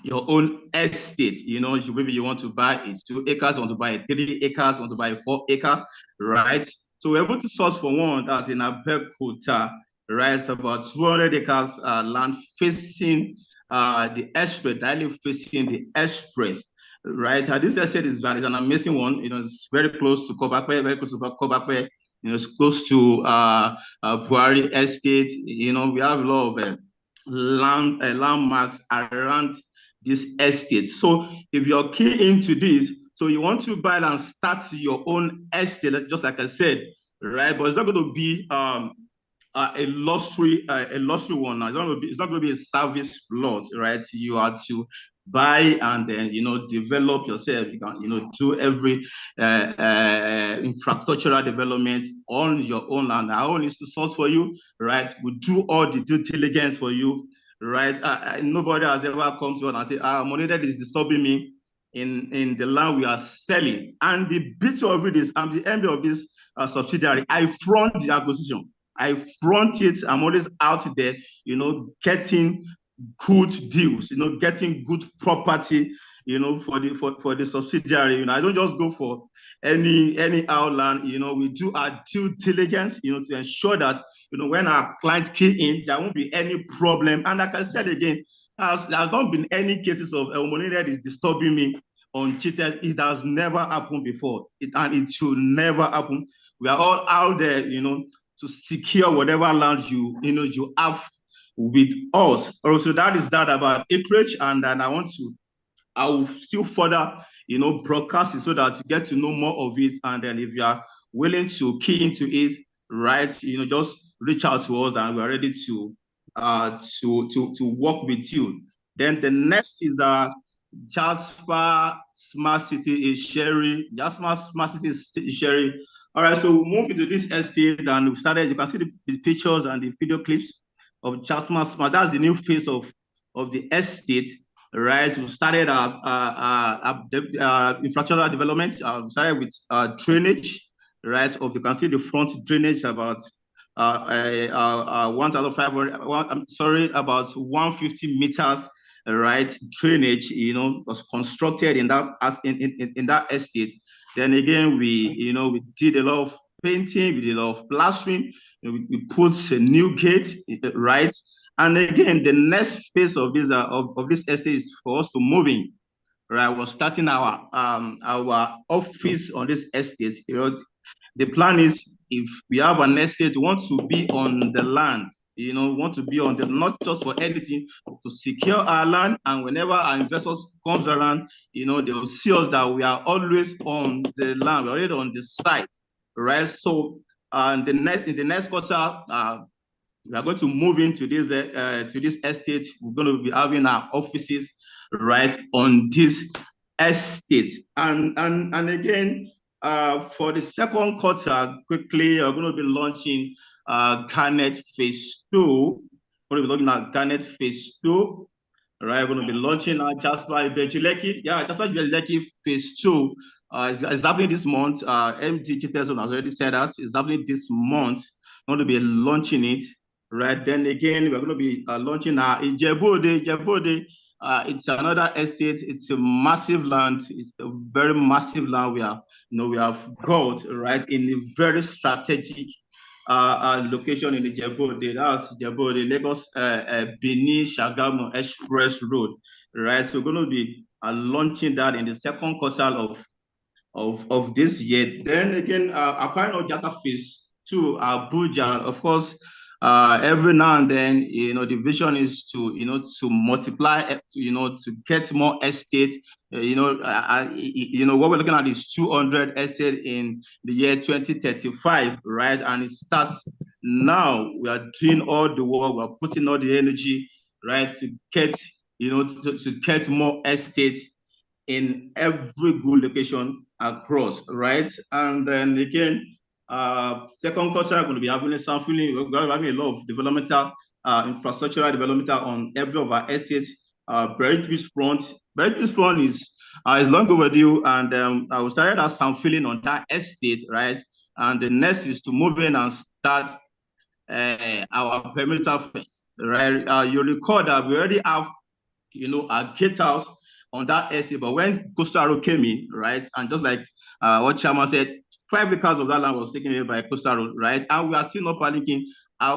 Speaker 8: your own estate. Maybe you want to buy 2 acres, want to buy 3 acres, want to buy 4 acres, right? So we're able to source for one that's in Abeokuta, right? It's about 200 acres land facing the express, directly facing the express, right? This estate is an amazing one. It's very close to Kobakwe, very close to Kobakwe. It's close to Buhari Estate. We have a lot of landmarks around this estate. So if you're key into this, so you want to buy and start your own estate, just like I said, right? But it's not going to be a luxury one. It's not going to be a service plot, right? You are to buy and then develop yourself. You can do every infrastructural development on your own land. Our own is to source for you, right? We do all the due diligence for you, right? Nobody has ever come to us and say, money that is disturbing me in the land we are selling. And the beauty of it is, I'm the MD of this subsidiary. I front the acquisition. I front it. I'm always out there, getting good deals, getting good property, for the subsidiary. I don't just go for any outland. We do our due diligence, to ensure that when our clients key in, there won't be any problem. And like I said again, there has not been any cases of money that is disturbing me on cheated. It has never happened before, and it should never happen. We are all out there, to secure whatever land you have with us. Also, that is that about acreage, and then I will still further, broadcast it so that you get to know more of it. And then if you are willing to key into it, right, just reach out to us, and we're ready to work with you. Then the next is the Jasper Smart City is Sherry. Jasper Smart City is Sherry. All right, so we'll move into this estate, and we started. You can see the pictures and the video clips of Jasper Smart. That's the new face of the estate, right? We started infrastructural development. We started with drainage, right? You can see the front drainage about 1,500. About 150 meters, right, drainage, was constructed in that in that estate. Then again, we did a lot of painting, we did a lot of plastering, we put a new gate, right? And again, the next phase of this estate is for us to move in, right? We're starting our office on this estate. The plan is, if we have an estate, we want to be on the land, want to be on the, not just for anything, to secure our land. And whenever our investors comes around, they will see us that we are always on the land, we're already on the site, right? So in the next quarter, we are going to move into this estate. We're going to be having our offices right on this estate. And again, for the second quarter, quickly, we're going to be launching Garnet Phase 2. We're going to be looking at Garnet Phase 2. Right, we're going to be launching Jasper Ibejileki. Yeah, Jasper Ibejileki Phase 2 is happening this month. MD Chiteson has already said that it's happening this month. We're going to be launching it. Right, then again, we're going to be launching Ijebu-Ode. Ijebu-Ode, it's another estate. It's a massive land. It's a very massive land we have got, right, in a very strategic location in Ijebu-Ode. That's Ijebu-Ode, Lagos, Benin, Shagamu Express Road, right? So we're going to be launching that in the second quarter of this year. Then again, acquiring Ojata Phase 2, Abuja, of course. Every now and then, the vision is to multiply, to get more estate. What we're looking at is 200 estate in the year 2035, right? And it starts now. We are doing all the work, we're putting all the energy, right, to get, to get more estate in every good location across, right? And then again, second quarter, we're going to be having some feeling, we're going to be having a lot of developmental, infrastructural developmental on every of our estates. Berry Front is long overdue, and I started as some feeling on that estate, right? And the next is to move in and start our perimeter fence, right? You recall that we already have, a gatehouse on that estate, but when Coastal Road came in, right, and just like what Chairman said, 5 acres of that land was taken away by Coastal Road, right, and we are still not panicking.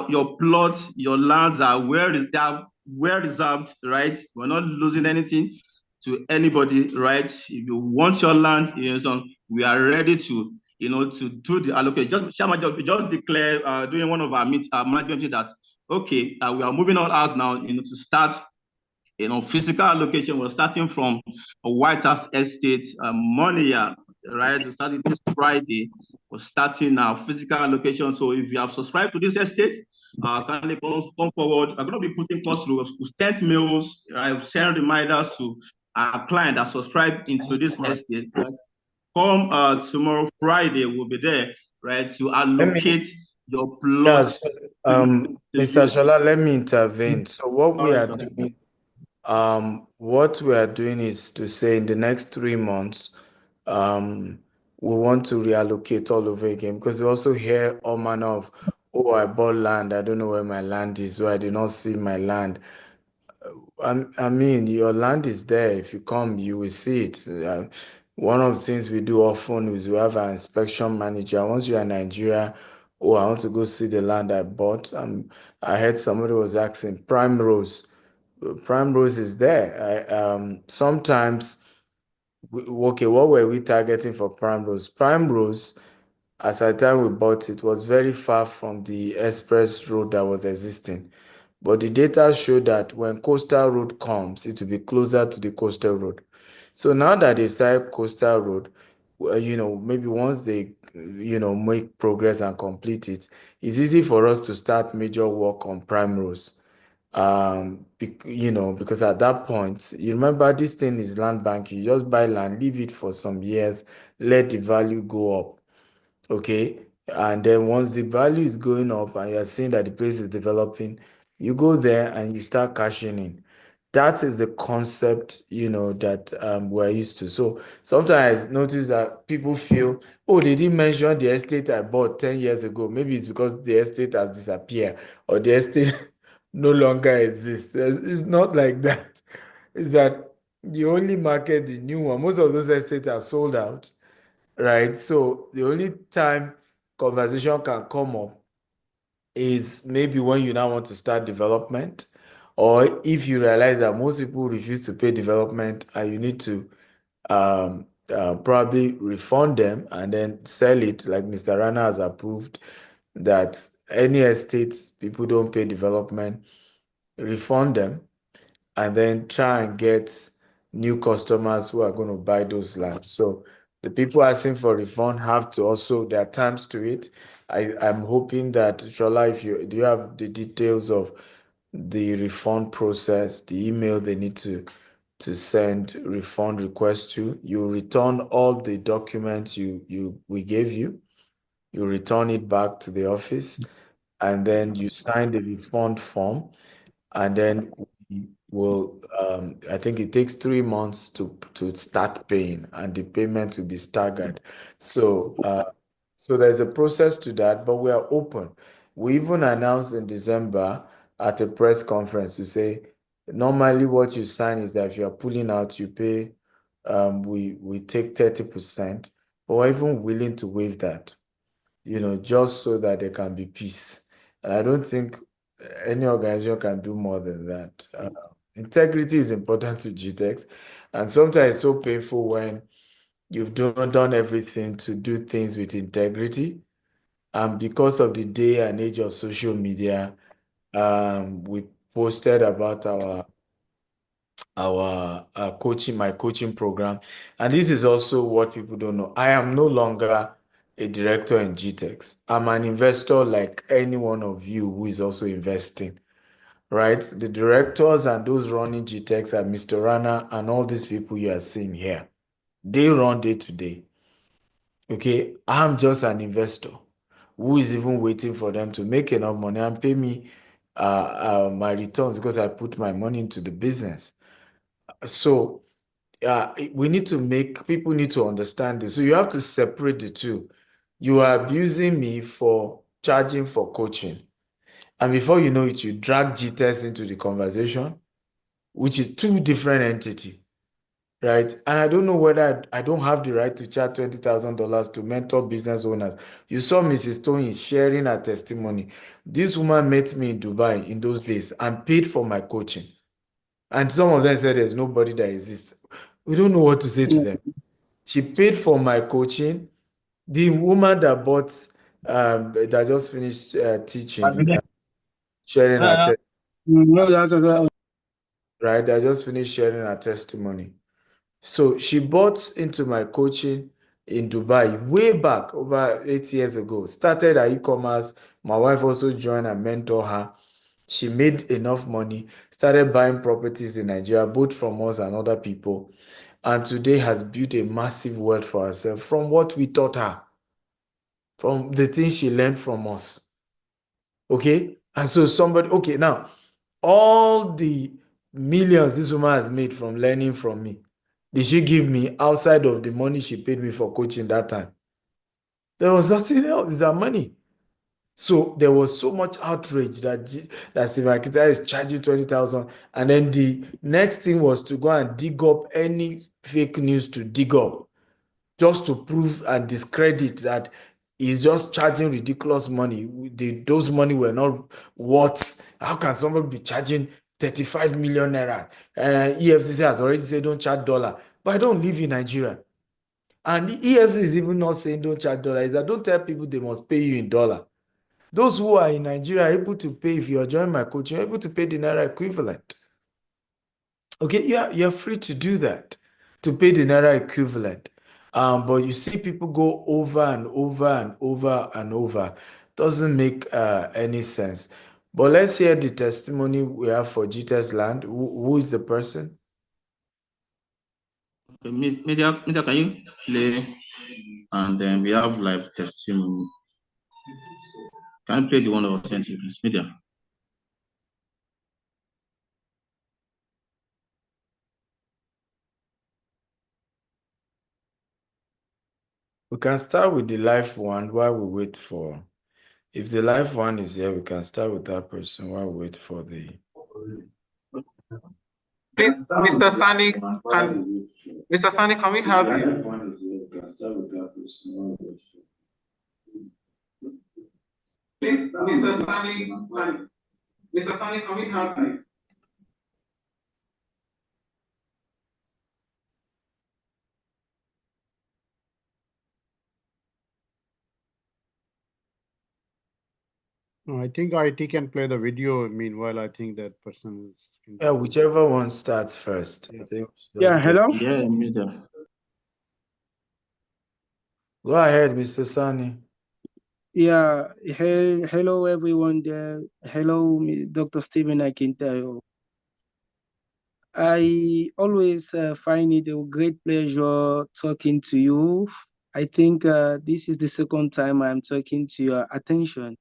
Speaker 8: Your plots, your lands are well reserved, right? We're not losing anything to anybody, right? If you want your land, we are ready to, to do the allocation. Just Chairman just declare during one of our management that okay, we are moving all out now, to start. Physical allocation, we're starting from a White House Estate, Monia, right? We're starting this Friday. We're starting our physical allocation. So if you have subscribed to this estate, kindly come forward. We're going to be putting costs through. We send mails, right? Send reminders to our client that subscribe into this estate. Right? Come tomorrow, Friday, we'll be there, right, to allocate your plots.
Speaker 5: Yes, Mr. Shola, let me intervene. So what we are doing is to say in the next 3 months, we want to reallocate all over again, because we also hear all manner of, oh, I bought land, I don't know where my land is, or I did not see my land. I mean, your land is there. If you come, you will see it. One of the things we do often is we have an inspection manager. Once you're in Nigeria, oh, I want to go see the land I bought. I heard somebody was asking Primrose. Primrose is there. Sometimes, okay, what were we targeting for Primrose? Primrose, at the time we bought it, was very far from the express road that was existing. But the data show that when coastal road comes, it will be closer to the coastal road. So now that they've started coastal road, maybe once they, make progress and complete it, it's easy for us to start major work on Primrose. Because at that point, you remember this thing is land banking. You just buy land, leave it for some years, let the value go up. Okay. And then once the value is going up and you're seeing that the place is developing, you go there and you start cashing in. That is the concept, that we're used to. So sometimes I notice that people feel, oh, they didn't mention the estate I bought 10 years ago. Maybe it's because the estate has disappeared or the estate no longer exists. It's not like that. is that you only market the new one. Most of those estates are sold out, right? So the only time conversation can come up is maybe when you now want to start development, or if you realize that most people refuse to pay development and you need to probably refund them and then sell it, like Mr. Rana has approved that any estates people don't pay development, refund them, and then try and get new customers who are going to buy those lands. So the people asking for refund have to also, there are terms to it. I'm hoping that, Shola, if you do you have the details of the refund process, the email they need to send refund request to, you return all the documents we gave you, you return it back to the office, and then you sign the refund form, and then we will I think it takes 3 months to start paying, and the payment will be staggered. So there's a process to that, but we are open. We even announced in December at a press conference to say normally what you sign is that if you're pulling out, you pay, we take 30%, but we're even willing to waive that, just so that there can be peace. And I don't think any organization can do more than that. Integrity is important to GTEx, and sometimes it's so painful when you've done everything to do things with integrity, and because of the day and age of social media, we posted about our coaching, my coaching program. And this is also what people don't know. I am no longer a director in GTEx. I'm an investor like any one of you who is also investing, right? The directors and those running GTEx are Mr. Rana and all these people you are seeing here. They run day to day. Okay, I'm just an investor who is even waiting for them to make enough money and pay me my returns because I put my money into the business. So we need to people need to understand this. So you have to separate the two. You are abusing me for charging for coaching. And before you know it, you drag GTES into the conversation, which is two different entities, right? And I don't know whether I don't have the right to charge $20,000 to mentor business owners. You saw Mrs. Tony sharing her testimony. This woman met me in Dubai in those days and paid for my coaching. And some of them said there's nobody that exists. We don't know what to say to them. She paid for my coaching. The woman that bought, that just finished teaching, sharing her right? That just finished sharing her testimony. So she bought into my coaching in Dubai way back over 8 years ago. Started her e-commerce. My wife also joined and mentor her. She made enough money, started buying properties in Nigeria, both from us and other people, and today has built a massive wealth for herself from what we taught her, from the things she learned from us. Okay? And so okay, now, all the millions this woman has made from learning from me, did she give me outside of the money she paid me for coaching that time? There was nothing else. It's her money. So there was so much outrage that Stephen Akita is charging 20,000, and then the next thing was to go and dig up any fake news to dig up, just to prove and discredit that he's just charging ridiculous money. Those money were not worth. How can somebody be charging 35 million naira? EFCC has already said don't charge dollar, but I don't live in Nigeria. And the EFCC is even not saying don't charge dollar. Is that don't tell people they must pay you in dollar. Those who are in Nigeria are able to pay. If you are joining my coach, you're able to pay the naira equivalent. Okay, yeah, you're free to do that, to pay the naira equivalent. But you see people go over and over and over and over. Doesn't make any sense. But let's hear the testimony we have for GTES land. Who is the person?
Speaker 8: Okay, media, can you play? And then we have live testimony. Can you play the one that was sent to you, please? Media.
Speaker 5: We can start with the live one while we wait for. If the live one is here, we can start with that person while we wait for the.
Speaker 2: Please, Mr. Sani, Mr. Sani, can we have you? Please, Mr. Sani, Mr. Sani, can we have you?
Speaker 1: No, I think IT can play the video. Meanwhile, I think that person is.
Speaker 5: Yeah, whichever one starts first. I think.
Speaker 12: Yeah, hello?
Speaker 8: Yeah, middle.
Speaker 5: Go ahead, Mr. Sani.
Speaker 12: Yeah, hello everyone there. Hello, Dr. Stephen Akintayo. I always find it a great pleasure talking to you. I think this is the second time I'm talking to your attention.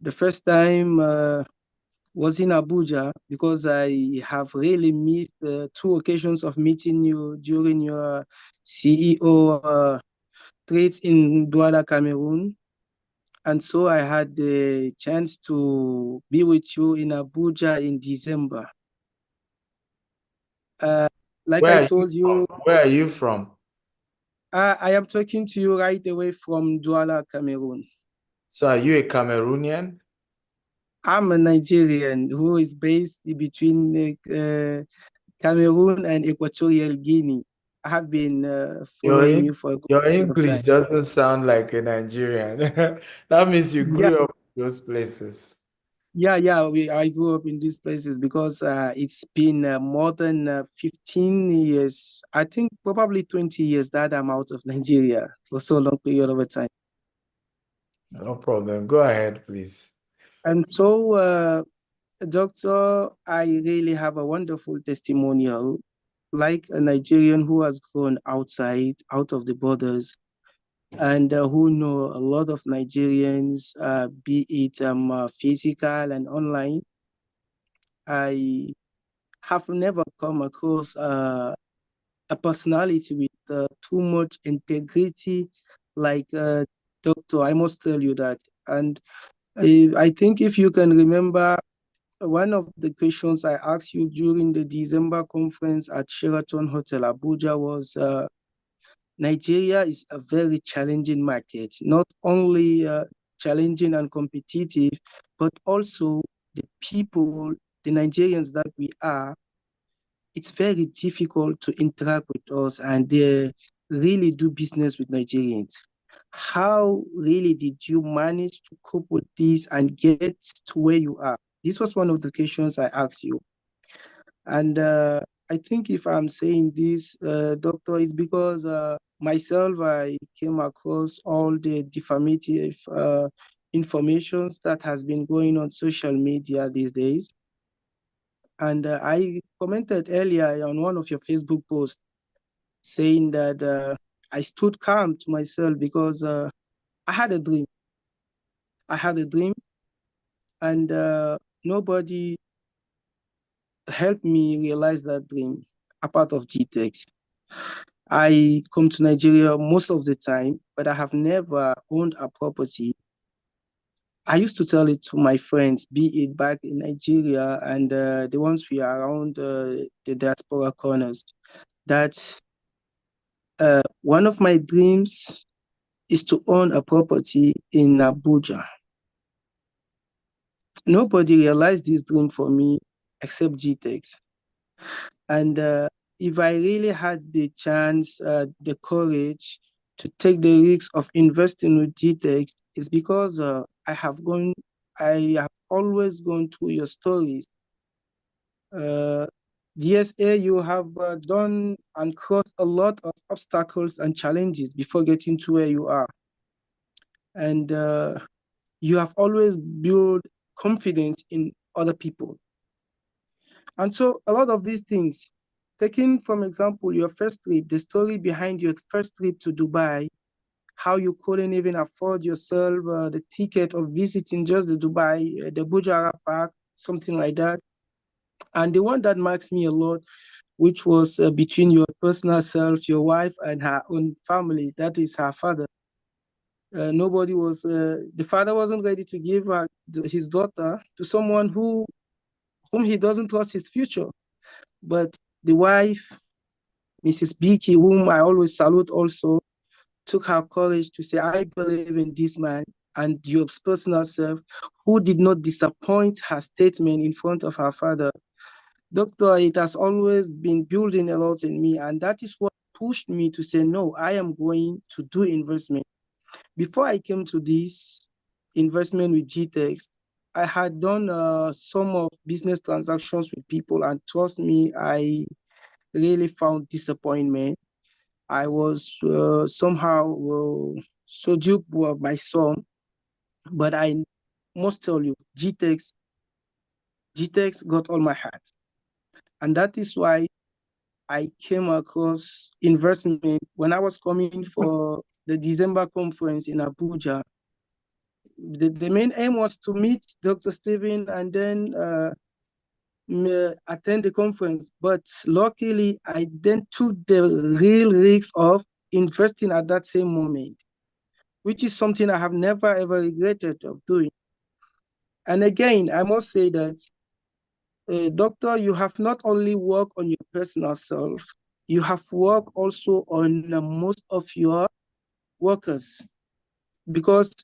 Speaker 12: The first time was in Abuja because I have really missed two occasions of meeting you during your CEO trades in Douala, Cameroon. And so I had the chance to be with you in Abuja in December. Like
Speaker 5: Where
Speaker 12: I
Speaker 5: are
Speaker 12: told you,
Speaker 5: Where are you from?
Speaker 12: I am talking to you right away from Douala, Cameroon.
Speaker 5: So are you a Cameroonian?
Speaker 12: I'm a Nigerian who is based between Cameroon and Equatorial Guinea. I have been following you for a good
Speaker 5: Your
Speaker 12: period of
Speaker 5: English
Speaker 12: time.
Speaker 5: doesn't sound like a Nigerian. That means you
Speaker 12: Yeah,
Speaker 5: grew up in those places.
Speaker 12: yeah. I grew up in these places because it's been more than 15 years, I think probably 20 years that I'm out of Nigeria for so long period of a time.
Speaker 5: No problem. Go ahead, please.
Speaker 12: And so, Doctor, I really have a wonderful testimonial, like a Nigerian who has gone outside, out of the borders, and who know a lot of Nigerians, be it physical and online. I have never come across a personality with too much integrity like Doctor. I must tell you that. And I think if you can remember, one of the questions I asked you during the December conference at Sheraton Hotel Abuja was Nigeria is a very challenging market, not only challenging and competitive, but also the people, the Nigerians that we are, it's very difficult to interact with us and really do business with Nigerians. How really did you manage to cope with this and get to where you are? This was one of the questions I asked you. And I think if I'm saying this, Doctor, is because myself, I came across all the defamative informations that has been going on social media these days. And I commented earlier on one of your Facebook posts saying that I stood calm to myself because I had a dream. I had a dream, and nobody helped me realize that dream apart of GTEx. I come to Nigeria most of the time, but I have never owned a property. I used to tell it to my friends, be it back in Nigeria and the ones we are around the diaspora corners, that one of my dreams is to own a property in Abuja. Nobody realized this dream for me except GTEx. And if I really had the chance, the courage to take the risk of investing with GTEx, it's because I have always gone through your stories. DSA, you have done and crossed a lot of obstacles and challenges before getting to where you are. And you have always built confidence in other people. And so a lot of these things, taking from example, your first trip, the story behind your first trip to Dubai, how you couldn't even afford yourself the ticket of visiting just the Dubai, the Bujara Park, something like that. And the one that marks me a lot, which was between your personal self, your wife, and her own family, that is her father. The father wasn't ready to give his daughter to someone whom he doesn't trust his future. But the wife, Mrs. Beaky, whom I always salute also, took her courage to say, I believe in this man and your personal self, who did not disappoint her statement in front of her father. Doctor, it has always been building a lot in me, and that is what pushed me to say, no, I am going to do investment. Before I came to this investment with GTEx, I had done some of business transactions with people, and trust me, I really found disappointment. I was somehow so duped by some, but I must tell you, GTEx got all my heart. And that is why I came across investment when I was coming for the December conference in Abuja. The main aim was to meet Dr. Stephen and then attend the conference. But luckily, I then took the real risk of investing at that same moment, which is something I have never ever regretted of doing. And again, I must say that, doctor, you have not only worked on your personal self, you have worked also on most of your workers, because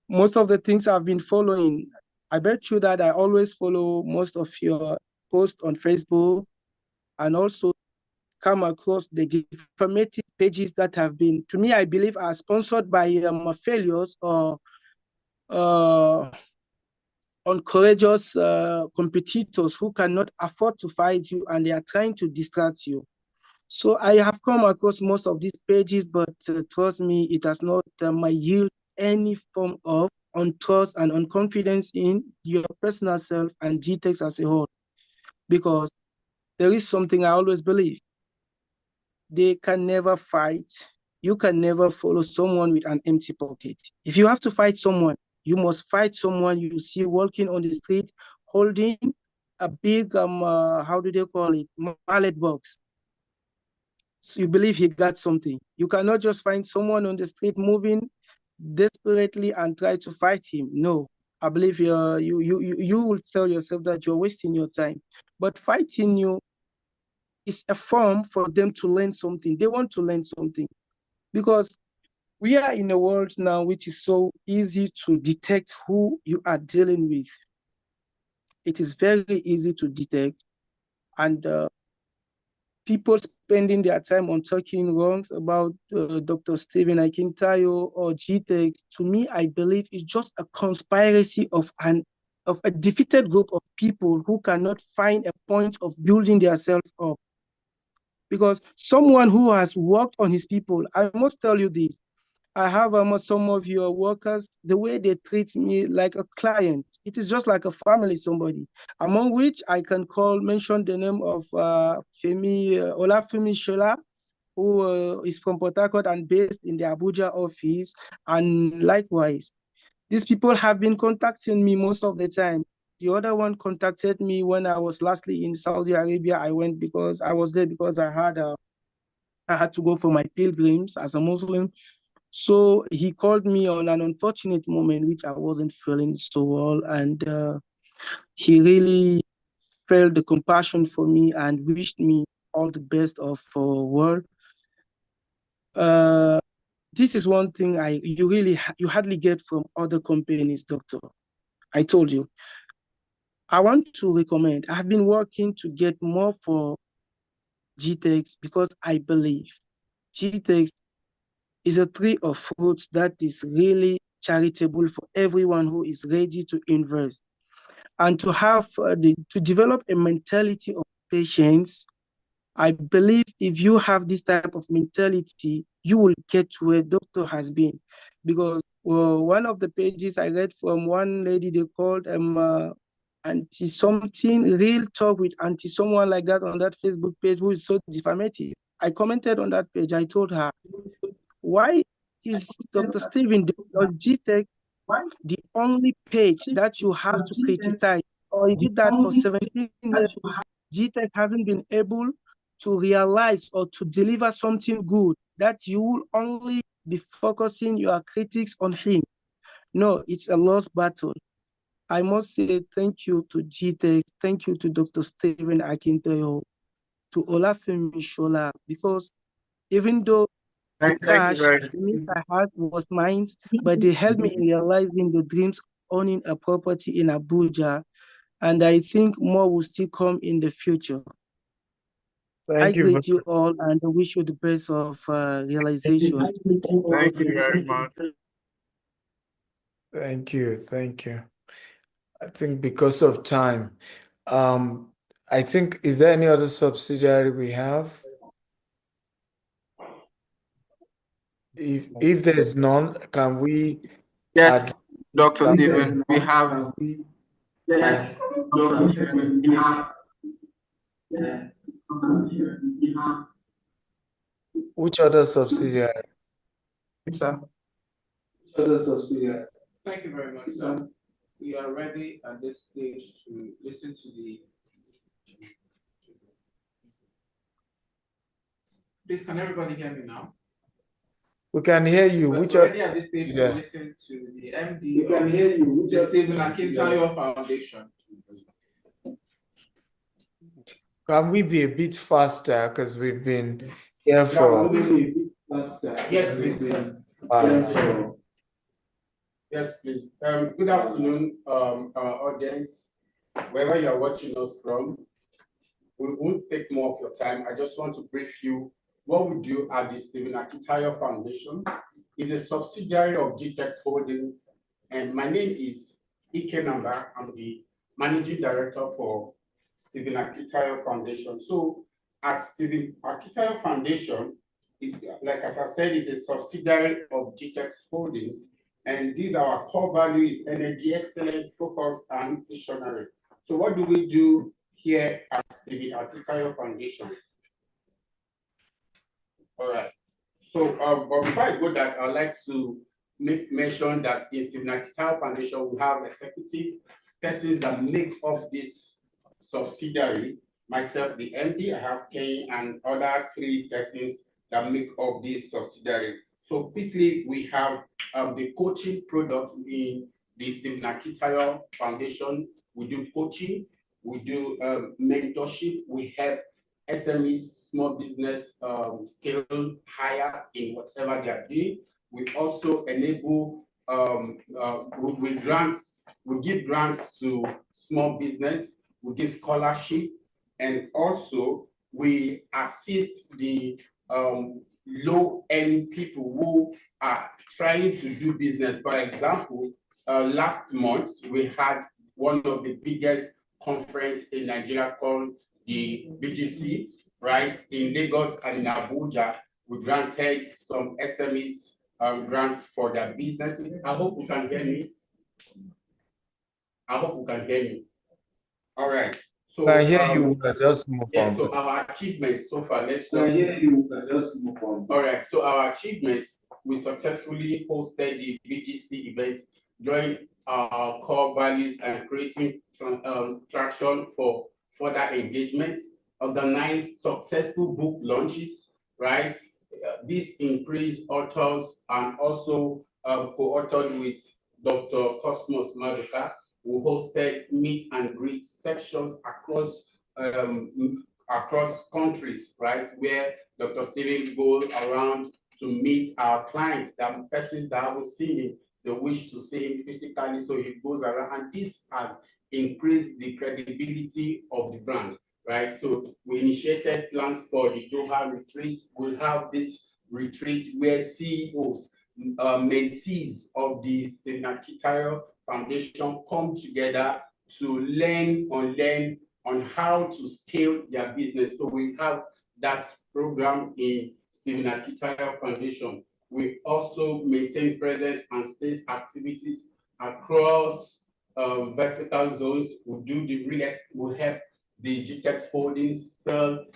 Speaker 12: most of the things I've been following, I bet you that I always follow most of your posts on Facebook, and also come across the defamative pages that have been, to me, I believe are sponsored by failures or uncourageous competitors who cannot afford to fight you, and they are trying to distract you. So I have come across most of these pages, but trust me, it has not yield any form of untrust and unconfidence in your personal self and GTEx as a whole. Because there is something I always believe. They can never fight. You can never follow someone with an empty pocket. If you have to fight someone, you must fight someone you see walking on the street holding a big, how do they call it, mallet box. So you believe he got something. You cannot just find someone on the street moving desperately and try to fight him. No, I believe you will tell yourself that you're wasting your time. But fighting you is a form for them to learn something. They want to learn something, because we are in a world now which is so easy to detect who you are dealing with. It is very easy to detect, and people spending their time on talking wrongs about Dr. Stephen Akintayo or GTEx, to me, I believe is just a conspiracy of a defeated group of people who cannot find a point of building themselves up. Because someone who has worked on his people, I must tell you this, I have some of your workers, the way they treat me like a client, it is just like a family, somebody, among which I can mention the name of Olafemi Shola, who is from Port Harcourt and based in the Abuja office. And likewise, these people have been contacting me most of the time. The other one contacted me when I was lastly in Saudi Arabia. I went because I was there because I had to go for my pilgrims as a Muslim. So he called me on an unfortunate moment, which I wasn't feeling so well. And he really felt the compassion for me and wished me all the best of world. This is one thing you hardly get from other companies, doctor. I told you. I want to recommend, I've been working to get more for GTEx because I believe GTEx is a tree of fruits that is really charitable for everyone who is ready to invest, and to have to develop a mentality of patience. I believe if you have this type of mentality, you will get to where doctor has been. Because one of the pages I read from one lady, they called anti something, real talk with anti someone like that on that Facebook page who is so defamative. I commented on that page. I told her, why is Dr. Stephen GTEx the only page that you have to criticize? Or is it that for 17 years, GTEx hasn't been able to realize or to deliver something good, that you will only be focusing your critics on him? No, it's a lost battle. I must say thank you to GTEx, thank you to Dr. Stephen Akintoyo. to Olafemi Shola, because even though
Speaker 1: Thank you
Speaker 12: cash,
Speaker 1: very
Speaker 12: the means I had was mine, but they helped me in realizing the dreams owning a property in Abuja. And I think more will still come in the future. I
Speaker 5: Thank you.
Speaker 12: greet you all and wish you the best of realization.
Speaker 5: Thank you very much. Thank you. Thank you. I think because of time, I think, is there any other subsidiary we have? If there's none, can we
Speaker 2: Yes,
Speaker 5: add?
Speaker 2: Dr. Stephen, we have. Yes, Dr. Stephen, we have.
Speaker 5: Which other subsidiary?
Speaker 12: Sir.
Speaker 2: Thank you very much, sir. We are ready at this stage to listen to the. Please, can everybody hear me now?
Speaker 5: We can hear you.
Speaker 2: We're
Speaker 5: Which
Speaker 2: ready at this stage to
Speaker 5: other?
Speaker 2: listen to the MD of the Stephen Akintayo Foundation.
Speaker 5: Can we be a bit faster? Because we've been here for.
Speaker 13: Yes, please. Yes, please. Good afternoon, our audience, wherever you are watching us from. We won't take more of your time. I just want to brief you what we do at the Stephen Akintayo Foundation. It's a subsidiary of GTEX Holdings, and my name is Ike Namba. I'm the managing director for Stephen Akintayo Foundation. So at Stephen Akintayo Foundation, like as I said, it's a subsidiary of GTEX Holdings, and these are our core values: energy excellence, focus, and visionary. So what do we do here at the Akintayo Foundation? All right. So, but before I go that, I'd like to make mention that in Stephen Akintayo Foundation, we have executive persons that make up this subsidiary. Myself, the MD, I have Kenny, and other 3 persons that make up this subsidiary. So quickly, we have the coaching product in the Stephen Akintayo Foundation. We do coaching, we do mentorship, we help SMEs, small business, scale higher in whatever they are doing. We also enable we give grants to small business, we give scholarship, and also we assist the low-end people who are trying to do business. For example, last month we had one of the biggest conference in Nigeria called the BGC, right, in Lagos and in Abuja. We granted some SMEs grants for their businesses. I hope you can hear me. I hope you can hear me. All right. So
Speaker 5: I hear you. Just move on.
Speaker 13: So our achievements so far, let's just move on. All right. So our achievements, we successfully hosted the BGC event, joined our core values and creating traction for further engagement, organized successful book launches, right? This increased authors and also co-authored with Dr. Cosmos Maduka, who hosted meet and greet sections across countries, right, where Dr. Stephen goes around to meet our clients, the persons that haven't seen him, they wish to see him physically, so he goes around, and this has increased the credibility of the brand, right? So we initiated plans for the Doha retreat. We'll have this retreat where CEOs, mentees of the Stephen Akintayo Foundation come together to learn on how to scale their business. So we have that program in Stephen Akintayo Foundation. We also maintain presence and sales activities across vertical zones. We do the real estate, we help the GTEX Holdings sell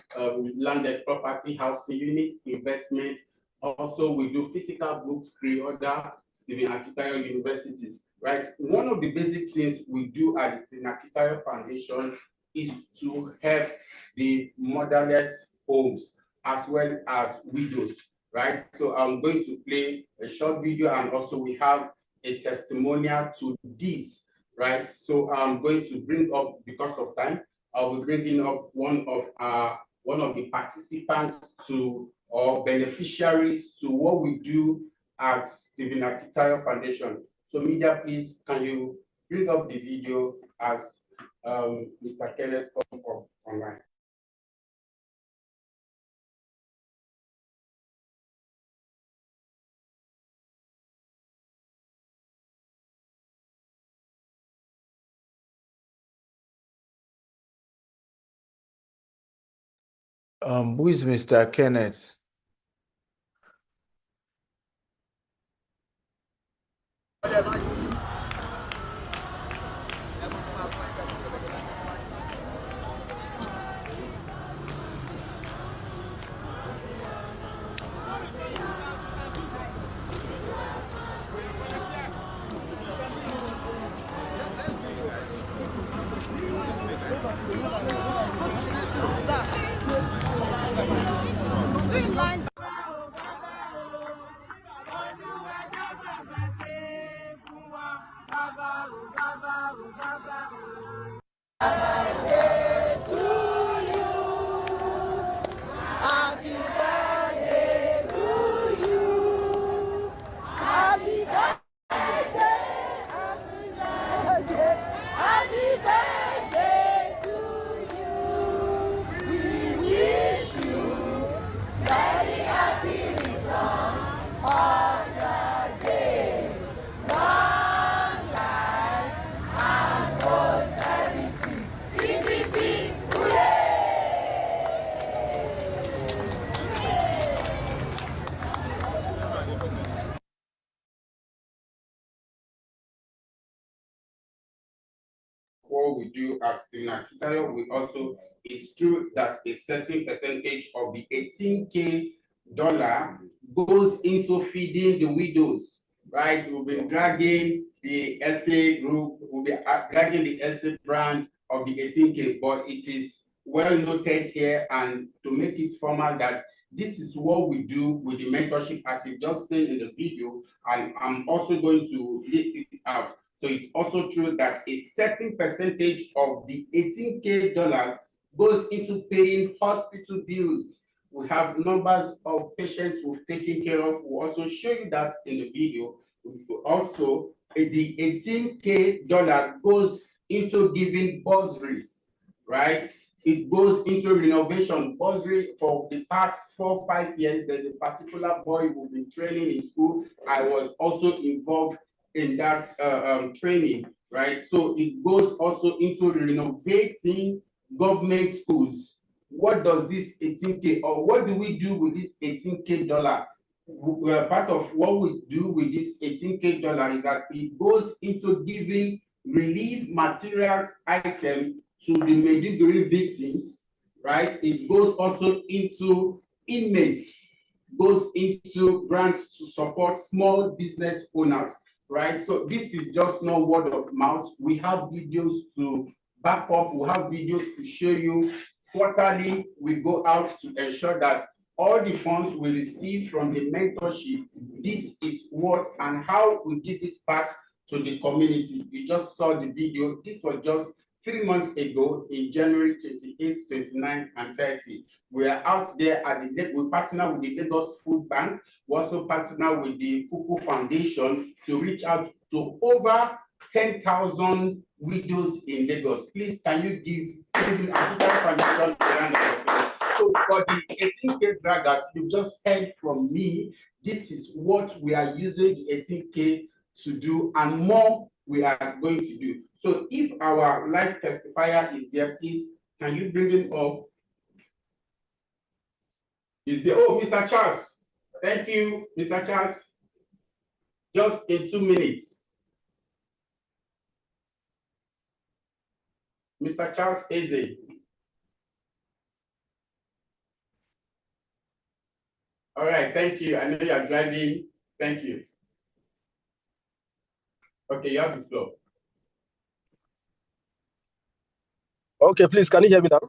Speaker 13: landed property, housing units, investment. Also, we do physical books, pre-order, Stephen Akintayo universities, right? One of the basic things we do at the Stephen Akintayo Foundation is to help the motherless homes as well as widows, right? So I'm going to play a short video, and also we have a testimonial to this, right? So I'm going to bring up, because of time, I will bring up one of our one of the participants to or beneficiaries to what we do at Stephen Akitayo Foundation. So media, please, can you bring up the video as Mr. Kenneth comes up online?
Speaker 5: Who is Mr. Kenneth?
Speaker 13: What we do at Stephen Akitayo, we also, it's true that a certain percentage of the $18K goes into feeding the widows, right? We've been dragging the SA group, we'll be dragging the SA brand of the 18K, but it is well noted here and to make it formal that this is what we do with the mentorship as you just seen in the video, and I'm also going to list it out. So it's also true that a certain percentage of the $18K goes into paying hospital bills. We have numbers of patients we've taken care of. We'll also show you that in the video. Also, the $18K goes into giving bursaries, right? It goes into renovation bursary. For the past 4 or 5 years, there's a particular boy who's been training in school. I was also involved in that training, right? So it goes also into renovating government schools. What does this 18K, or what do we do with this $18K? Part of what we do with this $18K is that it goes into giving relief materials item to the Maiduguri victims, right? It goes also into inmates, goes into grants to support small business owners, right? So this is just not word of mouth. We have videos to back up. We have videos to show you. Quarterly, we go out to ensure that all the funds we receive from the mentorship, this is what and how we give it back to the community. You just saw the video. This was just 3 months ago in January 28th, 29th, and 30. We are out there at the we partner with the Lagos Food Bank. We also partner with the Kuku Foundation to reach out to over 10,000 widows in Lagos. Please, can you give Stephen Akitayo Foundation a round of applause? So for the 18K draggers, you just heard from me, this is what we are using the 18K to do, and more we are going to do. So if our live testifier is there, please, can you bring him up? Is there? Oh, Mr. Charles. Thank you, Mr. Charles. Just in 2 minutes. Mr. Charles Eze. All right, thank you. I know you are driving. Thank you. Okay, you have the floor.
Speaker 14: Okay, please, can you hear me now?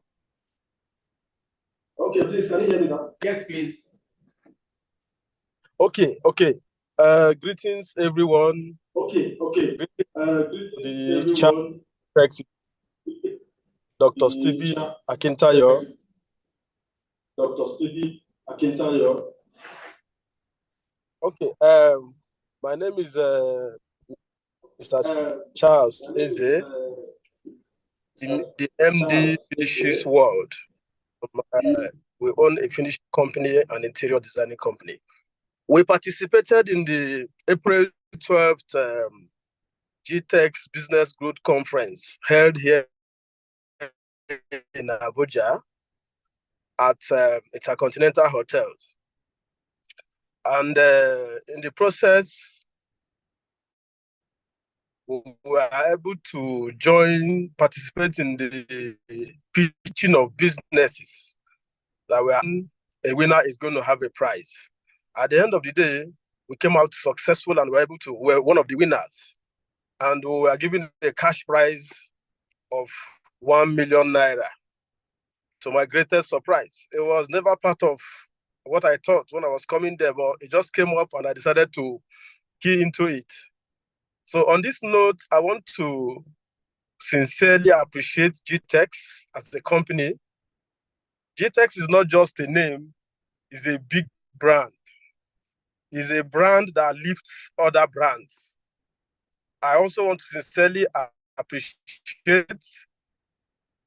Speaker 13: Okay, please, can you hear me now? Yes, please.
Speaker 14: Okay. Greetings, everyone.
Speaker 13: Okay.
Speaker 14: Greetings,
Speaker 13: Greetings,
Speaker 14: the
Speaker 13: everyone.
Speaker 14: Dr. Stephen Akitayo.
Speaker 6: Dr. Stevie Akintayo.
Speaker 14: Okay, my name is Mr. Charles Eze, the MD Finishes World. We own a finishing company and interior designing company. We participated in the April 12th GTEX Business Growth Conference held here in Abuja at Intercontinental Hotels. And in the process, we were able to participate in the pitching of businesses that were a winner is going to have a prize. At the end of the day, we came out successful and were one of the winners. And we were given a cash prize of 1 million naira. To my greatest surprise, it was never part of what I thought when I was coming there, but it just came up and I decided to key into it. So on this note, I want to sincerely appreciate GTEX as a company. GTEX is not just a name, it's a big brand. It's a brand that lifts other brands. I also want to sincerely appreciate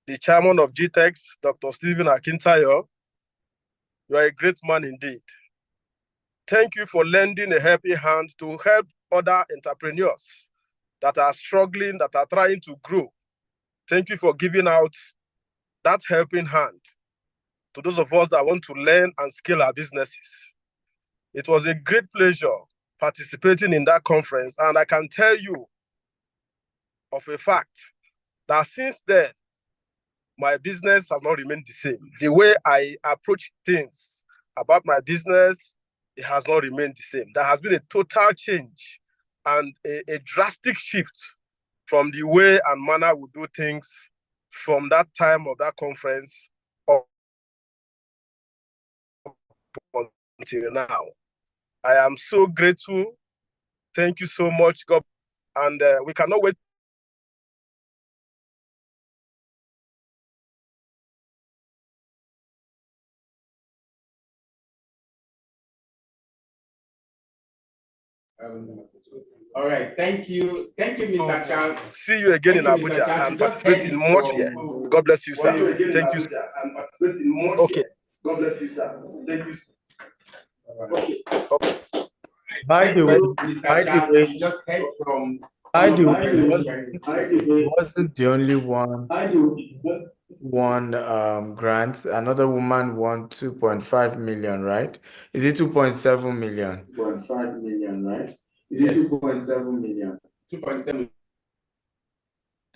Speaker 14: the chairman of GTEX, Dr. Stephen Akintayo. You are a great man indeed. Thank you for lending a helping hand to help other entrepreneurs that are struggling, that are trying to grow. Thank you for giving out that helping hand to those of us that want to learn and scale our businesses. It was a great pleasure participating in that conference, and I can tell you of a fact that since then, my business has not remained the same. The way I approach things about my business, it has not remained the same. There has been a total change and a drastic shift from the way and manner we do things from that time of that conference up until now. I am so grateful. Thank you so much, God. And we cannot wait
Speaker 13: All right, thank you, Mr. Charles.
Speaker 14: see you again in
Speaker 13: Thank you, Mr.
Speaker 14: Abuja
Speaker 13: Charles.
Speaker 14: and
Speaker 13: You just
Speaker 14: participate
Speaker 13: heard
Speaker 14: in
Speaker 13: it
Speaker 14: much
Speaker 13: from-
Speaker 14: here. God bless you, sir. Thank you. Okay.
Speaker 6: God bless you, sir. Thank you.
Speaker 14: Okay.
Speaker 5: By the way,
Speaker 13: Mr.
Speaker 5: by the
Speaker 13: Charles,
Speaker 5: way,
Speaker 13: you just heard from
Speaker 5: by the way,
Speaker 13: entrepreneurs.
Speaker 5: wasn't the only one won grant. Another woman won 2.5 million, right? Is it 2.7 million?
Speaker 6: 2.5 million, right? Is
Speaker 13: Yes.
Speaker 6: it 2.7 million?
Speaker 13: 2.7.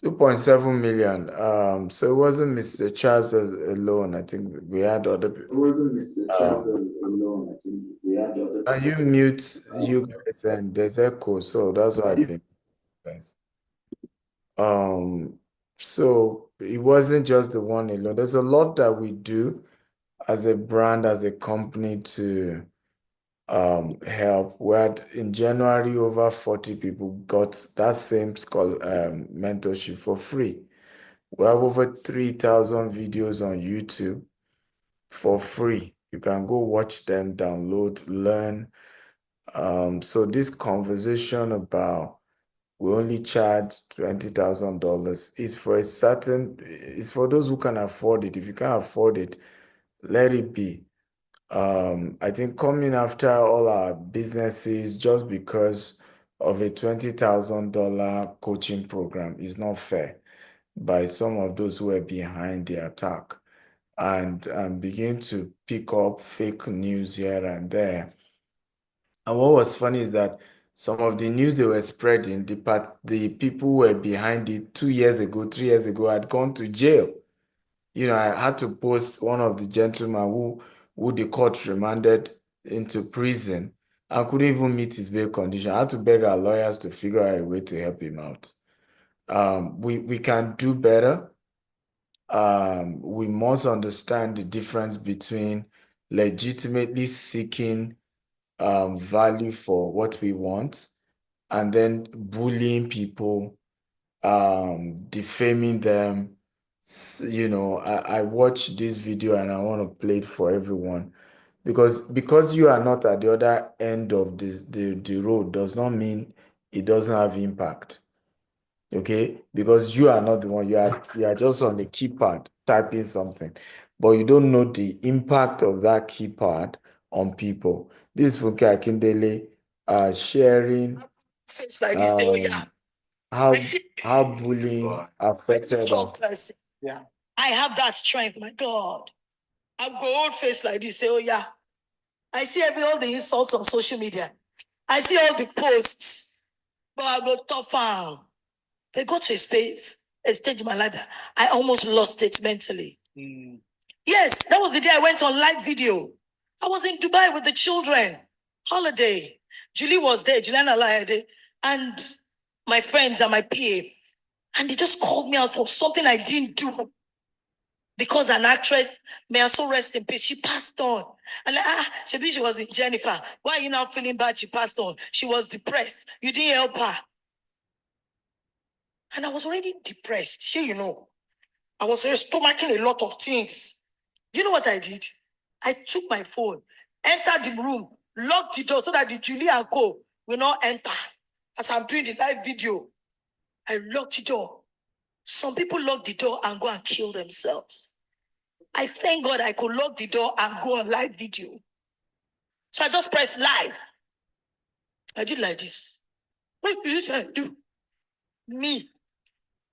Speaker 5: 2.7 million. So it wasn't Mr. Charles alone. I think we had other
Speaker 6: It
Speaker 5: people.
Speaker 6: wasn't Mr. Charles alone. I think we had other.
Speaker 5: Can you mute you guys, and there's echo, so that's why I've been guys. So it wasn't just the one alone. There's a lot that we do as a brand, as a company to help. We had in January over 40 people got that same mentorship for free. We have over 3,000 videos on YouTube for free. You can go watch them, download, learn. So this conversation about we only charge $20,000 is for it's for those who can afford it. If you can't afford it, let it be. I think coming after all our businesses just because of a $20,000 coaching program is not fair by some of those who are behind the attack and begin to pick up fake news here and there. And what was funny is that some of the news they were spreading, the people who were behind it 2 years ago, 3 years ago had gone to jail. You know, I had to post one of the gentlemen who the court remanded into prison and couldn't even meet his bail condition. I had to beg our lawyers to figure out a way to help him out. We can do better. We must understand the difference between legitimately seeking value for what we want and then bullying people, defaming them, You know, I watched this video and I want to play it for everyone because you are not at the other end of the road does not mean it doesn't have impact. Okay, because you are not the one, you are just on the keypad typing something, but you don't know the impact of that keypad on people. This is Funke Akindele sharing how how bullying affected us.
Speaker 15: Yeah. I have that strength, my God. I'll go old face like this, say, oh yeah. I see all the insults on social media. I see all the posts, but I go tough on. I got to a stage in my life that I almost lost it mentally. Yes, that was the day I went on live video. I was in Dubai with the children, holiday. Julie was there, Juliana Layade, and my friends and my PA. And they just called me out for something I didn't do. Because an actress, may I so rest in peace, she passed on. And she was in Jennifer. Why are you now feeling bad? She passed on. She was depressed. You didn't help her. And I was already depressed. Sure, you know. I was stomaching a lot of things. You know what I did? I took my phone, entered the room, locked the door so that the Julie and Co will not enter. As I'm doing the live video, I locked the door. Some people lock the door and go and kill themselves. I thank God I could lock the door and go on live video. So I just pressed live. I did like this. What did this I do? Me.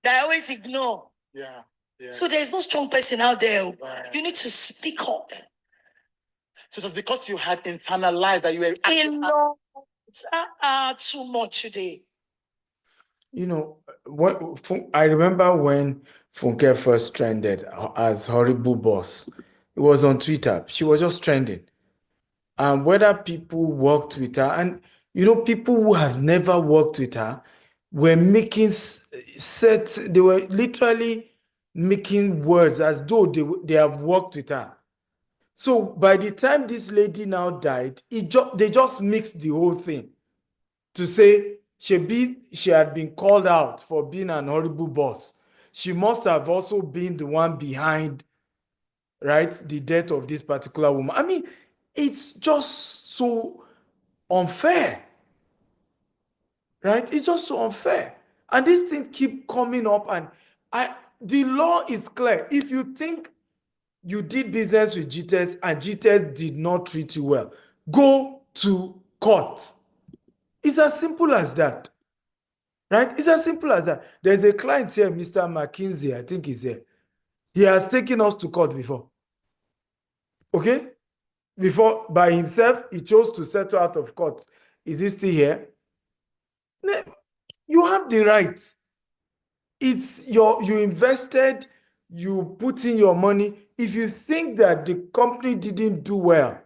Speaker 15: That I always ignore. Yeah. So there's no strong person out there. Right. You need to speak up. So just because you had internalized that you were it's too much today.
Speaker 5: You know, I remember when Funke first trended as horrible boss. It was on Twitter. She was just trending. And whether people worked with her, and you know, people who have never worked with her were making they were literally making words as though they have worked with her. So by the time this lady now died, they just mixed the whole thing to say she had been called out for being an horrible boss. She must have also been the one behind, right, the death of this particular woman. I mean, it's just so unfair, right? It's just so unfair. And these things keep coming up, and the law is clear. If you think you did business with GTS and GTS did not treat you well, go to court. It's as simple as that. Right? It's as simple as that. There's a client here, Mr. McKinsey, I think he's here. He has taken us to court before. Okay? Before, by himself, he chose to settle out of court. Is he still here? You have the right. It's you invested, you put in your money. If you think that the company didn't do well,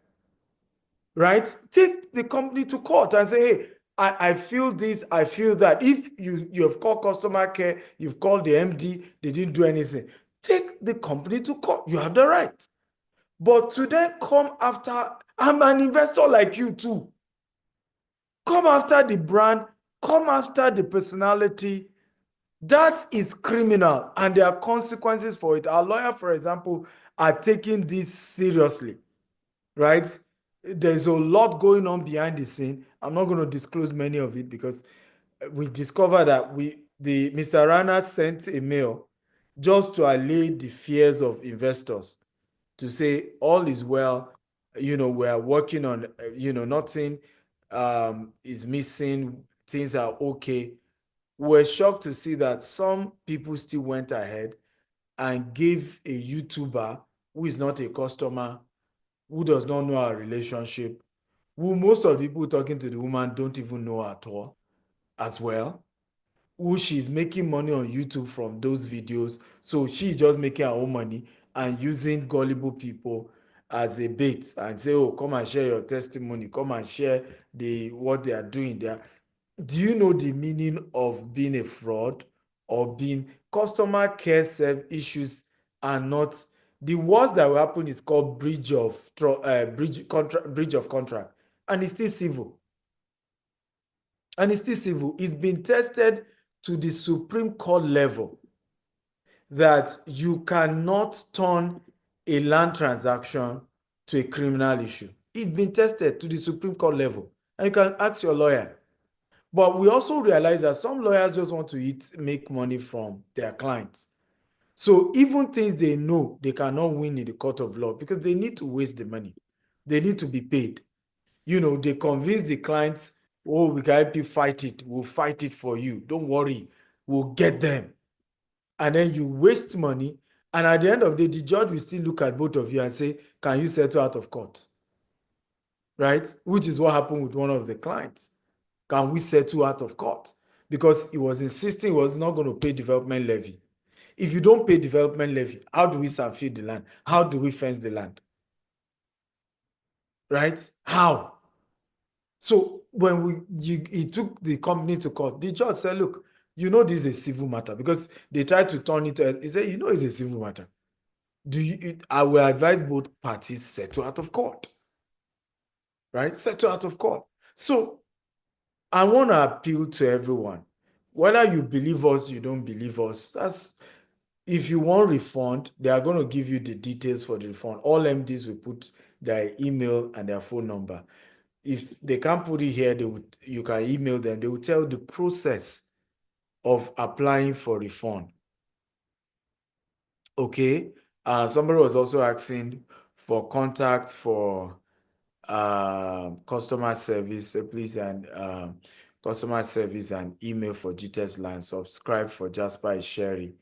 Speaker 5: right? Take the company to court and say, hey, I feel this, I feel that. If you have called customer care, you've called the MD, they didn't do anything. Take the company to court. You have the right. But to then come after, I'm an investor like you too. Come after the brand, come after the personality. That is criminal, and there are consequences for it. Our lawyer, for example, are taking this seriously, right? There's a lot going on behind the scene. I'm not going to disclose many of it because we discovered that Mr. Rana sent a mail just to allay the fears of investors, to say all is well, you know, we are working on, you know, nothing is missing, things are okay. We're shocked to see that some people still went ahead and gave a YouTuber who is not a customer, who does not know our relationship, who most of the people talking to the woman don't even know at all as well, who she's making money on YouTube from those videos. So she's just making her own money and using gullible people as a bait and say, oh, come and share your testimony, come and share what they are doing there. Do you know the meaning of being a fraud or being customer care issues are not the worst that will happen is called breach of contract, and it's still civil. And it's still civil. It's been tested to the Supreme Court level that you cannot turn a land transaction to a criminal issue. It's been tested to the Supreme Court level, and you can ask your lawyer. But we also realize that some lawyers just want to make money from their clients. So even things they know they cannot win in the court of law because they need to waste the money. They need to be paid. They convince the clients, oh, we can help you fight it. We'll fight it for you. Don't worry. We'll get them. And then you waste money. And at the end of the day, the judge will still look at both of you and say, can you settle out of court? Right? Which is what happened with one of the clients. Can we settle out of court? Because he was insisting he was not going to pay development levy. If you don't pay development levy, how do we survey the land? How do we fence the land? Right? How? So when he took the company to court, the judge said, look, this is a civil matter because they tried to turn it. He said, it's a civil matter. I will advise both parties settle out of court. Right? Settle out of court. So I want to appeal to everyone. Whether you believe us, you don't believe us, if you want refund, they are going to give you the details for the refund. All MDs will put their email and their phone number. If they can't put it here, you can email them. They will tell the process of applying for refund. Okay. Somebody was also asking for contact for customer service, please, and customer service and email for GTS line. Subscribe for Jasper Sherry,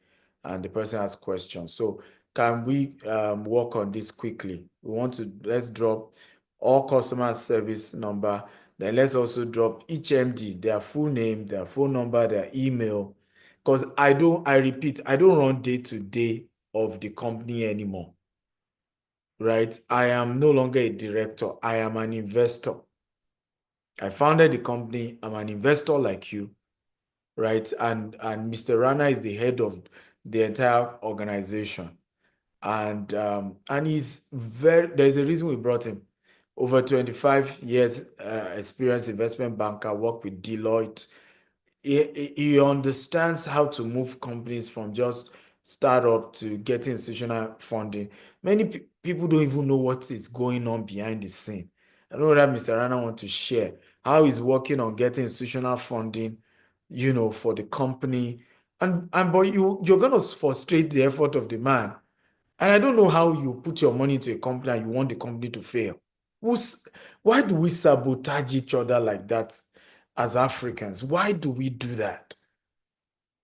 Speaker 5: and the person has questions. So can we work on this quickly? Let's drop all customer service number. Then let's also drop each MD, their full name, their phone number, their email. Because I repeat, I don't run day-to-day of the company anymore. Right? I am no longer a director. I am an investor. I founded the company. I'm an investor like you, right? And Mr. Rana is the head of the entire organization. And there's a reason we brought him. Over 25 years experienced investment banker, worked with Deloitte. He understands how to move companies from just startup to getting institutional funding. Many people don't even know what is going on behind the scene. I know that Mr. Rana wants to share how he's working on getting institutional funding, for the company. But you're going to frustrate the effort of the man. And I don't know how you put your money into a company and you want the company to fail. Why do we sabotage each other like that as Africans? Why do we do that?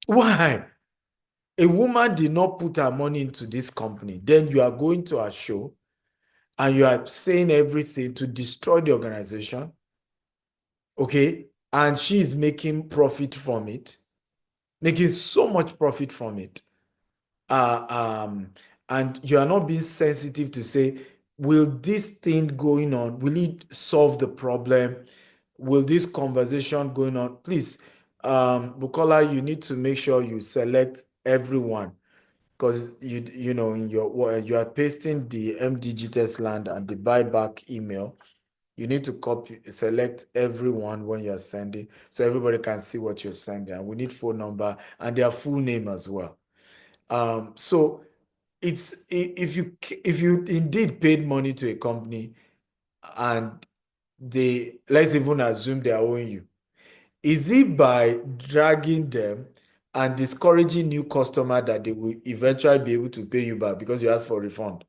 Speaker 5: Why? A woman did not put her money into this company. Then you are going to her show and you are saying everything to destroy the organization. Okay? And she is making profit from it, making so much profit from it. And you are not being sensitive to say, will this thing going on, will it solve the problem? Will this conversation going on? Please, Bukola, you need to make sure you select everyone because in you are pasting the MDG test land and the buyback email. You need to select everyone when you're sending so everybody can see what you're sending. And we need phone number and their full name as well. So if you indeed paid money to a company and let's even assume they are owing you, is it by dragging them and discouraging new customer that they will eventually be able to pay you back because you asked for a refund?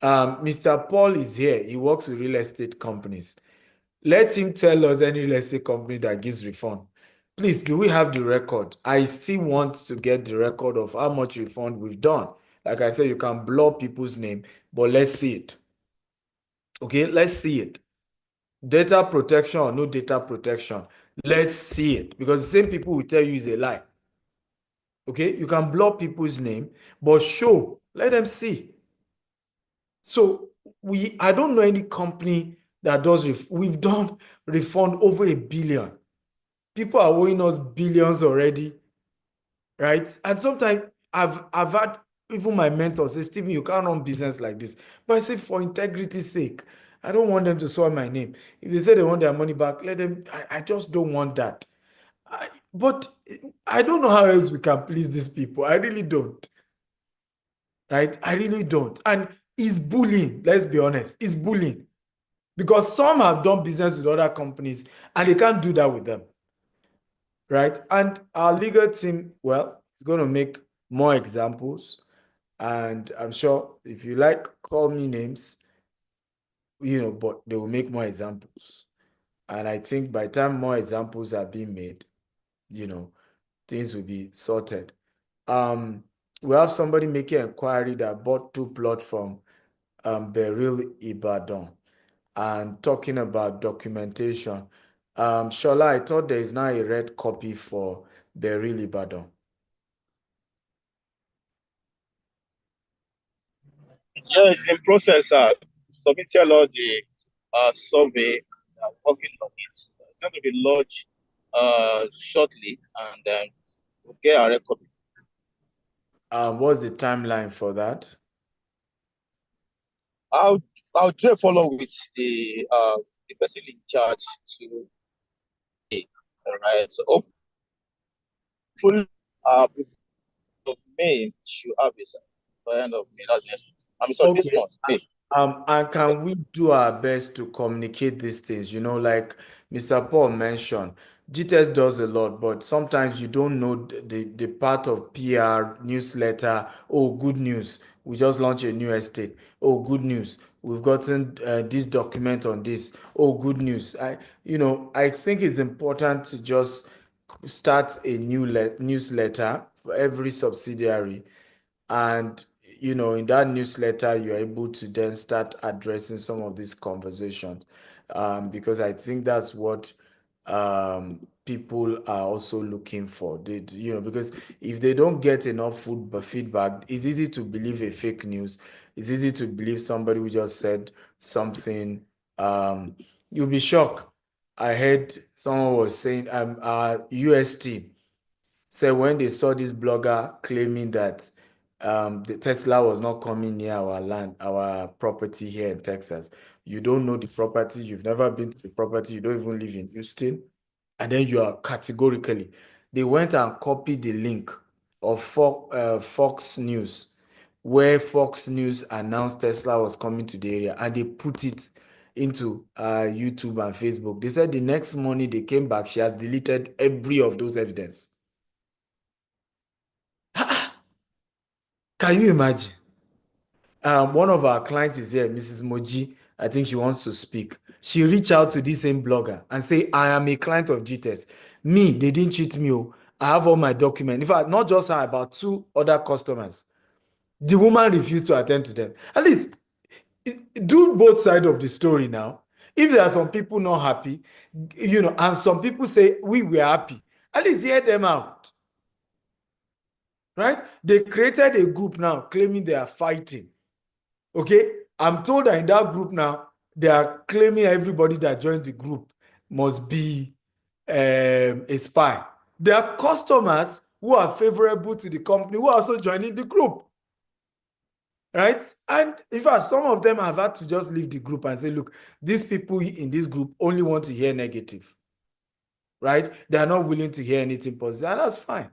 Speaker 5: Mr. Paul is here. He works with real estate companies. Let him tell us any real estate company that gives refund. Please, do we have the record? I still want to get the record of how much refund we've done. Like I said, you can blur people's name, but let's see it. Okay, let's see it. Data protection or no data protection, let's see it. Because the same people will tell you is a lie. Okay, you can blur people's name, but let them see. So I don't know any company that does, we've done refund over $1 billion. People are owing us billions already, right? And sometimes I've had even my mentor say, Stephen, you can't run business like this. But I say, for integrity's sake, I don't want them to soil my name. If they say they want their money back, let them. I just don't want that. But I don't know how else we can please these people. I really don't. Right? I really don't. And it's bullying. Let's be honest. It's bullying. Because some have done business with other companies and they can't do that with them. Right? And our legal team, well, is going to make more examples. And I'm sure if you like, call me names, but they will make more examples. And I think by the time more examples are being made, things will be sorted. We have somebody making inquiry that bought 2 plots from Beryl Ibadan and talking about documentation. Shola, I thought there is now a red copy for Beryl Ibadan.
Speaker 8: Yeah, it's in process. Submitted all the survey, working on it. It's going to be launched shortly, and we'll get a record.
Speaker 5: What's the timeline for that?
Speaker 8: I'll try follow with the person in charge to. All right. So hopefully, before May should have it by the end of May. That's next month. I mean, sorry, this month, May.
Speaker 5: And can we do our best to communicate these things? Like Mr. Paul mentioned, GTS does a lot, but sometimes you don't know the part of PR, newsletter. Oh, good news. We just launched a new estate. Oh, good news. We've gotten this document on this. Oh, good news. I think it's important to just start a new newsletter for every subsidiary. And in that newsletter, you're able to then start addressing some of these conversations, because I think that's what people are also looking for. Because if they don't get enough feedback, it's easy to believe a fake news. It's easy to believe somebody who just said something. You'll be shocked. I heard someone was saying, our US team said when they saw this blogger claiming that the Tesla was not coming near our land, our property here in Texas. You don't know the property, you've never been to the property, you don't even live in Houston, and then you are categorically. They went and copied the link of Fox News, where Fox News announced Tesla was coming to the area, and they put it into YouTube and Facebook. They said the next morning they came back, she has deleted every of those evidence. Can you imagine? One of our clients is here, Mrs. Moji. I think she wants to speak. She reached out to this same blogger and say, I am a client of GTS. Me, they didn't cheat me. Oh. I have all my documents. In fact, not just her, about 2 other customers. The woman refused to attend to them. At least, do both sides of the story now. If there are some people not happy, and some people say, we were happy, at least hear them out. Right? They created a group now claiming they are fighting. Okay? I'm told that in that group now, they are claiming everybody that joined the group must be a spy. There are customers who are favorable to the company who are also joining the group. Right? And in fact, some of them have had to just leave the group and say, look, these people in this group only want to hear negative. Right? They are not willing to hear anything positive, and that's fine.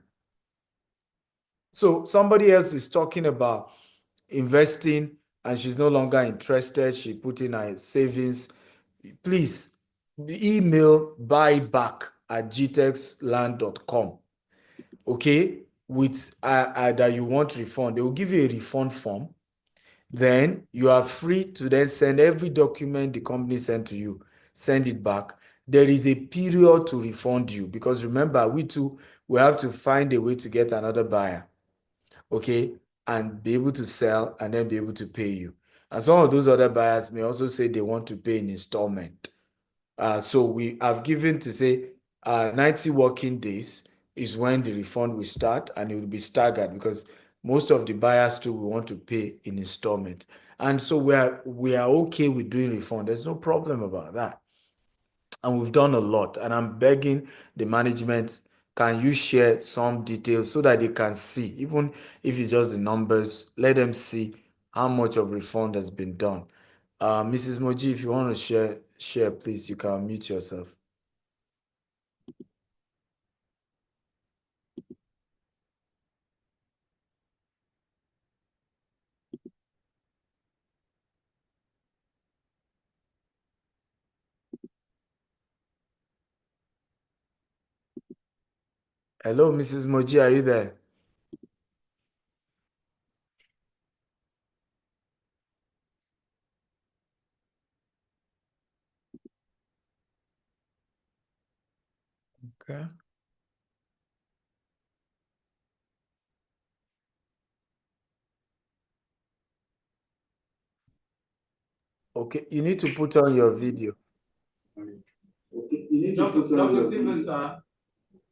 Speaker 5: So somebody else is talking about investing and she's no longer interested. She put in her savings. Please email buyback@gtexland.com. Okay, with that you want refund. They will give you a refund form. Then you are free to then send every document the company sent to you. Send it back. There is a period to refund you, because remember, we have to find a way to get another buyer. Okay, and be able to sell and then be able to pay you. And some of those other buyers may also say they want to pay in installment. So we have given to say 90 working days is when the refund will start, and it will be staggered because most of the buyers too will want to pay in installment. And so we are okay with doing refund. There's no problem about that. And we've done a lot, and I'm begging the management, can you share some details so that they can see, even if it's just the numbers, let them see how much of refund has been done. Mrs. Moji, if you want to share, please, you can unmute yourself. Hello, Mrs. Moji, are you there? Okay. Okay, you need to put on your video.
Speaker 2: Okay, you need to put on Dr. Stephen, sir.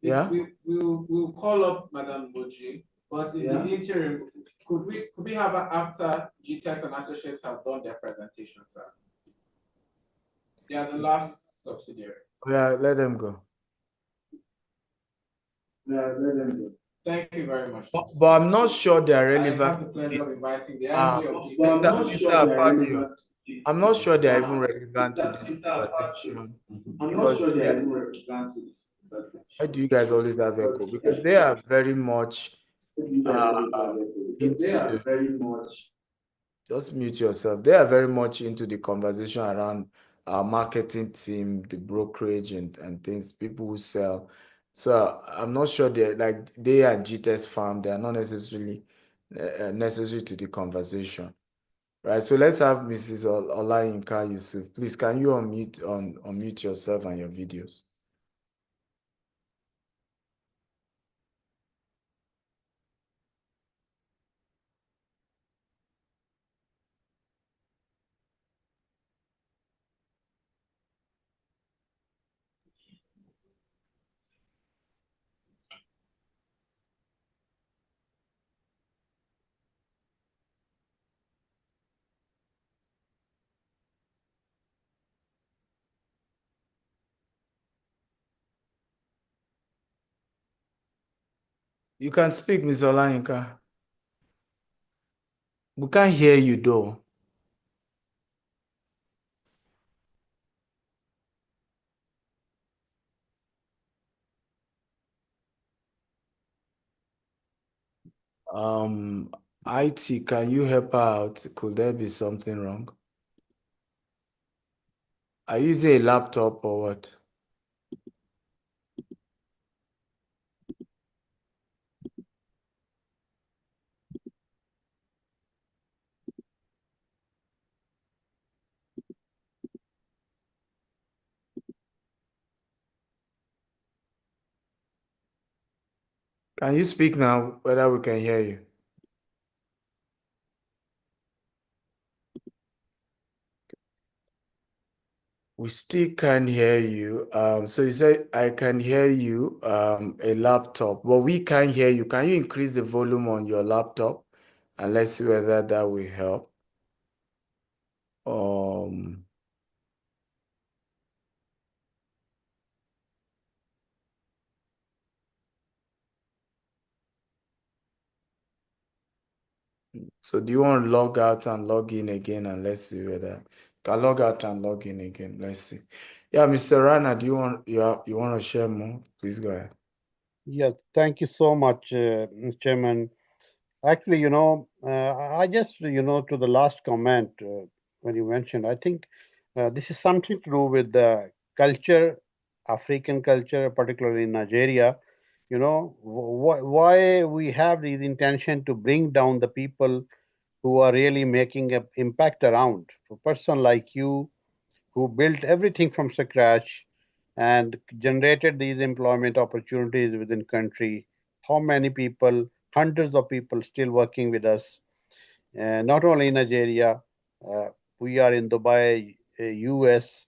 Speaker 5: Yeah?
Speaker 2: We'll call up Madam Boji, but in the interim, could we have her after GTEX and associates have done their presentation, sir? They are the last subsidiary.
Speaker 5: Yeah, let them go.
Speaker 2: Yeah, let them go. Thank you very much.
Speaker 5: But I'm not sure they are
Speaker 2: I
Speaker 5: relevant.
Speaker 2: have the pleasure of inviting the
Speaker 5: Uh,
Speaker 2: MD of GTEX.
Speaker 5: Mr. Apalio, I'm not sure they are even relevant to this conversation.
Speaker 2: I'm not
Speaker 5: Because
Speaker 2: sure they
Speaker 5: they
Speaker 2: are
Speaker 5: are-
Speaker 2: even relevant to this.
Speaker 5: why do you guys always have echo? Because they are very much
Speaker 2: They are
Speaker 5: into,
Speaker 2: very much.
Speaker 5: just mute yourself. They are very much into the conversation around our marketing team, the brokerage and things, people who sell. So I'm not sure they're like they are GTS farm, they are not necessarily necessary to the conversation. Right. So let's have Mrs. Olayinka Yusuf. Please, can you unmute yourself and your videos? You can speak, Ms. Olayinka. We can't hear you though. IT, can you help her out? Could there be something wrong? Are you using a laptop or what? Can you speak now, whether we can hear you? We still can't hear you. So you said I can hear you, a laptop, but we can't hear you. Can you increase the volume on your laptop? And let's see whether that will help. So do you want to log out and log in again, and let's see whether can log out and log in again. Let's see. Yeah, Mr. Rana, do you want to share more? Please go ahead.
Speaker 1: Yeah, thank you so much, Chairman. Actually, I just, to the last comment when you mentioned, I think this is something to do with the culture, African culture, particularly in Nigeria. Why we have this intention to bring down the people who are really making an impact around. For a person like you, who built everything from scratch and generated these employment opportunities within country. How many people, hundreds of people still working with us, not only in Nigeria, uh, we are in Dubai, US.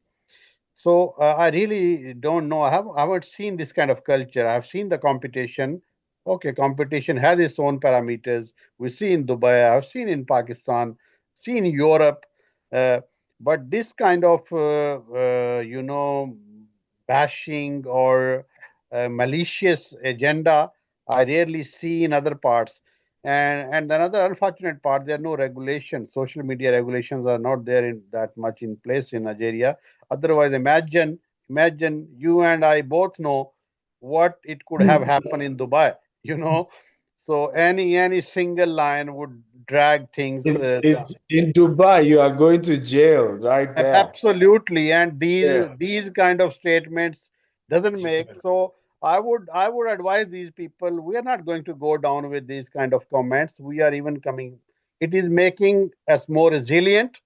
Speaker 1: So I really don't know. I haven't seen this kind of culture. I've seen the competition. Okay, competition has its own parameters. We see in Dubai, I've seen in Pakistan, seen in Europe. Uh, but this kind of, bashing or malicious agenda, I rarely see in other parts. And another unfortunate part, there are no regulations. Social media regulations are not there in that much in place in Nigeria. Otherwise, imagine you and I both know what it could have happened in Dubai, you know. So any single line would drag things
Speaker 5: In, in,
Speaker 1: down.
Speaker 5: in Dubai, you are going to jail right there.
Speaker 1: Absolutely, and these
Speaker 5: Yeah.
Speaker 1: these kind of statements doesn't make so. I would advise these people, we are not going to go down with these kind of comments. We are even coming, it is making us more resilient,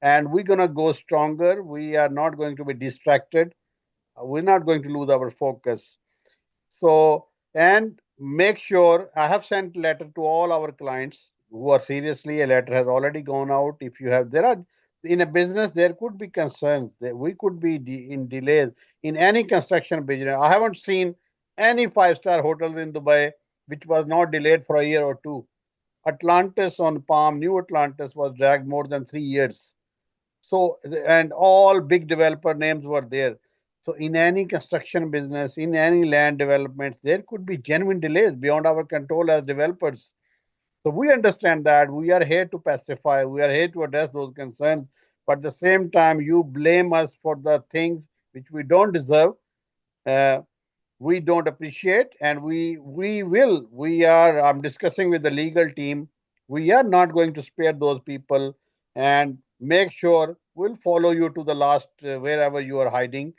Speaker 1: and we're going to go stronger. We are not going to be distracted. We're not going to lose our focus. So, and make sure, I have sent letter to all our clients who are seriously, a letter has already gone out. If you have, there are, in a business, there could be concerns that we could be in delays in any construction business. I haven't seen any five-star hotels in Dubai which was not delayed for a year or two. Atlantis on Palm, New Atlantis was dragged more than 3 years. So, and all big developer names were there. So, in any construction business, in any land developments, there could be genuine delays beyond our control as developers. So, we understand that we are here to pacify, we are here to address those concerns. But at the same time, you blame us for the things which we don't deserve. Uh, we don't appreciate, and I'm discussing with the legal team, we are not going to spare those people, and make sure we'll follow you to the last, wherever you are hiding.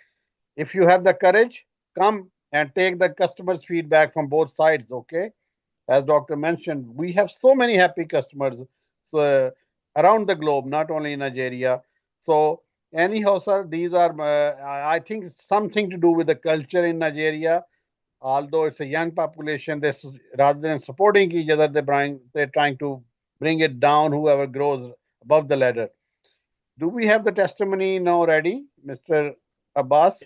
Speaker 1: If you have the courage, come and take the customers feedback from both sides. Okay, as doctor mentioned, we have so many happy customers, so around the globe, not only in Nigeria. So anyhow, sir, these are, I think, something to do with the culture in Nigeria. Although it's a young population, this, rather than supporting each other, they're trying to bring it down, whoever grows above the ladder. Do we have the testimony now ready, Mr. Abbas?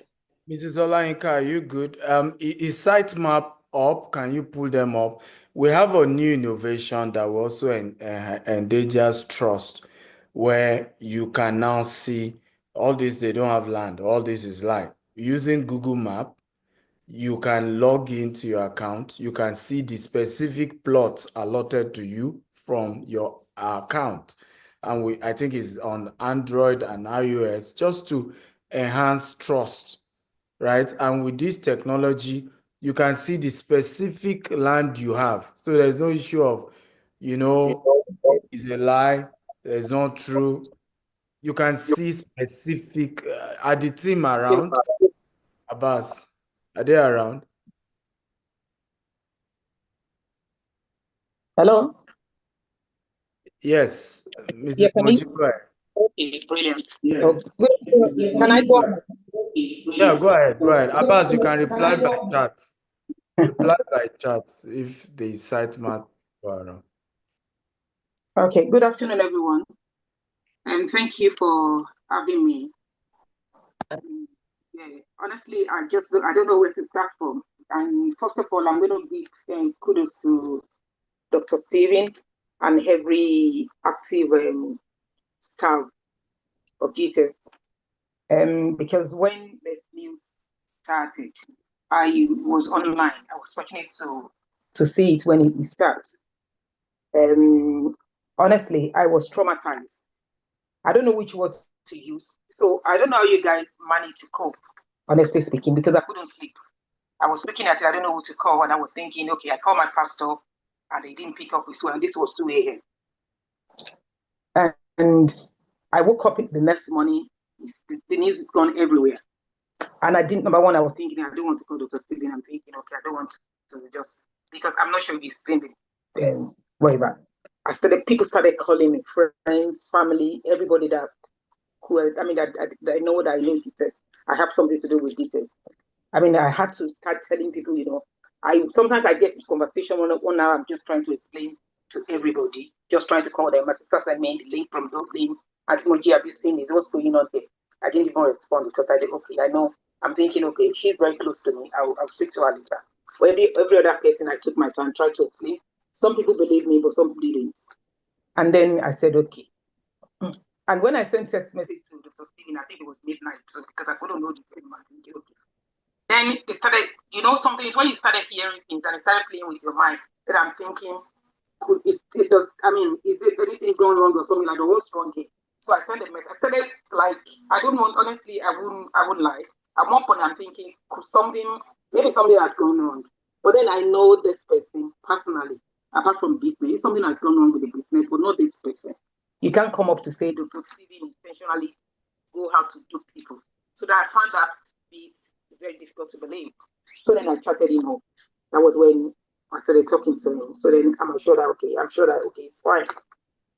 Speaker 5: Mrs. Olayinka, are you good? Is sitemap up? Can you pull them up? We have a new innovation that will also endangers trust, where you can now see all this, they don't have land, all this is lie. Using Google Map, you can log into your account, you can see the specific plots allotted to you from your account. And I think it's on Android and iOS, just to enhance trust, right? And with this technology, you can see the specific land you have. So there's no issue of, is a lie, there's not true. You can see specific, are the team around? Abbas, are they around?
Speaker 15: Hello?
Speaker 5: Yes, Mrs.
Speaker 15: Yeah, can
Speaker 5: Moji,
Speaker 15: you?
Speaker 5: go ahead.
Speaker 15: Okay, brilliant. Oh, good. Can I go on?
Speaker 5: Yeah, go ahead, go ahead. Abbas, you can reply by chat. Reply by chat if the sitemap are around.
Speaker 15: Okay, good afternoon, everyone. And thank you for having me. Yeah, honestly, I don't know where to start from. And first of all, I'm going to give kudos to Dr. Steven and every active staff of GTS. Because when this news started, I was online. I was fortunate to see it when it starts. Honestly, I was traumatized. I don't know which word to use. So I don't know how you guys managed to cope, honestly speaking, because I couldn't sleep. I was looking at it, I don't know who to call, and I was thinking, okay, I called my pastor, and they didn't pick up his phone, and this was 2 a.m. And I woke up the next morning, the news is gone everywhere. And I didn't, number one, I was thinking, I don't want to call Dr. Stephen. I'm thinking, okay, I don't want to just, because I'm not sure if you've seen it. Whatever. People started calling me, friends, family, everybody that that I know details. I have something to do with details. I mean, I had to start telling people, sometimes I get into conversation 1 hour, I'm just trying to explain to everybody, just trying to call them. My sister sent me the link from Dublin. As Moji, have you seen this? What's going on there? I didn't even respond because I did, okay, I know. I'm thinking, okay, she's very close to me. I'll speak to her later. But every other person, I took my time, tried to explain. Some people believe me, but some didn't. And then I said, okay. And when I sent text message to Dr. Stephen, I think it was midnight, so because I couldn't know the time. Then it started, something, it's when you started hearing things and it started playing with your mind, that I'm thinking, is it anything going wrong or something like that? What's wrong here? So I sent a message. I said it like, I don't know, honestly, I wouldn't lie. At one point I'm thinking, maybe something has gone wrong. But then I know this person personally, apart from business, if something has gone wrong with the business, but not this person. You can't come up to say Dr. Stephen intentionally go out to dupe people. So that I found that it's very difficult to believe.
Speaker 4: So then I chatted him up. That was when I started talking to him. So then I'm sure that okay, it's fine.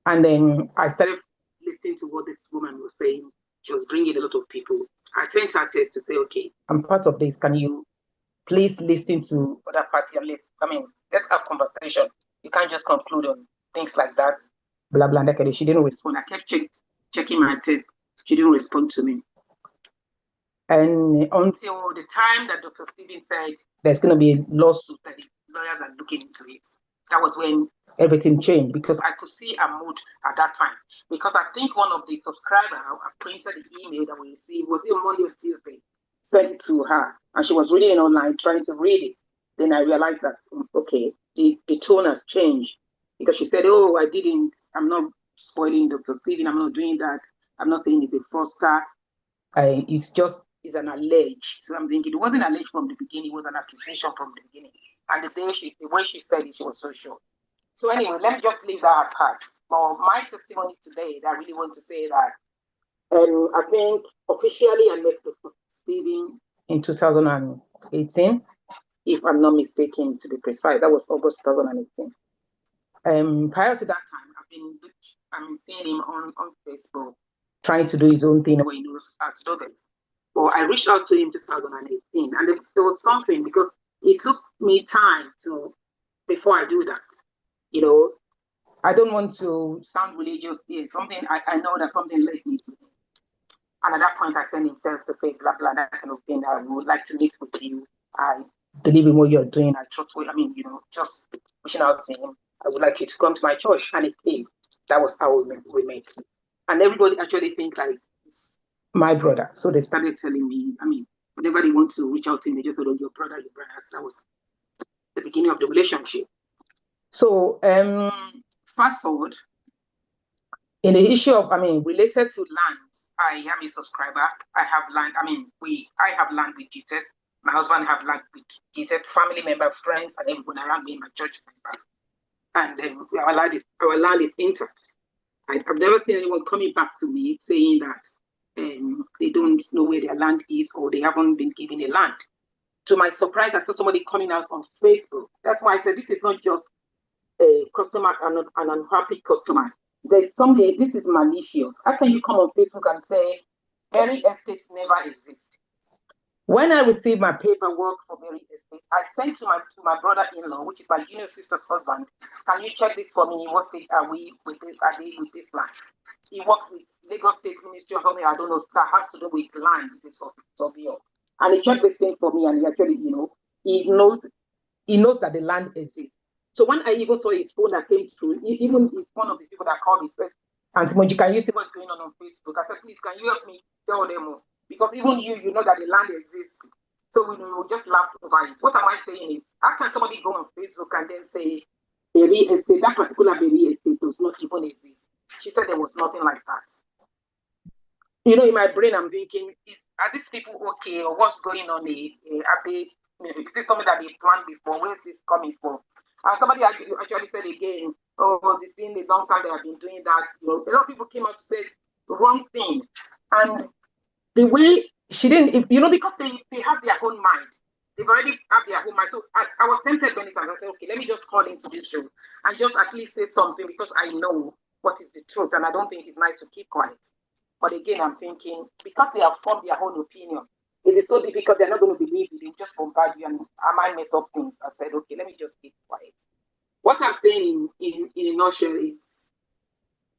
Speaker 4: And then I started listening to what this woman was saying. She was bringing a lot of people. I sent her a text to say, okay, I'm part of this. Can you please listen to other party and let's have conversation. You can't just conclude on things like that. Blah blah. That she didn't respond. I kept checking my text. She didn't respond to me. And until the time that Dr. Stephen said there's going to be a lawsuit that the lawyers are looking into it, that was when everything changed, because I could see a mood at that time. Because I think one of the subscribers, I printed the email that we received, was it Monday or Tuesday, sent it to her, and she was reading it online, trying to read it. Then I realized that, okay, the tone has changed, because she said, oh, I'm not spoiling Dr. Stephen, I'm not doing that. I'm not saying it's a fraudster. It's an allege. So I'm thinking it wasn't alleged from the beginning, it was an accusation from the beginning. And the way she said it, she was so sure. So anyway, let me just leave that apart. For my testimony today, I really want to say that I think officially I met Dr. Stephen in 2018, if I'm not mistaken, to be precise. That was August 2018. Prior to that time, I've been seeing him on Facebook, trying to do his own thing where he knows how to do this. Well, I reached out to him in 2018, and there was something, because it took me time before I do that. You know, I don't want to sound religious here. I know that something led me to him. And at that point, I sent him text to say, blah, blah, that kind of thing. I would like to meet with you. I believe in what you're doing. I trust what, just pushing out to him. I would like you to come to my church. And it came. That was how we met. And everybody actually think like it's my brother. So they started telling me, whenever they want to reach out to me, they just said, oh, your brother. That was the beginning of the relationship. So fast forward, in the issue of, related to land, I am a subscriber. I have land. I have land with GTS. My husband have land with GTS, family member, friends, and everyone around me, my church member. And our land is intact. I've never seen anyone coming back to me saying that they don't know where their land is, or they haven't been given a land. To my surprise, I saw somebody coming out on Facebook. That's why I said this is not just a customer and an unhappy customer. There's something, this is malicious. How can you come on Facebook and say Berry Estate never exists? When I received my paperwork for Berry Estate, I sent to my brother-in-law, which is my junior sister's husband, can you check this for me? What state are we with this? Are they with this land? He works with Lagos State Ministry or something, I don't know, that has to do with land. It is surveyor. And he checked this thing for me, and he actually, he knows that the land exists. So when I even saw his phone that came through, even he's one of the people that called me, said, Auntie Moji, can you see what's going on Facebook? I said, please, can you help me tell them more? Because even you know that the land exists. So we just laughed over it. What am I saying is, how can somebody go on Facebook and then say, Berry Estate, that particular Berry Estate does not even exist? She said there was nothing like that. In my brain, I'm thinking, are these people okay, or what's going on? Is this something that they planned before? Where's this coming from? And somebody actually said again, oh, it's been a long time they have been doing that. A lot of people came out to say the wrong thing. And the way she didn't, because they have their own mind. They've already have their own mind. So I was tempted many times. I said, okay, let me just call into this show and just at least say something, because I know what is the truth. And I don't think it's nice to keep quiet. But again, I'm thinking, because they have formed their own opinion, it is so difficult, they're not going to believe you, they just bombard you, and I might mess up things. I said, okay, let me just keep quiet. What I'm saying in a nutshell is,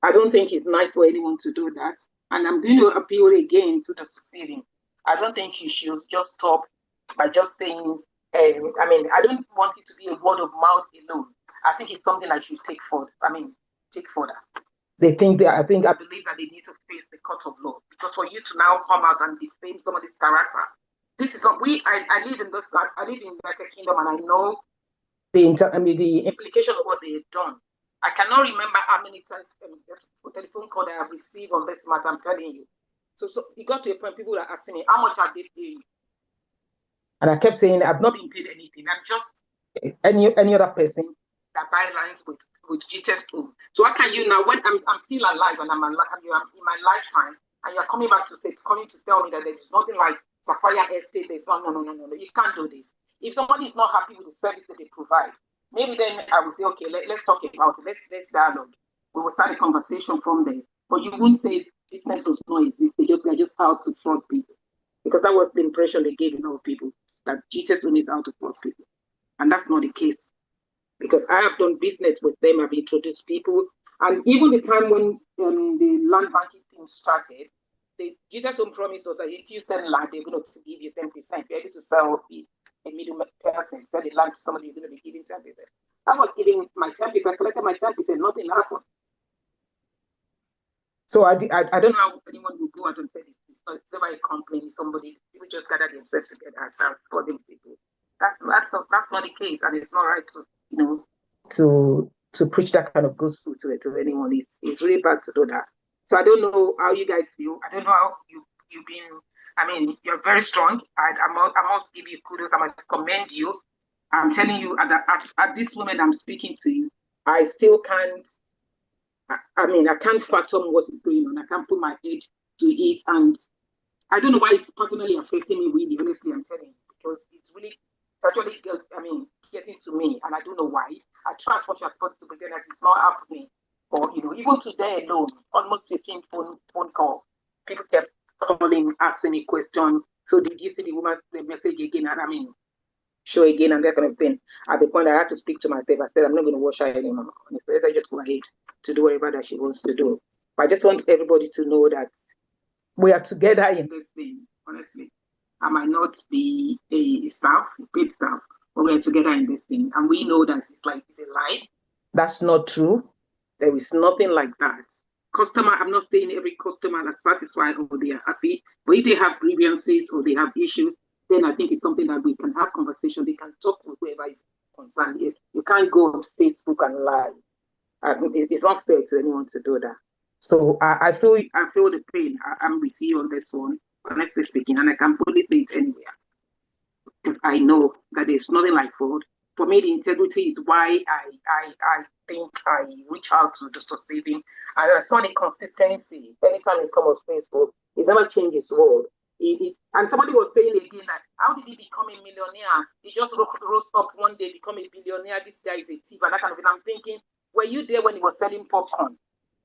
Speaker 4: I don't think it's nice for anyone to do that. And I'm going to appeal again to the Sicilian. I don't think you should just stop by just saying, I don't want it to be a word of mouth alone. I think it's something I should take further. I believe that they need to face the court of law, because for you to now come out and defame somebody's character, this is not I live in this. I live in the United Kingdom, and I know the implication of what they've done. I cannot remember how many times telephone call I have received on this matter. I'm telling you. So it got to a point people are asking me, how much are they paying? And I kept saying, I've not been paid anything. I'm just any other person that buy lines with GTS too. So how can you now, when I'm still alive and I'm in my lifetime, and you're coming to tell me that there is nothing like Sapphire Estate, there's no, you can't do this. If somebody is not happy with the service that they provide, maybe then I will say, okay, let's talk about it. Let's dialogue. We will start a conversation from there. But you wouldn't say business does not exist. They're just out to fraud people. Because that was the impression they gave a lot of people, that GTS only is out to fraud people. And that's not the case. Because I have done business with them, I've introduced people. And even the time when the land banking thing started, the GTS Home promised us that if you sell land, they're going to give you 10%. You're able to sell a middle person, sell the land to somebody, you're going to be giving 10%. I was giving my 10%, collected my 10%, nothing happened. So I don't know how anyone will go out and say it's never a complaint. Somebody, people just gather themselves together and start for these people. That's not the case, and it's not right to to preach that kind of gospel to anyone. It's really bad to do that. So I don't know how you guys feel. I don't know how you've been. I mean, you're very strong. I must give you kudos. I must commend you. I'm telling you, at this moment I'm speaking to you, I still can't. I mean, I can't fathom what is going on. I can't put my head to it, and I don't know why it's personally affecting me. Really, honestly, I'm telling you, because it's actually, getting to me, and I don't know why. I try as much as possible to pretend that it's not happening, or even today alone, almost 15 phone call. People kept calling, asking me questions. So did you see the woman's message again? And show again and that kind of thing. At the point I had to speak to myself, I said, I'm not going to watch her anymore. Honestly, I just go ahead to do whatever that she wants to do. But I just want everybody to know that we are together in this thing, honestly. I might not be a staff, a paid staff, but we're together in this thing. And we know that it's a lie. That's not true. There is nothing like that. Customer, I'm not saying every customer is satisfied or they are happy, but if they have grievances or they have issues, then I think it's something that we can have conversation. They can talk with whoever is concerned. You can't go on Facebook and lie. It's not fair to anyone to do that. So I feel the pain. I'm with you on this one, honestly speaking, and I can probably say it anywhere. Because I know that there's nothing like fraud. For me, the integrity is why I think I reach out to Dr. Saving. And I saw the consistency. Anytime it comes on Facebook, it's never changed his word. And somebody was saying again that how did he become a millionaire? He just rose up one day, become a billionaire. This guy is a thief and that kind of thing. I'm thinking, were you there when he was selling popcorn?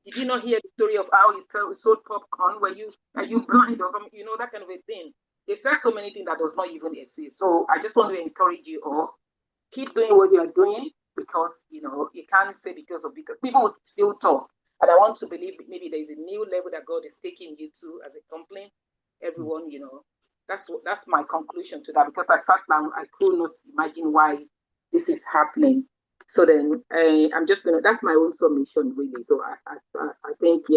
Speaker 4: Did you not hear the story of how he sold popcorn? Are you blind or something? That kind of a thing. They've said so many things that does not even exist. So I just want to encourage you all, keep doing what you are doing, because you can't say because people will still talk. And I want to believe maybe there's a new level that God is taking you to as a company. Everyone, that's my conclusion to that, because I sat down, I could not imagine why this is happening. So then I'm just that's my own submission really. So I think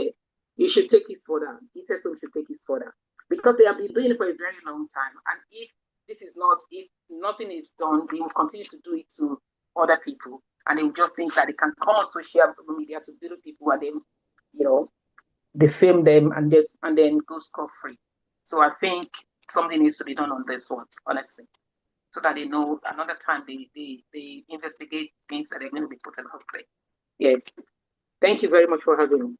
Speaker 4: you should take it further. Jesus should take it further, because they have been doing it for a very long time. And if nothing is done, they will continue to do it to other people, and they will just think that they can come on social media to build people and then defame them and then go scot-free. So I think something needs to be done on this one, honestly, so that they know another time they investigate things that are going to be put in play. Yeah. Thank you very much for having me.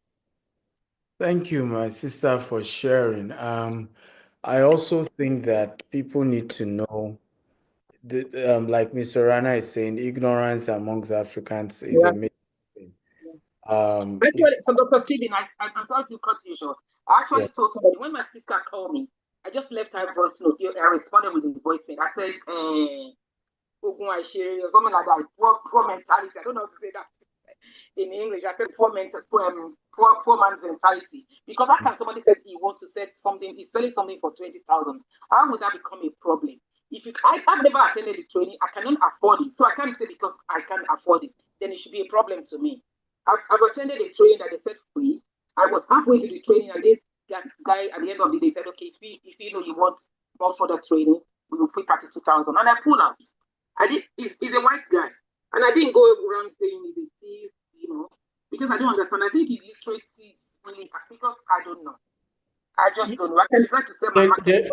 Speaker 5: Thank you, my sister, for sharing. I also think that people need to know that, like Mr. Rana is saying, ignorance amongst Africans is a major thing.
Speaker 4: Actually, so Dr. Stephen, I'm sorry to cut you short. I actually told somebody when my sister called me, I just left her voice note. I responded with the voice note. I said, or something like that. Poor mentality. I don't know how to say that in English. I said poor man's mentality. Because how can somebody say he wants to sell something, he's selling something for 20,000? How would that become a problem? I've never attended the training, I cannot afford it. So I can't say because I can't afford it, then it should be a problem to me. I've attended a training that they said free. I was halfway to the training, and this guy at the end of the day said, okay, if you know you want more further training, we will pay 32,000. And I pulled out. He's a white guy. And I didn't go around saying he's a thief, because I don't understand. I think his literacy is really, because I don't know. I just don't know. I can try to say my market.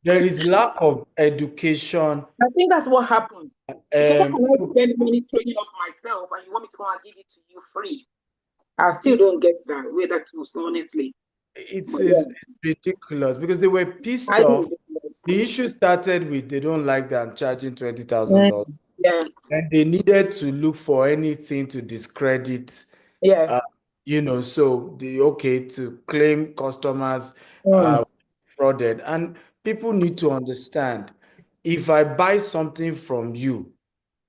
Speaker 5: There is lack of education.
Speaker 4: I think that's what happened. Because I cannot spend money training up myself, and you want me to go and give it to you free. I still don't get that, where that was, honestly.
Speaker 5: It's ridiculous, because they were pissed off the issue started with they don't like that I'm charging $20,000.
Speaker 4: Yeah,
Speaker 5: And they needed to look for anything to discredit,
Speaker 4: yeah.
Speaker 5: so to claim customers
Speaker 4: Mm.
Speaker 5: frauded. And people need to understand, if I buy something from you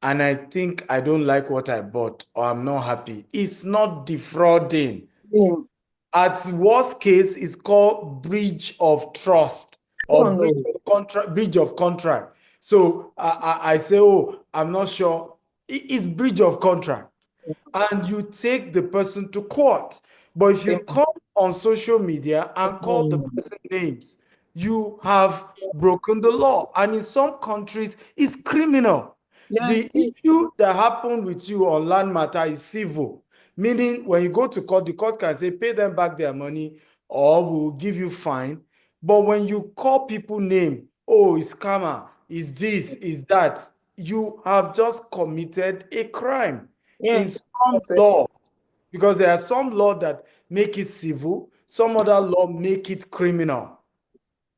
Speaker 5: and I think I don't like what I bought or I'm not happy, it's not defrauding.
Speaker 4: Mm.
Speaker 5: At worst case, it's called breach of trust
Speaker 4: Oh
Speaker 5: or breach
Speaker 4: no.
Speaker 5: of contract. Breach of contract. So I say, oh, I'm not sure. It's breach of contract, and you take the person to court. But if you come on social media and call the
Speaker 4: Mm.
Speaker 5: person names, you have broken the law, and in some countries, it's criminal.
Speaker 4: Yeah,
Speaker 5: The issue that happened with you on land matter is civil, meaning when you go to court, the court can say pay them back their money or we'll give you fine. But when you call people name, oh, it's scammer, is this, is that, you have just committed a crime
Speaker 4: yeah.
Speaker 5: in some
Speaker 4: That's it.
Speaker 5: law, because there are some law that make it civil, some other law make it criminal.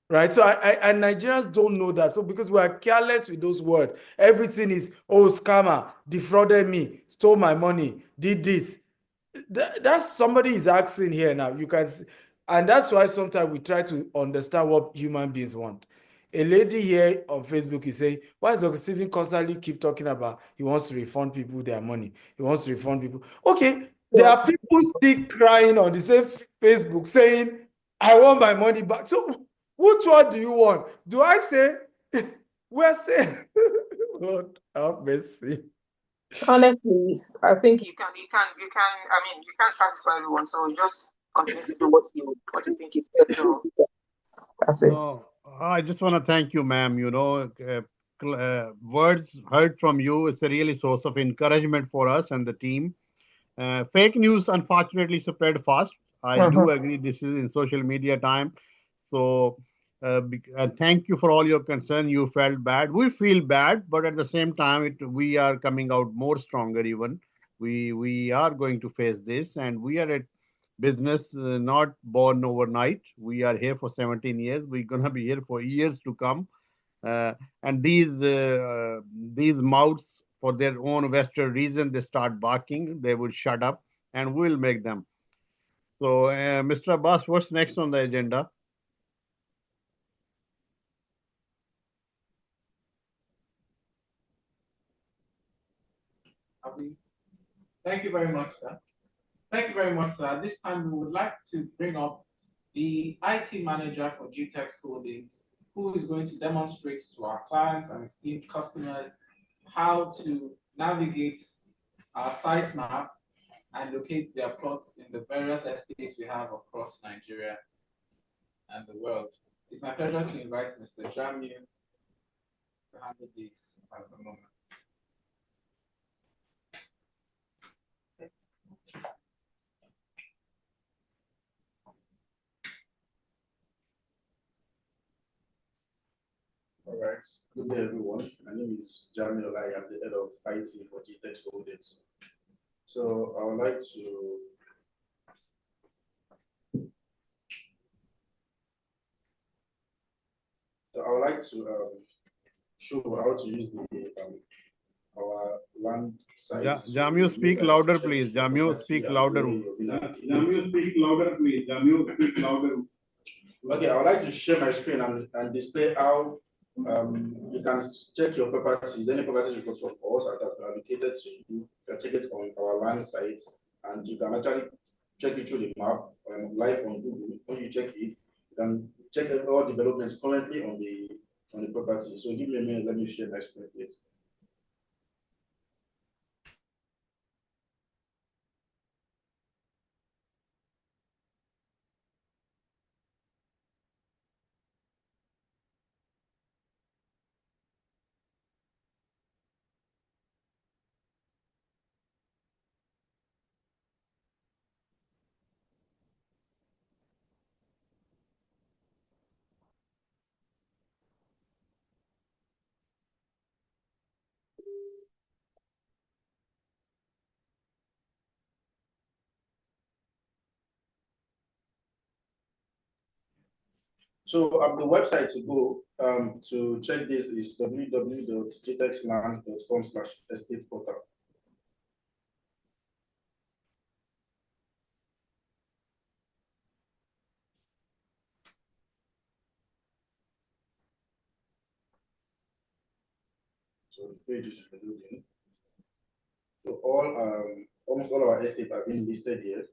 Speaker 5: Right. So and Nigerians don't know that. So because we are careless with those words, everything is, oh, scammer, defrauded me, stole my money, did this. That's somebody is asking here now. You can see, and that's why sometimes we try to understand what human beings want. A lady here on Facebook is saying, why is Dr. Stephen constantly keep talking about he wants to refund people their money? He wants to refund people. Okay, there are people still crying on the same Facebook saying, I want my money back. So which one do you want? Do I say we're saying Lord have mercy?
Speaker 4: Honestly, I think I mean, you can't satisfy everyone. So just continue to do what you think is best. So that's it.
Speaker 1: No, I just want to thank you, ma'am. Words heard from you is a really source of encouragement for us and the team. Fake news, unfortunately, spread fast. I do
Speaker 4: Mhm.
Speaker 1: agree. This is in social media time. So, thank you for all your concern. You felt bad. We feel bad, but at the same time, we are coming out more stronger. Even we are going to face this, and we are at business not born overnight. We are here for 17 years. We're gonna be here for years to come. Uh, and these mouths, for their own vested reason, they start barking. They will shut up, and we'll make them. So, Mr. Abbas, what's next on the agenda?
Speaker 2: Thank you very much, sir. Thank you very much, sir. This time we would like to bring up the IT manager for GTEX Holdings, who is going to demonstrate to our clients and esteemed customers how to navigate our site map and locate their plots in the various estates we have across Nigeria and the world. It's my pleasure to invite Mr. Jamu to handle this at the moment.
Speaker 6: All right. Good day, everyone. My name is Jeremy Olai. I'm the head of IT for GTEX Holdings. So I would like to show how to use our land site
Speaker 1: Jamyu,
Speaker 6: to you
Speaker 1: speak
Speaker 6: guys to
Speaker 1: louder,
Speaker 6: check
Speaker 1: please.
Speaker 6: your
Speaker 1: Jamyu,
Speaker 6: property
Speaker 1: speak
Speaker 6: and
Speaker 1: louder.
Speaker 6: where you're being allocated.
Speaker 16: Jamil, speak louder, please. Jamil, speak louder.
Speaker 6: Okay, I would like to share my screen and display how you can check your properties. Any properties you got from us that has been allocated to you, you can check it on our land site, and you can actually check it through the map live on Google. When you check it, you can check all developments currently on the property. So give me a minute, let me share my screen, please. So the website to go to check this is www.gtexland.com/estate portal. So the page is reloading. So almost all our estates have been listed here.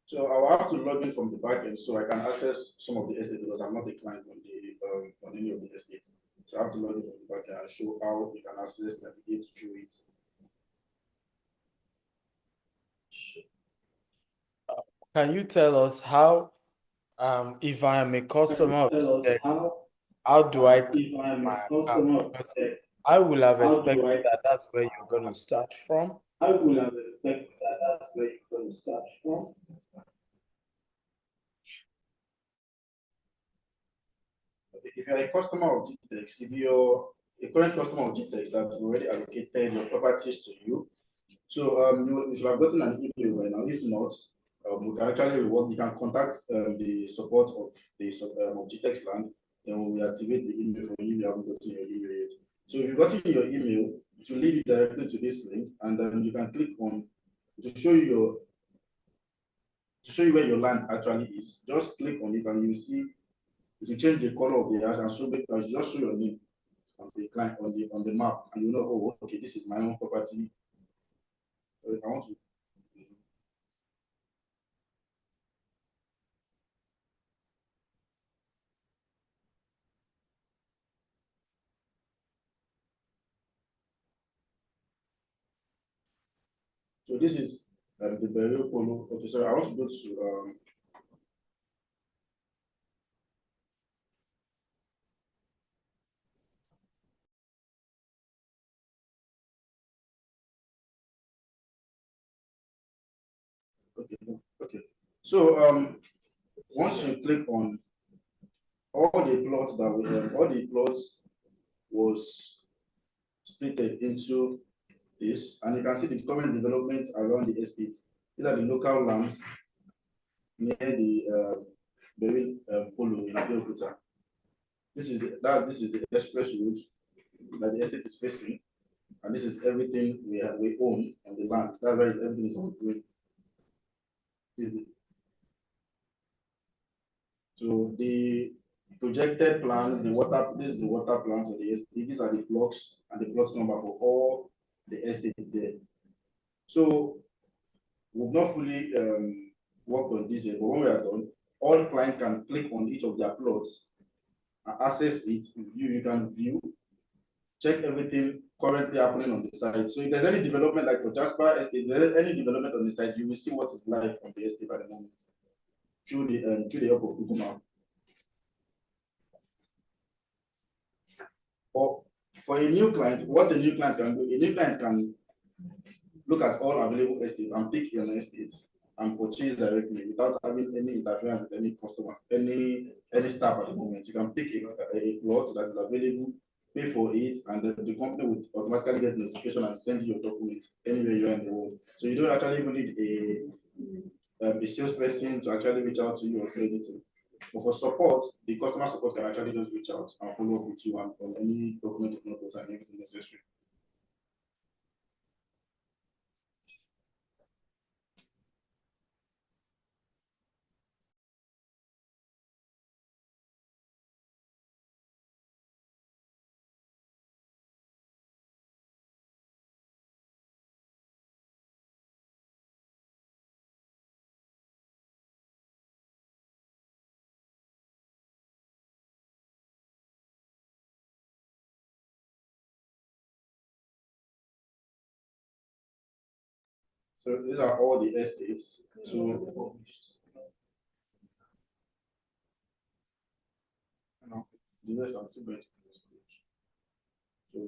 Speaker 6: So I'll have to log in from the back end so I can access some of the estates because I'm not a client on the on any of the estates. So I have to log in from the back end and show how you can access, navigate through it.
Speaker 5: Can you tell us how, if I am a customer of GTEx, how do I create my account? Because I will have expected that that's where you're going to start from.
Speaker 6: I would have expected that that's where you're going to start from. If you're a customer of GTEx, if you're a current customer of GTEx that have already allocated your properties to you, so you should have gotten an email by now. If not, we can actually reward. You can contact the support of the of GTEx land, then we will activate the email for you. You haven't gotten your email yet. So if you've gotten your email, it will lead you directly to this link, and then you can click on to show you where your land actually is. Just click on it, and you see it will change the color of the house and just show your name on the client on the map, and you know, oh, okay, this is my own property. I want to. So this is the burial polo. Okay, so I want to go to okay. So once you click on all the plots that we have, all the plots was split into this, and you can see the current developments around the estate. These are the local lands near the burial polo in Abeokuta. This is the express route that the estate is facing, and this is everything we own on the land. That's why everything is on grid. So the projected plans, this is the water plant for the estate. These are the blocks and the blocks number for all the estates there. So we've not fully worked on this yet, but when we are done, all clients can click on each of their plots and access it. You can view, check everything currently happening on the site. So if there's any development, like for Jasper Estate, if there's any development on the site, you will see what is live on the estate at the moment through the help of Google Maps. Or for a new client, what the new client can do, a new client can look at all available estates and pick an estate and purchase directly without having any interference with any customer, any staff at the moment. You can pick a plot that is available, pay for it, and the company would automatically get notification and send you your documents anywhere you are in the world. So you don't actually even need a salesperson to actually reach out to you or anything. But for support, the customer support can actually just reach out and follow up with you on any document of notice and everything necessary. So these are all the estates. So the rest are still going to be.
Speaker 13: So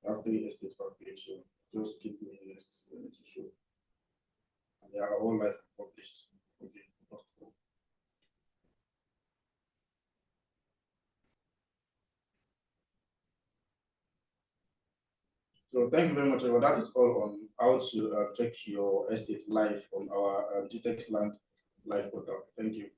Speaker 13: I have 3 estates per page, so just keep me lists to show. And they are all live published. Okay. So thank you very much, everyone. That is all on how to check your estate live on our GTEx Land live portal. Thank you.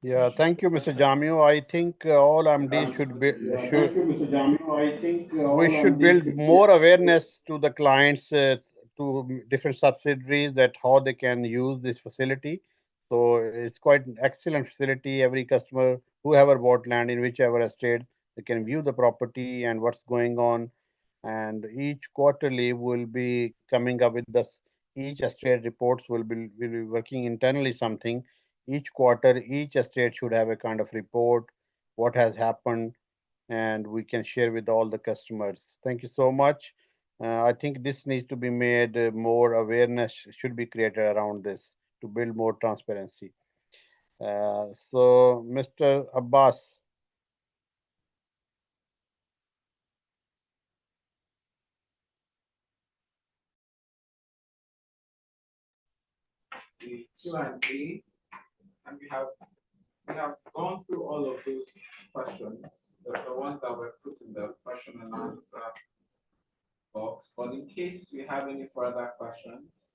Speaker 1: Yeah, thank you, Mr. Jamio. I think all MDs should be
Speaker 16: Thank you, Mr. Jamio. I think
Speaker 1: we
Speaker 16: all
Speaker 1: should
Speaker 16: MDs
Speaker 1: build
Speaker 16: should
Speaker 1: more awareness to the clients, to different subsidiaries, that how they can use this facility. So it's quite an excellent facility. Every customer, whoever bought land in whichever estate, they can view the property and what's going on. And each quarterly will be coming up with this. Each estate reports will be working internally something. Each quarter, each estate should have a kind of report, what has happened, and we can share with all the customers. Thank you so much. I think this needs to be made, more awareness should be created around this to build more transparency. So, Mr. Abbas.
Speaker 2: The Q&A, and we have gone through all of those questions, the ones that were put in the question and answer box. But in case we have any further questions,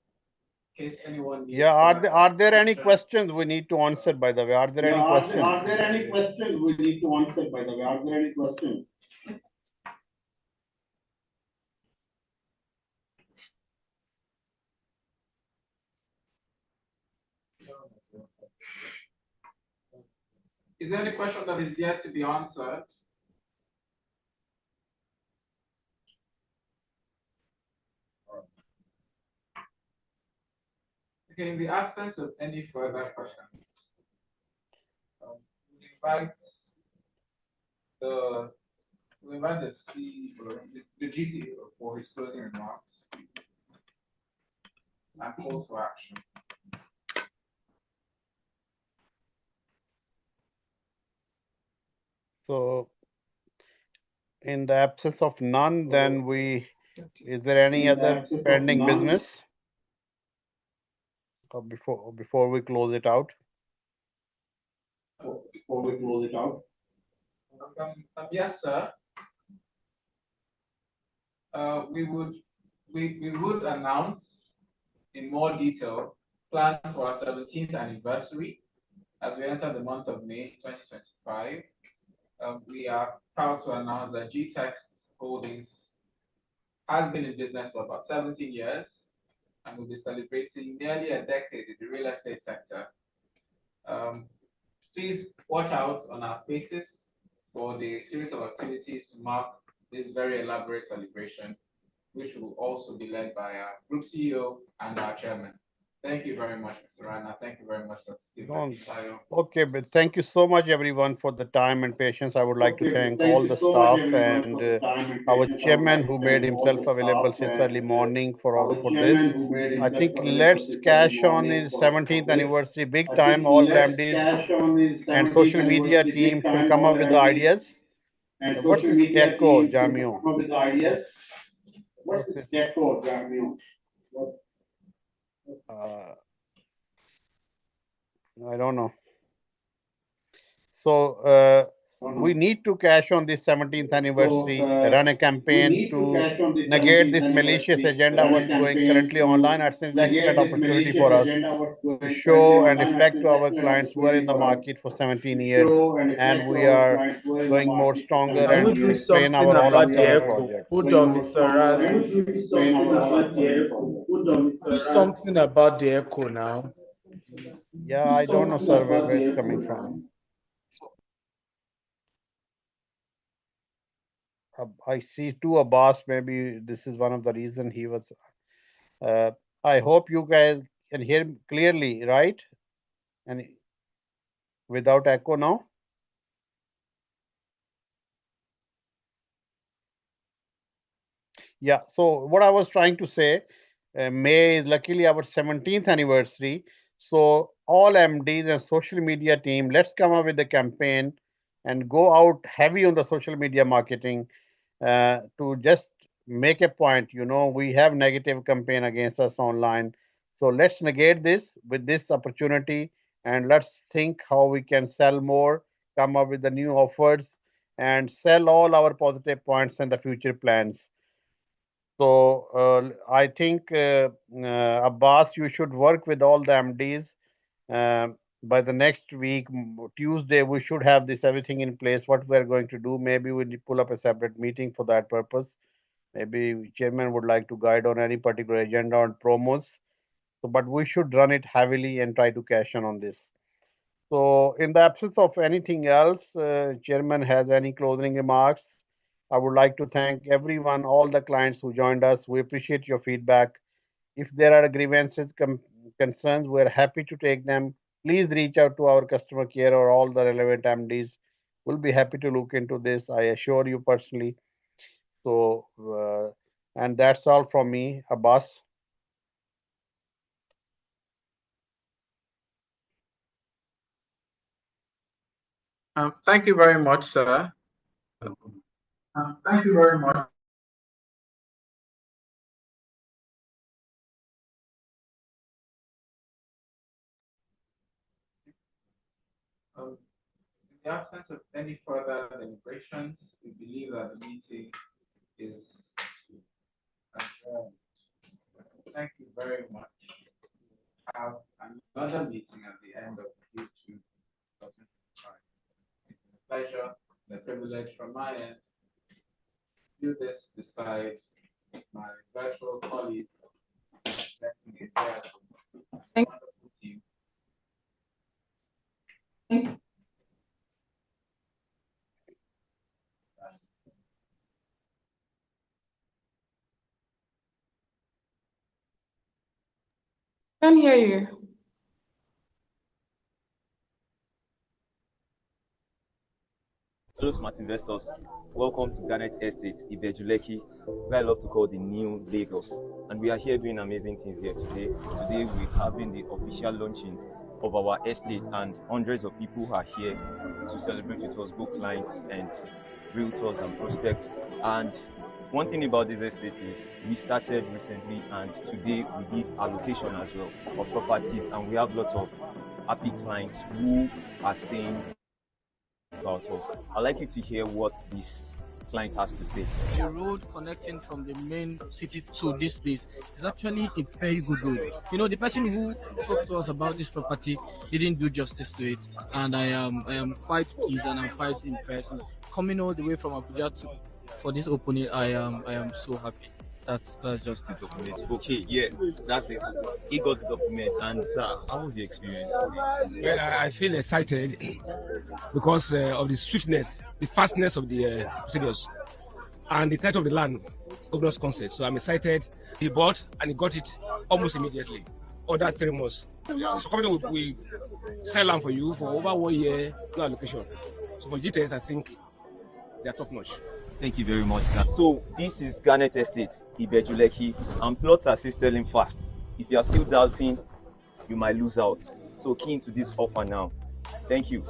Speaker 2: in case anyone needs
Speaker 1: Yeah, are there any
Speaker 2: clarification.
Speaker 1: questions we need to answer, by the way? Are there
Speaker 16: Yeah,
Speaker 1: any questions?
Speaker 16: are there any questions we need to answer, by the way? Are there any questions?
Speaker 2: Is there any question that is yet to be answered? Okay, in the absence of any further questions, we invite the CEO, the GCO for his closing remarks and calls for action.
Speaker 1: So, in the absence of none, then is there any other pending business? Before we close it out?
Speaker 16: Before we close it out?
Speaker 2: Yes, sir. We would announce in more detail plans for our 17th anniversary as we enter the month of May 2025. We are proud to announce that GTEX Holdings has been in business for about 17 years and will be celebrating nearly a decade in the real estate sector. Please watch out on our spaces for the series of activities to mark this very elaborate celebration, which will also be led by our Group CEO and our Chairman. Thank you very much, Mr. Rana. Thank you very much, Dr. Stephen.
Speaker 1: Okay, but thank you so much, everyone, for the time and patience. I would like to thank all the staff and our chairman who made himself available since early morning for this. I think let's cash on his 17th anniversary big time. All MDs and social media team should come up with the ideas. What's this deco, Jamio?
Speaker 16: What's this deco, Jamio?
Speaker 1: I don't know. So we need to cash on this 17th anniversary, run a campaign to negate this malicious agenda what's going currently online. It's an excellent opportunity for us to show and reflect to our clients who are in the market for 17 years, and we are going more stronger
Speaker 5: Can we
Speaker 1: and
Speaker 5: do
Speaker 1: explain
Speaker 5: something
Speaker 1: our all
Speaker 5: about the
Speaker 1: upcoming
Speaker 5: echo?
Speaker 1: projects.
Speaker 5: Hold on, Mr. Rana. Do something about the echo now.
Speaker 1: Yeah, I don't know, sir, where it's coming from. I see two Abbas. Maybe this is one of the reason he was. I hope you guys can hear me clearly, right? And without echo now. Yeah. So what I was trying to say, May is luckily our 17th anniversary. So all MDs and social media team, let's come up with a campaign and go out heavy on the social media marketing to just make a point. We have negative campaign against us online. So let's negate this with this opportunity, and let's think how we can sell more, come up with the new offers, and sell all our positive points and the future plans. So I think, Abbas, you should work with all the MDs. By the next week, Tuesday, we should have this everything in place. What we're going to do, maybe we need pull up a separate meeting for that purpose. Maybe chairman would like to guide on any particular agenda on promos. So, but we should run it heavily and try to cash in on this. So, in the absence of anything else, chairman has any closing remarks. I would like to thank everyone, all the clients who joined us. We appreciate your feedback. If there are grievances, concerns, we're happy to take them. Please reach out to our customer care or all the relevant MDs. We'll be happy to look into this. I assure you personally. So, and that's all from me, Abbas.
Speaker 2: Thank you very much, sir. Thank you very much. In the absence of any further deliberations, we believe that the meeting is adjourned. Thank you very much. Have another meeting at the end of Q2 2025. It's a pleasure, the privilege from my end to do this beside my virtual colleague, Blessing Ezia, wonderful team.
Speaker 3: Can't hear you.
Speaker 17: Hello, smart investors. Welcome to Garnet Estate, Ibejuleki, where I love to call the new Lagos. And we are here doing amazing things here today. Today we're having the official launching of our estate, and hundreds of people are here to celebrate with us, both clients and realtors and prospects. And one thing about this estate is we started recently, and today we did allocation as well of properties, and we have lots of happy clients who are saying about us. I'd like you to hear what this client has to say.
Speaker 18: The road connecting from the main city to this place is actually a very good road. The person who talked to us about this property didn't do justice to it, and I am quite pleased and I'm quite impressed. Coming all the way from Abuja for this opening, I am so happy. That's just
Speaker 17: the document. Okay, yeah, that's it. He got the document, and how was the experience today?
Speaker 19: Well, I feel excited because of the swiftness, the fastness of the procedures, and the title of the land, governor's consent. So I'm excited. He bought and he got it almost immediately, under 3 months. So company we sell land for you for over 1 year, no allocation. So for GTS, I think they are top notch.
Speaker 17: Thank you very much, sir. So this is Garnet Estate, Ibejuleki, and plots are still selling fast. If you are still doubting, you might lose out. So key into this offer now. Thank you.